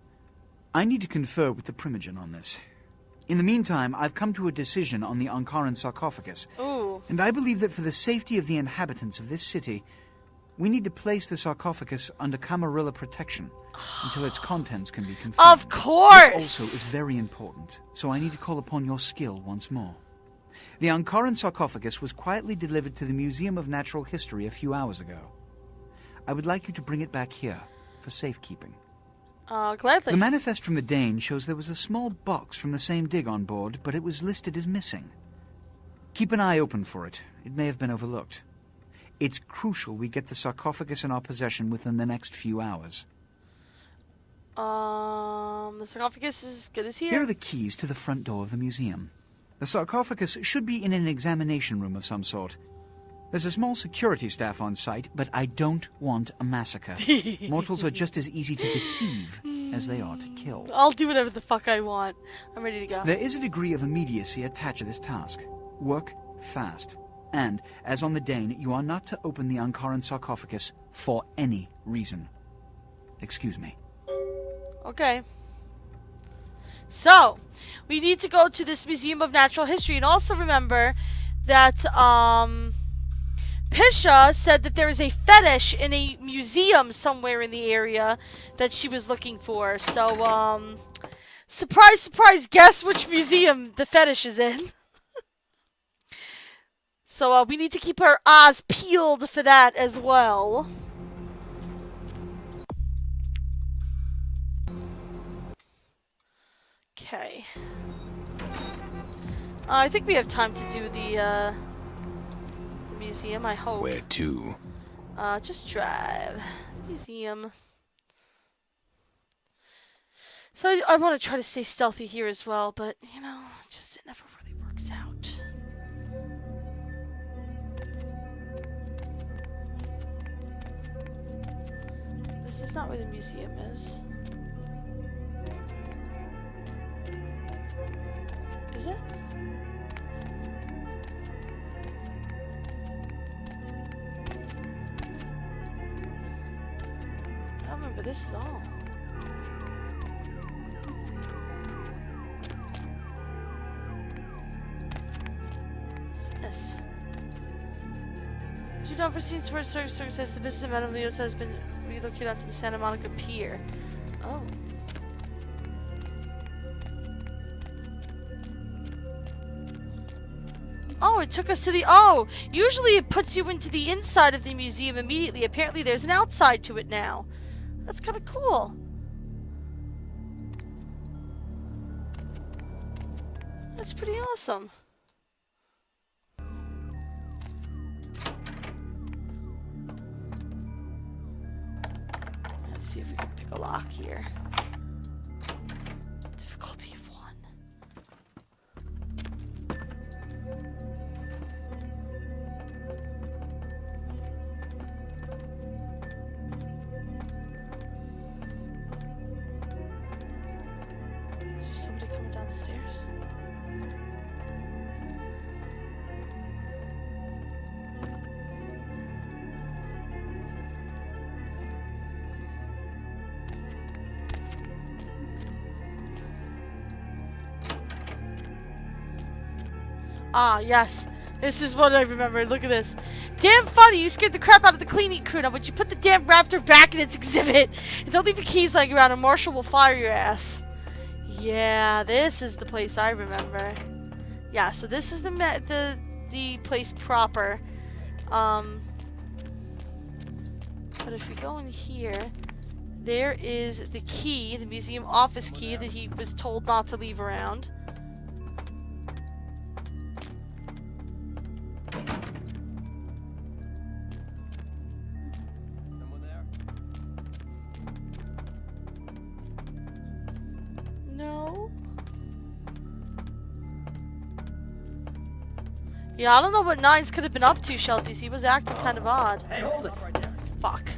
I need to confer with the Primogen on this. In the meantime, I've come to a decision on the Ankaran sarcophagus. Ooh. And I believe that for the safety of the inhabitants of this city, we need to place the sarcophagus under Camarilla protection until its contents can be confirmed. Of course! This also is very important, so I need to call upon your skill once more. The Ankaran sarcophagus was quietly delivered to the Museum of Natural History a few hours ago. I would like you to bring it back here for safekeeping. Gladly. The manifest from the Dane shows there was a small box from the same dig on board, but it was listed as missing. Keep an eye open for it. It may have been overlooked. It's crucial we get the sarcophagus in our possession within the next few hours. The sarcophagus is as good as here. Here are the keys to the front door of the museum. The sarcophagus should be in an examination room of some sort. There's a small security staff on site, but I don't want a massacre. Mortals are just as easy to deceive as they are to kill. I'll do whatever the fuck I want. I'm ready to go. There is a degree of immediacy attached to this task. Work fast. And, as on the Dane, you are not to open the Ankaran sarcophagus for any reason. Excuse me. Okay. So, we need to go to this Museum of Natural History, and also remember that, Pisha said that there is a fetish in a museum somewhere in the area that she was looking for. So, surprise, surprise, guess which museum the fetish is in. So, we need to keep our eyes peeled for that as well. Okay. I think we have time to do the museum, I hope. Where to? Just drive. Museum. So I want to try to stay stealthy here as well, but, you know, it never really works out. This is not where the museum is. Is it? I don't remember this at all. What's this? Do you know for scenes where says the business of Leos has been relocated onto the Santa Monica Pier? Oh. Oh, it took us to the... Oh! Usually it puts you into the inside of the museum immediately. Apparently there's an outside to it now. That's kind of cool. That's pretty awesome. Let's see if we can pick a lock here. Difficulty of 1. Is there somebody coming down the stairs? Ah, yes. This is what I remember. Look at this. Damn funny, you scared the crap out of the cleaning crew. Now, would you put the damn raptor back in its exhibit? And don't leave your keys lying around, or Marshall will fire your ass. Yeah, this is the place I remember. Yeah, so this is the place proper. But if we go in here, there is the key, the museum office key that he was told not to leave around. No. Yeah, I don't know what Nines could have been up to, Shelties. He was acting kind of odd. Hey, hold it right there. Fuck.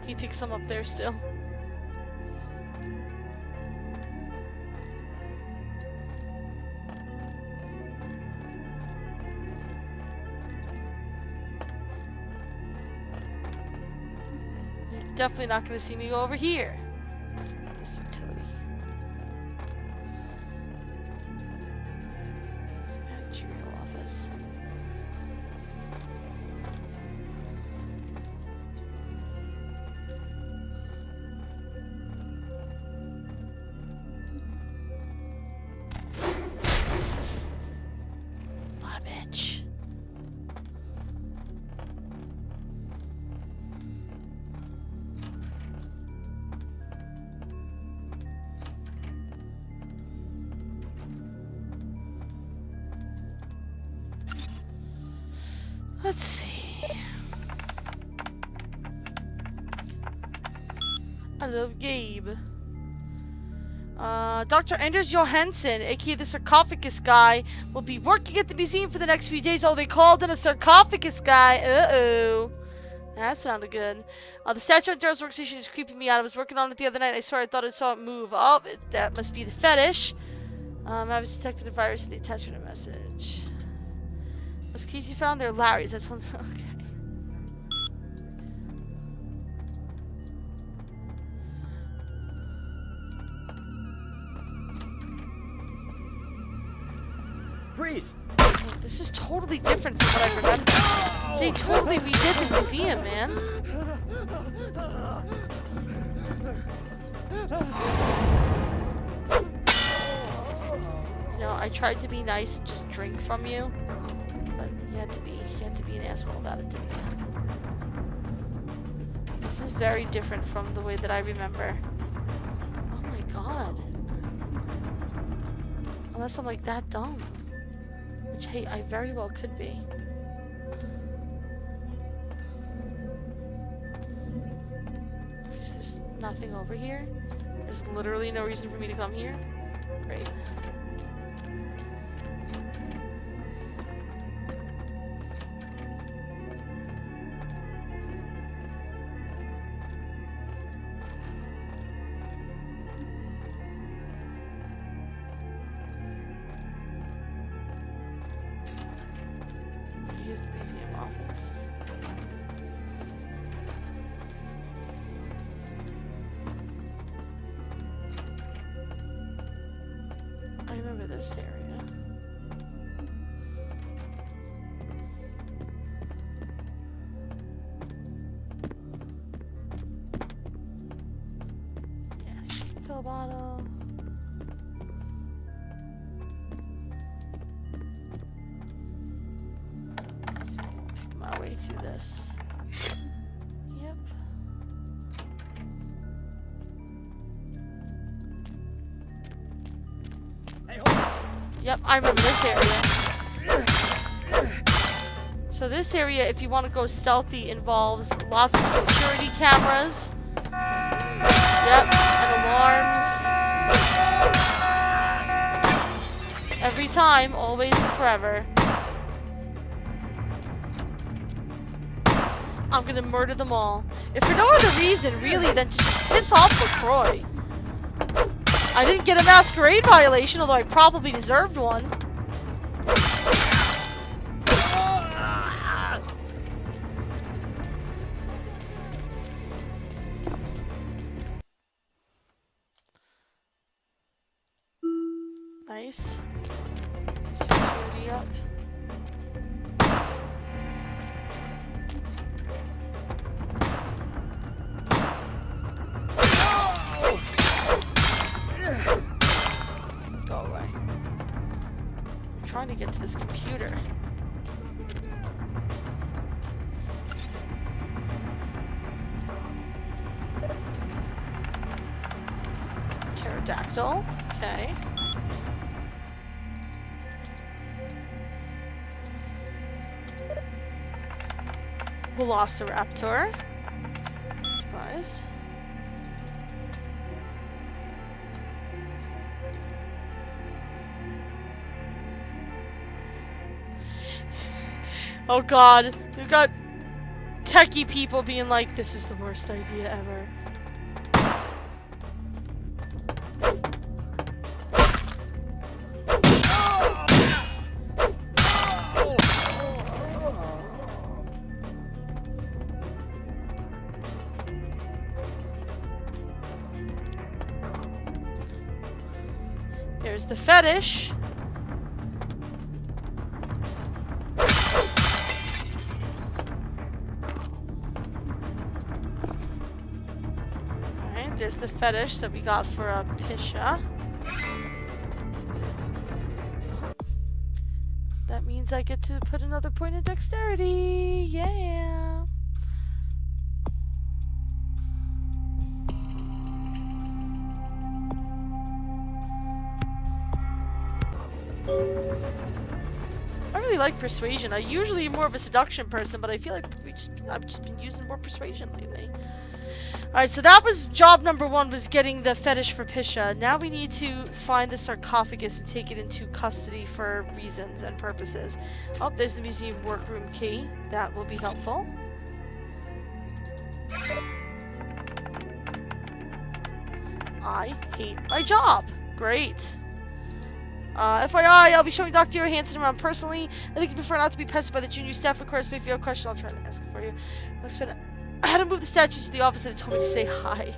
He thinks I'm up there still. You're definitely not going to see me go over here. This utility. beach. Let's see. I love Gabe. Dr. Anders Johansson, aka the sarcophagus guy, will be working at the museum for the next few days. Oh, they called in a sarcophagus guy. Uh-oh. That sounded good. The statue on Daryl's workstation is creeping me out. I was working on it the other night. I swear I thought I saw it move. Oh, that must be the fetish. I was detected a virus in the attachment message. Those keys you found? They're Larry's. That's okay. Freeze! Oh, this is totally different from what I remember. They totally redid the museum, man. You know, I tried to be nice and just drink from you, but you had to be an asshole about it, didn't you? This is very different from the way that I remember. Oh my god. Unless I'm like that dumb. Which, hey, I very well could be. Because there's nothing over here. There's literally no reason for me to come here. Great. Here's the museum office. I remember this area. Yes, pill bottle. Pick my way through this. Yep. Yep, I remember this area. So this area, if you want to go stealthy, involves lots of security cameras. Yep, and alarms. Every time, always and forever. I'm gonna murder them all. If for no other reason, really, than to just piss off LaCroix. I didn't get a Masquerade violation, although I probably deserved one. Nice. Security up. Go away. I'm trying to get to this computer. Pterodactyl. Okay. Velociraptor. Surprised. Oh god, we've got techie people being like, this is the worst idea ever. There's the fetish. Alright, there's the fetish that we got for a Pisha. That means I get to put another point in dexterity. Yeah. I really like persuasion. I usually am more of a seduction person, but I feel like I've just been using more persuasion lately. Alright, so that was job number 1, was getting the fetish for Pisha. Now we need to find the sarcophagus and take it into custody for reasons and purposes. Oh, there's the museum workroom key. That will be helpful. I hate my job. Great. FYI, I'll be showing Dr. Johansson around personally. I think you prefer not to be pestered by the junior staff, of course, but if you have a question, I'll try to ask it for you. I had to move the statue to the office and it told me to say hi.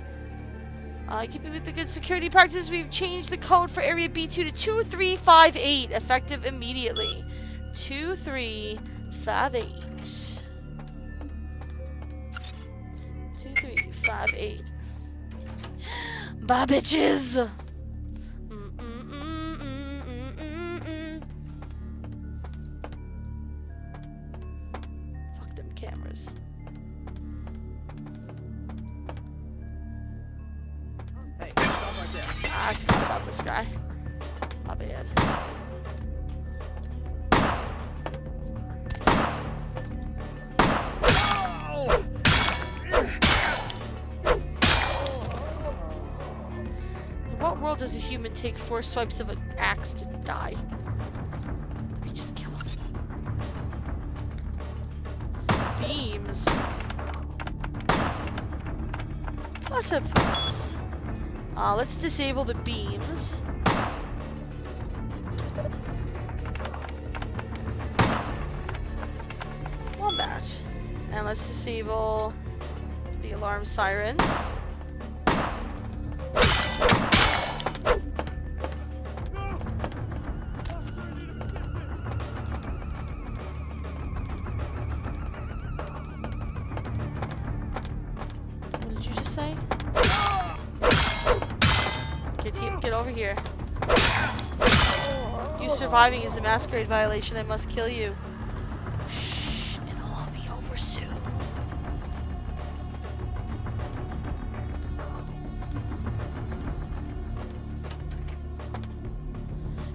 Keeping with the good security practices, we've changed the code for Area B2 to 2358, effective immediately. 2358. 2358. Bye, bitches! Fuck them cameras. Hey, stop right there. I forgot about this guy. My bad. In what world does a human take 4 swipes of an axe to die? Let me just kill him. Beams. Platypus. Let's disable the beams. Wombat. And let's disable the alarm siren. What did you just say? Get over here. You surviving is a masquerade violation. I must kill you. Shh, it'll all be over soon.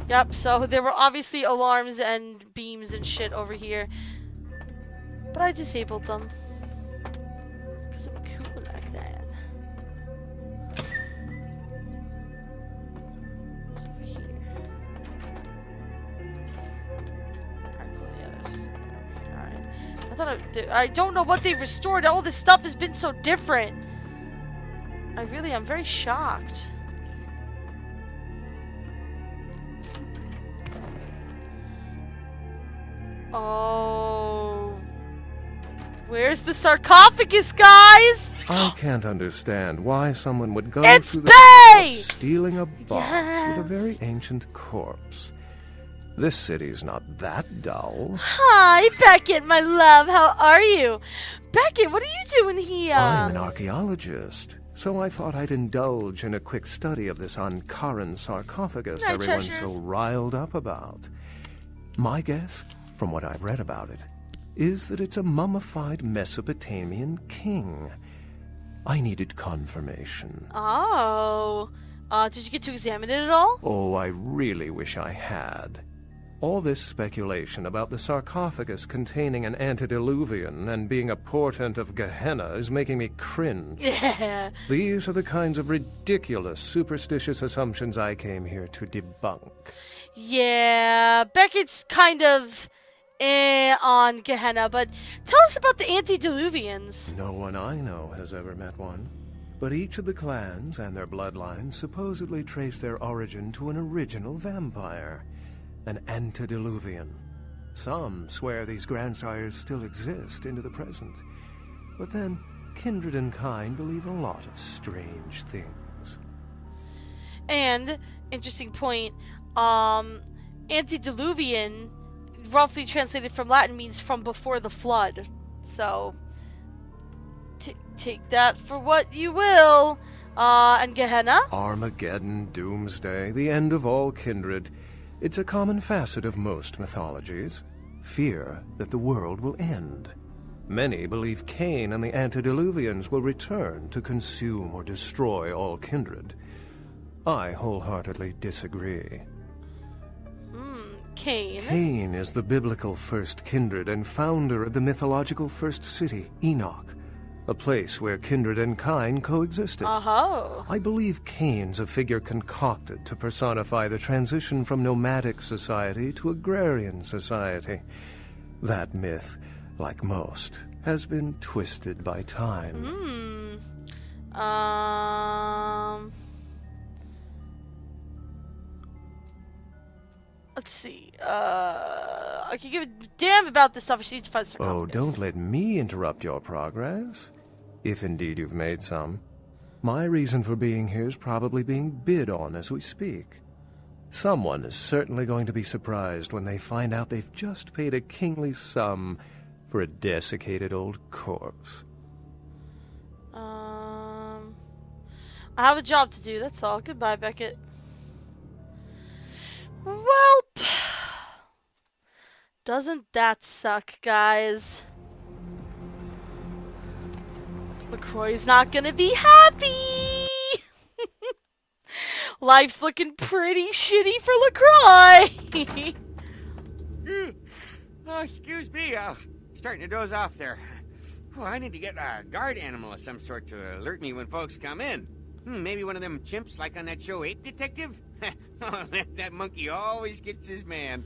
Yep, so there were obviously alarms and beams and shit over here. But I disabled them. Because I'm cool like that. What's over here? Alright, cool, yeah, there's over here. Alright. I thought I don't know what they've restored. All this stuff has been so different. I'm very shocked. Oh. Where's the sarcophagus, guys? I can't understand why someone would go it's through the trouble of stealing a box with a very ancient corpse. This city's not that dull. Hi, Beckett, my love. How are you? Beckett, what are you doing here? I'm an archaeologist, so I thought I'd indulge in a quick study of this Ankaran sarcophagus Night everyone's treasures. so riled up about. My guess, from what I've read about it, is that it's a mummified Mesopotamian king. I needed confirmation. Oh. Did you get to examine it at all? Oh, I really wish I had. All this speculation about the sarcophagus containing an antediluvian and being a portent of Gehenna is making me cringe. Yeah. These are the kinds of ridiculous, superstitious assumptions I came here to debunk. Yeah, Beckett's kind of on Gehenna, but tell us about the antediluvians. No one I know has ever met one. But each of the clans and their bloodlines supposedly trace their origin to an original vampire, an antediluvian. Some swear these grandsires still exist into the present. But then, kindred and kind believe a lot of strange things. And, interesting point, antediluvian, roughly translated from Latin, means from before the flood. So, take that for what you will. And Gehenna? Armageddon, doomsday, the end of all kindred. It's a common facet of most mythologies. Fear that the world will end. Many believe Cain and the antediluvians will return to consume or destroy all kindred. I wholeheartedly disagree. Cain? Cain is the biblical first kindred and founder of the mythological first city, Enoch, a place where kindred and kind coexisted. I believe Cain's a figure concocted to personify the transition from nomadic society to agrarian society. That myth, like most, has been twisted by time. Let's see. I can give a damn about this stuff. I need to find sarcophagus. Oh, don't let me interrupt your progress. If indeed you've made some. My reason for being here is probably being bid on as we speak. Someone is certainly going to be surprised when they find out they've just paid a kingly sum for a desiccated old corpse. I have a job to do, that's all. Goodbye, Beckett. Welp! Doesn't that suck, guys? LaCroix's not gonna be happy! Life's looking pretty shitty for LaCroix! Oh, excuse me, starting to doze off there. Oh, I need to get a guard animal of some sort to alert me when folks come in. Maybe one of them chimps like on that show Ape Detective? Oh, that monkey always gets his man.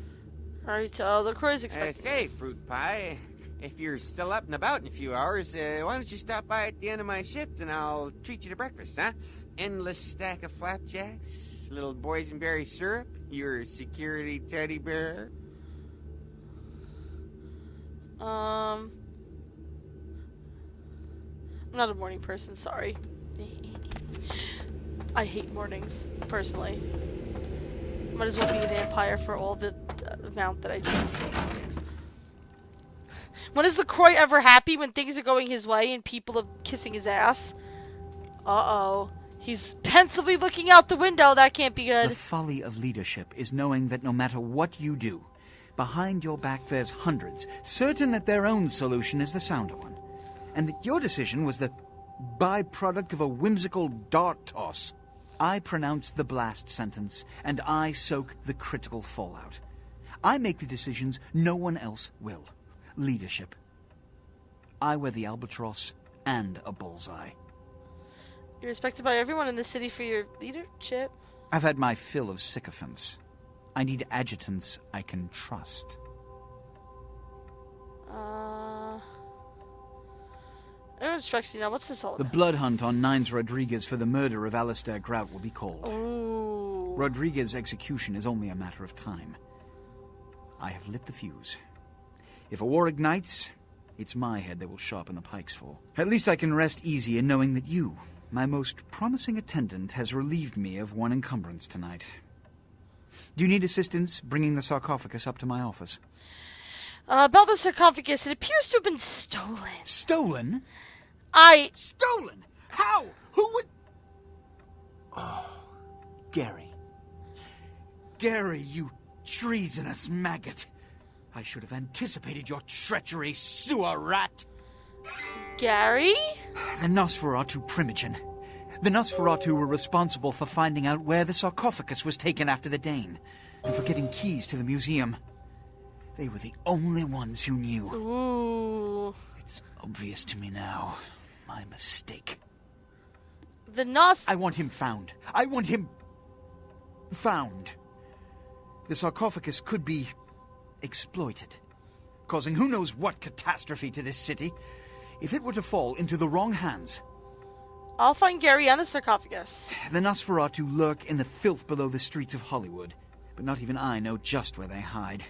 Alright, LaCroix's expecting. Say, Fruit Pie, if you're still up and about in a few hours, why don't you stop by at the end of my shift and I'll treat you to breakfast, huh? Endless stack of flapjacks, little boysenberry syrup, your security teddy bear. I'm not a morning person, sorry. I hate mornings, personally. Might as well be a vampire for all the amount that I just hate mornings. When is LaCroix ever happy when things are going his way and people are kissing his ass? Uh-oh. He's pensively looking out the window. That can't be good. The folly of leadership is knowing that no matter what you do, behind your back there's hundreds, certain that their own solution is the sounder one. And that your decision was the byproduct of a whimsical dart toss. I pronounce the blast sentence, and I soak the critical fallout. I make the decisions no one else will. Leadership. I wear the albatross and a bullseye. You're respected by everyone in the city for your leadership. I've had my fill of sycophants. I need adjutants I can trust. Everyone respects you now. What's this all The about? blood hunt on Nines Rodriguez for the murder of Alistair Grout will be called. Ooh. Rodriguez's execution is only a matter of time. I have lit the fuse. If a war ignites, it's my head they will sharpen the pikes for. At least I can rest easy in knowing that you, my most promising attendant, has relieved me of one encumbrance tonight. Do you need assistance bringing the sarcophagus up to my office? About the sarcophagus, it appears to have been stolen. Stolen? Stolen? How? Who would... Oh, Gary. Gary, you treasonous maggot. I should have anticipated your treachery, sewer rat. Gary? The Nosferatu Primogen. The Nosferatu were responsible for finding out where the sarcophagus was taken after the Dane, and for getting keys to the museum. They were the only ones who knew. Ooh. It's obvious to me now. My mistake. The I want him found. I want him... found. The sarcophagus could be exploited, causing who knows what catastrophe to this city. If it were to fall into the wrong hands... I'll find Gary and the sarcophagus. The Nosferatu lurk in the filth below the streets of Hollywood, but not even I know just where they hide.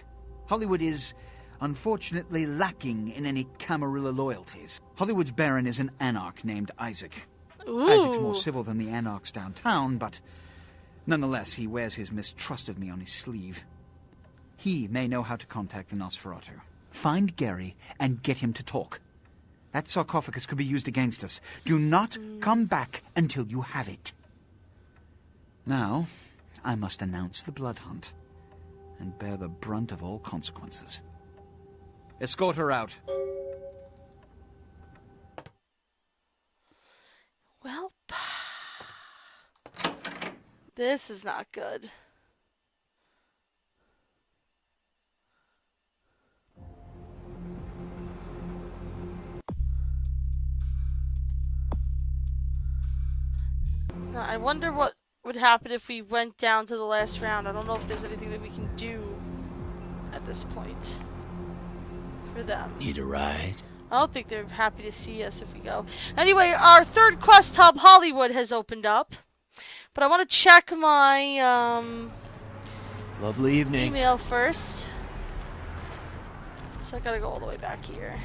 Hollywood is, unfortunately, lacking in any Camarilla loyalties. Hollywood's baron is an anarch named Isaac. Ooh. Isaac's more civil than the anarchs downtown, but nonetheless, he wears his mistrust of me on his sleeve. He may know how to contact the Nosferatu. Find Gary and get him to talk. That sarcophagus could be used against us. Do not come back until you have it. Now, I must announce the blood hunt. and bear the brunt of all consequences. Escort her out. Well, this is not good. Now, I wonder what would happen if we went down to the last round. I don't know if there's anything that we can do at this point for them. Need a ride? I don't think they're happy to see us if we go. Anyway, our third quest hub, Hollywood, has opened up. But I want to check my Lovely evening. email first. So I gotta go all the way back here.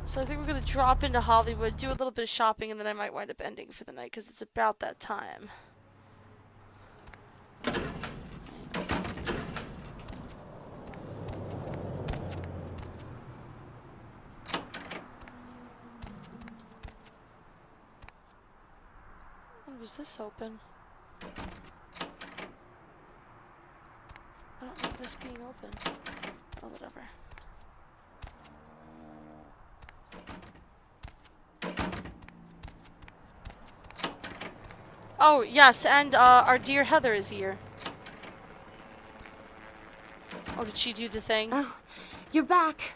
So I think we're going to drop into Hollywood, do a little bit of shopping, and then I might wind up ending for the night because it's about that time. When was this open? I don't remember this being open. Oh, whatever. Oh, yes, and our dear Heather is here. Oh, did she do the thing? Oh, you're back.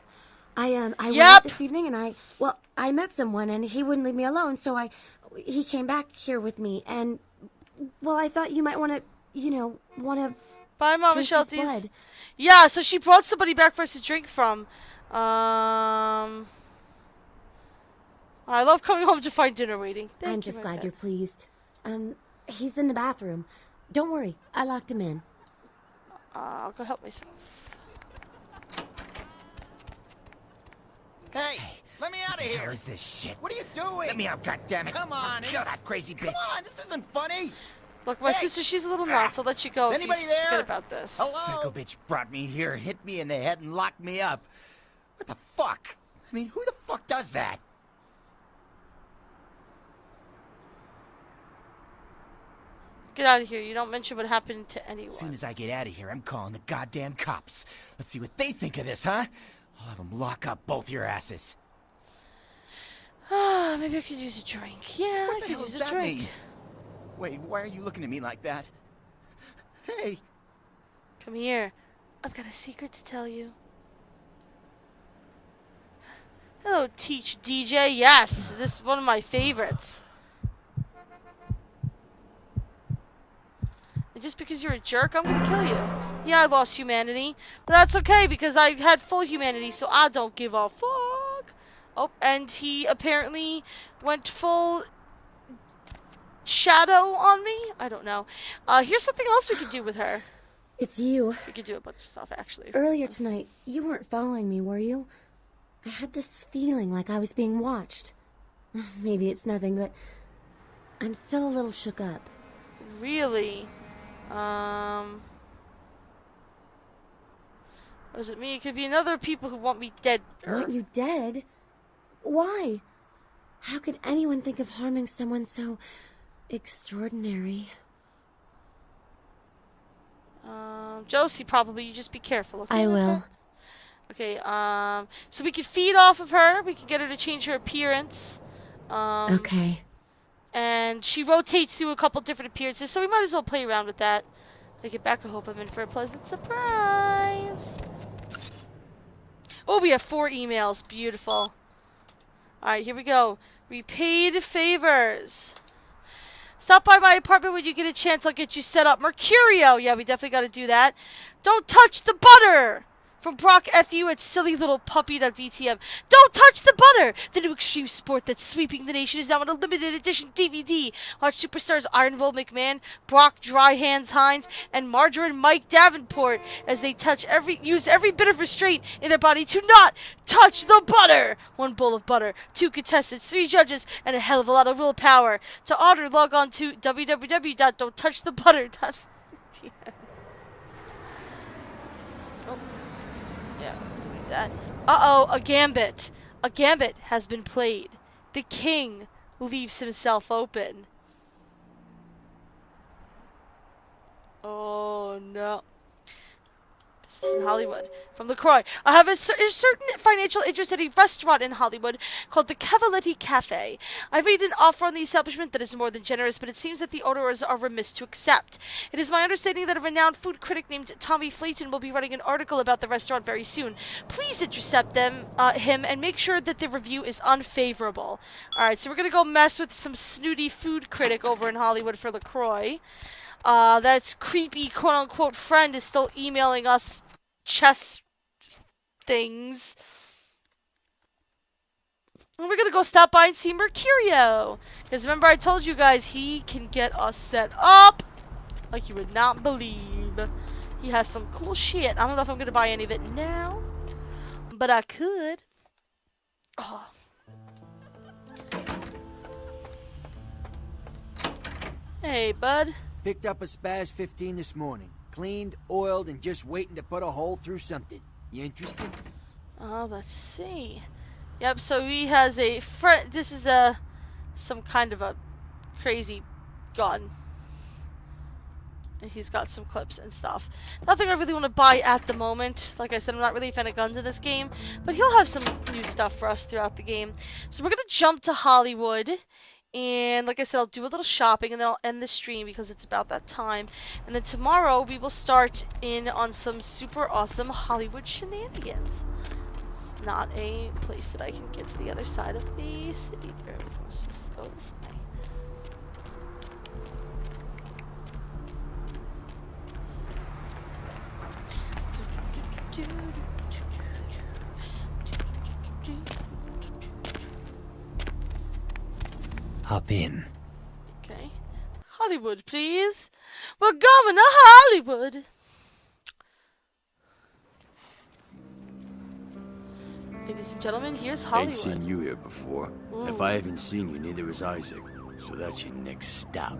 I went Yep. out this evening and I met someone and he wouldn't leave me alone, so he came back here with me and, well, I thought you might want to, Bye, Mama drink Michelle. his blood. Yeah, so she brought somebody back for us to drink from. I love coming home to find dinner waiting. Thank I'm you, just my glad pet. you're pleased. He's in the bathroom. Don't worry, I locked him in. I'll go help myself. Hey, let me out of here! What is this shit? What are you doing? Let me out, goddammit! Come on, Kill that crazy bitch! Come on, this isn't funny! Look, my sister, she's a little nuts. I'll let you go if you Anybody there? forget about this. Psycho bitch brought me here, hit me in the head, and locked me up. What the fuck? I mean, who the fuck does that? Get out of here. You don't mention what happened to anyone. As soon as I get out of here, I'm calling the goddamn cops. Let's see what they think of this, huh? I'll have them lock up both your asses. Maybe I could use a drink. Yeah, What I the could hell use does a that drink. mean? Wait, why are you looking at me like that? Hey! Come here. I've got a secret to tell you. Hello, Teach DJ. Yes, this is one of my favorites. And just because you're a jerk, I'm gonna kill you. Yeah, I lost humanity. But that's okay because I had full humanity, so I don't give a fuck. Oh, and he apparently went full shadow on me? I don't know. Here's something else we could do with her. It's you. We could do a bunch of stuff, actually. Earlier tonight, you weren't following me, were you? I had this feeling like I was being watched. Maybe it's nothing, but I'm still a little shook up. Really? Was it me? It could be another people who want me dead. Want you dead? Why? How could anyone think of harming someone so extraordinary? Josie, probably. You just be careful, okay? I will. Okay, so we can feed off of her. We can get her to change her appearance. Okay. And she rotates through a couple different appearances, so we might as well play around with that. When I get back, I hope I'm in for a pleasant surprise. Oh, we have 4 emails. Beautiful. Alright, here we go. Repaid favors. Stop by my apartment when you get a chance. I'll get you set up. Mercurio. Yeah, we definitely got to do that. Don't touch the butter. From Brock FU at sillylittlepuppy.vtm. Don't touch the butter! The new extreme sport that's sweeping the nation is now on a limited edition DVD. Watch superstars Iron Will McMahon, Brock Dry Hands Hines, and Margarine Mike Davenport as they use every bit of restraint in their body to not touch the butter! 1 bowl of butter, 2 contestants, 3 judges, and a hell of a lot of willpower. To order, log on to www.don'ttouchthebutter.vtm. Oh. Yeah, delete that. Uh-oh, a gambit. A gambit has been played. The king leaves himself open. Oh, no. This is in Hollywood. From LaCroix. I have a certain financial interest in a restaurant in Hollywood called the Cavaletti Cafe. I've made an offer on the establishment that is more than generous, but it seems that the owners are remiss to accept. It is my understanding that a renowned food critic named Tommy Flayton will be writing an article about the restaurant very soon. Please intercept him and make sure that the review is unfavorable. Alright, so we're gonna go mess with some snooty food critic over in Hollywood for LaCroix. That's creepy quote-unquote friend is still emailing us chess things. And we're gonna go stop by and see Mercurio. Because remember I told you guys he can get us set up like you would not believe. He has some cool shit. I don't know if I'm gonna buy any of it now, but I could. Oh. Hey, bud. Picked up a Spaz 15 this morning. Cleaned, oiled, and just waiting to put a hole through something. You interested? Oh, let's see. Yep, so he has a this is some kind of a crazy gun. And he's got some clips and stuff. Nothing I really want to buy at the moment. Like I said, I'm not really a fan of guns in this game. But he'll have some new stuff for us throughout the game. So we're going to jump to Hollywood. And like I said, I'll do a little shopping and then I'll end the stream because it's about that time. And then tomorrow we will start in on some super awesome Hollywood shenanigans. It's not a place that I can get to the other side of the city. Let's just go this way. Hop in. Okay. Hollywood, please. We're going to Hollywood. Ladies and gentlemen, here's Hollywood. Ain't seen you here before. Ooh. If I haven't seen you, neither has Isaac. So that's your next stop.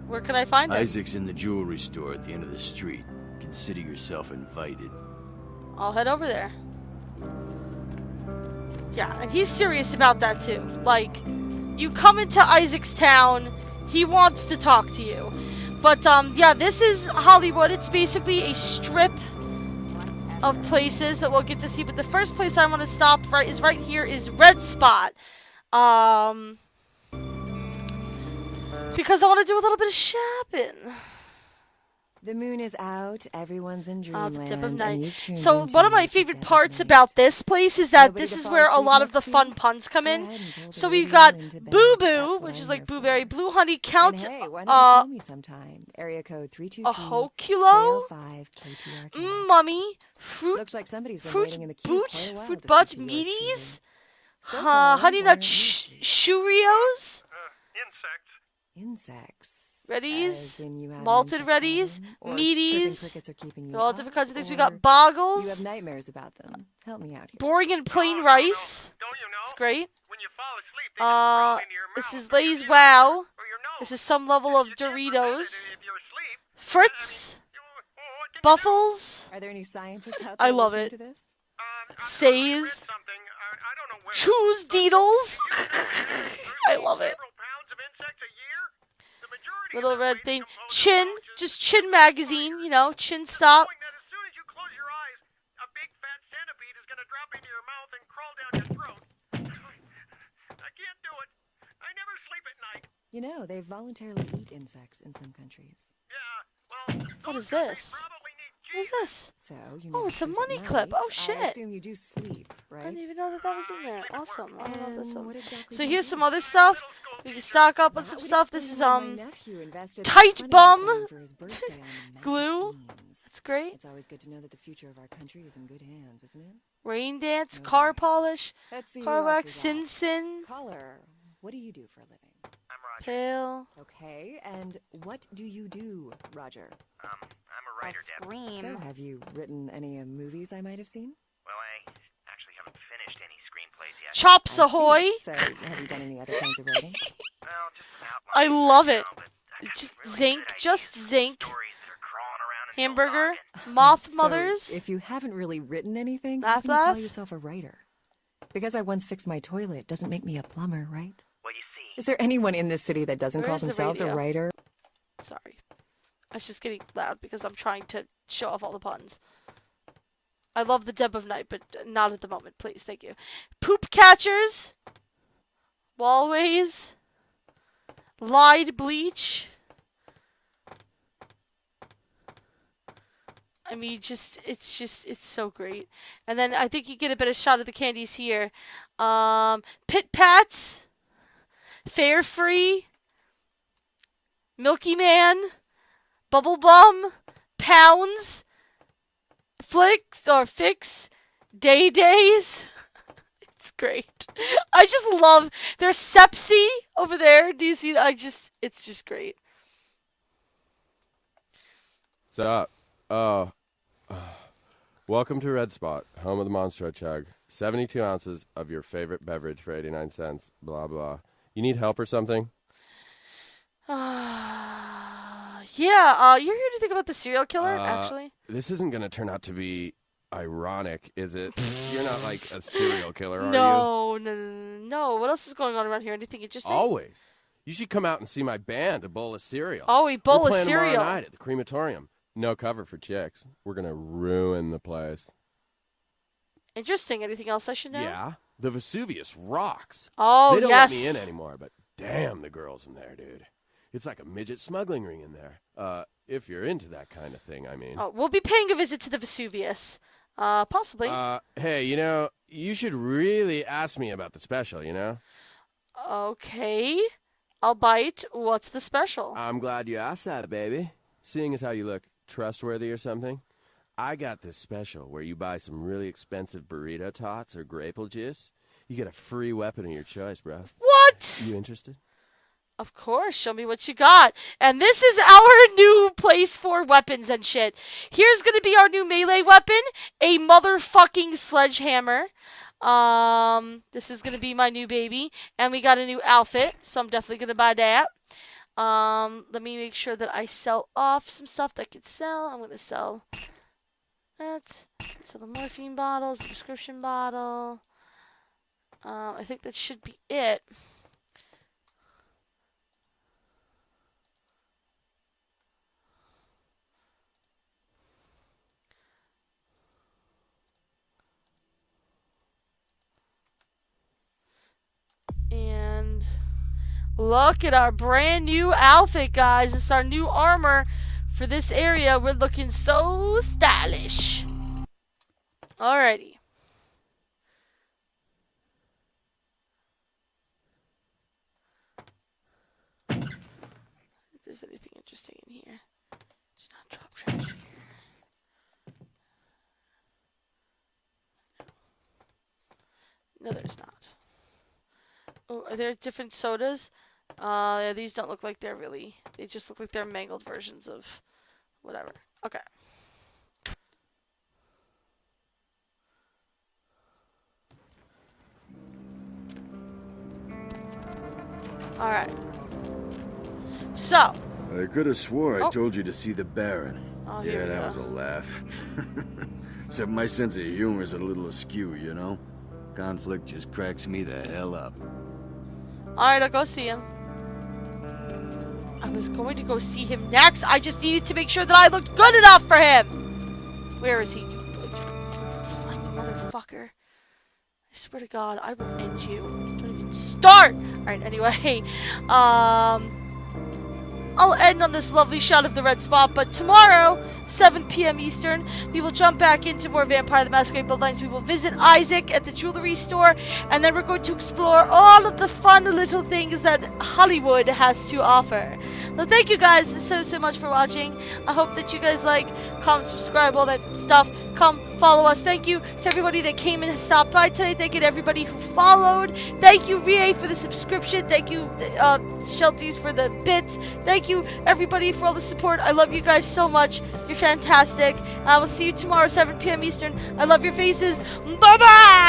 Where can I find him? Isaac's in the jewelry store at the end of the street. Consider yourself invited. I'll head over there. Yeah, and he's serious about that too. Like, you come into Isaac's town, he wants to talk to you. But, yeah, this is Hollywood. It's basically a strip of places that we'll get to see. But the first place I want to stop is right here is Red Spot. Because I want to do a little bit of shopping. The moon is out, everyone's in dreamland, the tip of night. and you've tuned So into one of my favorite parts about this place is that Nobody this to is fall where a asleep lot of the next to fun you? puns come in. ahead and pull the So we've radio got into bed. Boo That's Boo, what which is I'm like here Blueberry, for. Blue Honey, Count, And hey, why don't you call me sometime? Area code 323 Hoculo, 305 KTRK. Mummy, Fruit, Looks like somebody's been Fruit waiting in the queue Boot, quite a while Fruit to Butt, speak to yours Meaties, truly. So far, Honey why Nut aren't you? Cheerios, Insects. Reddies, As in you have an Malted insect Reddies, problem? Or chirping Meaties, crickets are keeping you all up? different kinds of things. We Or got Boggles, you have nightmares about them. Help me out here. Boring and Plain Rice. It's great. This is Lay's Wow. This is some level of Doritos. Fritz. Buffles. Are there any scientists out there I love listening it. to this? Says. Choose Deedles. I love it. Little red thing. Chin. Just Chin magazine, you know, Chin stop. You know, they voluntarily eat insects in some countries. What is this? What is this? So, you Oh, never it's a sleep money at clip. night. Oh, I shit. assume you do sleep, right? I didn't even know that that was in there. Awesome. I love this And one. what exactly So do you here's do? some other stuff. We can stock up on some That would stuff. This explain is why my nephew invested tight $20 bum for his birthday on the magic glue. beans. That's great. It's always good to know that the future of our country is in good hands, isn't it? Rain dance, car polish, Let's see car who else wax, we sin got. sin, Caller, what do you do for a living? pale. Okay, and what do you do, Roger? I'm a writer, Deb. So, have you written any movies I might have seen? Well, I actually haven't finished any screenplays yet. Chops I ahoy. see. So, have you done any other kinds of writing? Well, just some I outlines love it. now, but I got Just some really zinc, good just ideas, zinc. stories that are crawling around Hamburger. Moth mothers. So, if you haven't really written anything, Laugh, how can you call laugh. yourself a writer? Because I once fixed my toilet doesn't make me a plumber, right? Well, you see... Is there anyone in this city that doesn't Where call is the themselves a radio? writer? Sorry. I was just getting loud because I'm trying to show off all the puns. I love the Deb of Night, but not at the moment, please. Thank you. Poop catchers. Wallways. Lied bleach. I mean, it's so great. And then I think you get a better shot of the candies here. Pit Pats. Fair Free. Milky Man. Bubble Bum. Pounds. Fix. Day Days. It's great. I just love, there's Sepsi over there. Do you see that? It's just great. What's up? Welcome to Red Spot, home of the Monstro Chug. 72 ounces of your favorite beverage for 89 cents. Blah, blah. You need help or something? Yeah, you're here to think about the serial killer, actually? This isn't going to turn out to be ironic, is it? You're not like a serial killer, are you? No. What else is going on around here? Anything interesting? Always. You should come out and see my band, A Bowl of Cereal. Oh, a bowl We're of playing cereal. tomorrow night at the crematorium. No cover for chicks. We're going to ruin the place. Interesting. Anything else I should know? Yeah. The Vesuvius rocks. Oh, they don't yes. let me in anymore, but damn the girls in there, dude. It's like a midget smuggling ring in there. If you're into that kind of thing, I mean. Oh, we'll be paying a visit to the Vesuvius. Possibly. Hey, you should really ask me about the special, Okay. I'll bite. What's the special? I'm glad you asked that, baby. Seeing as how you look trustworthy or something, I got this special where you buy some really expensive burrito tots or grape juice. You get a free weapon of your choice, bro. What? You interested? Of course. Show me what you got. And this is our new place for weapons and shit. Here's going to be our new melee weapon. A motherfucking sledgehammer. This is going to be my new baby. And we got a new outfit. So I'm definitely going to buy that. Let me make sure that I sell off some stuff that I could sell. I'm going to sell that. Sell the morphine bottles, the prescription bottle. I think that should be it. And look at our brand new outfit, guys. It's our new armor for this area. We're looking so stylish. Alrighty. If there's anything interesting in here. Do not drop trash here. No, there's not. Oh, are there different sodas? Yeah, these don't look like they're really... They just look like they're mangled versions of whatever. Okay. Alright. So. I could have swore I told you to see the Baron. Oh, yeah, here we that go. was a laugh. Except my sense of humor is a little askew, Conflict just cracks me the hell up. Alright, I'll go see him. I was going to go see him next. I just needed to make sure that I looked good enough for him. Where is he? You slimy motherfucker. I swear to God, I will end you. Don't even start. Alright, anyway. I'll end on this lovely shot of the red spot, but tomorrow, 7 p.m. Eastern, we will jump back into more Vampire the Masquerade Bloodlines. We will visit Isaac at the jewelry store, and then we're going to explore all of the fun little things that Hollywood has to offer. So thank you guys so much for watching. I hope that you guys like, comment, subscribe, all that stuff. Come follow us. Thank you to everybody that came and stopped by today. Thank you to everybody who followed. Thank you, VA, for the subscription. Thank you, Shelties, for the bits. Thank you, everybody, for all the support. I love you guys so much. You're fantastic. I will see you tomorrow, 7 p.m. Eastern. I love your faces. Bye-bye!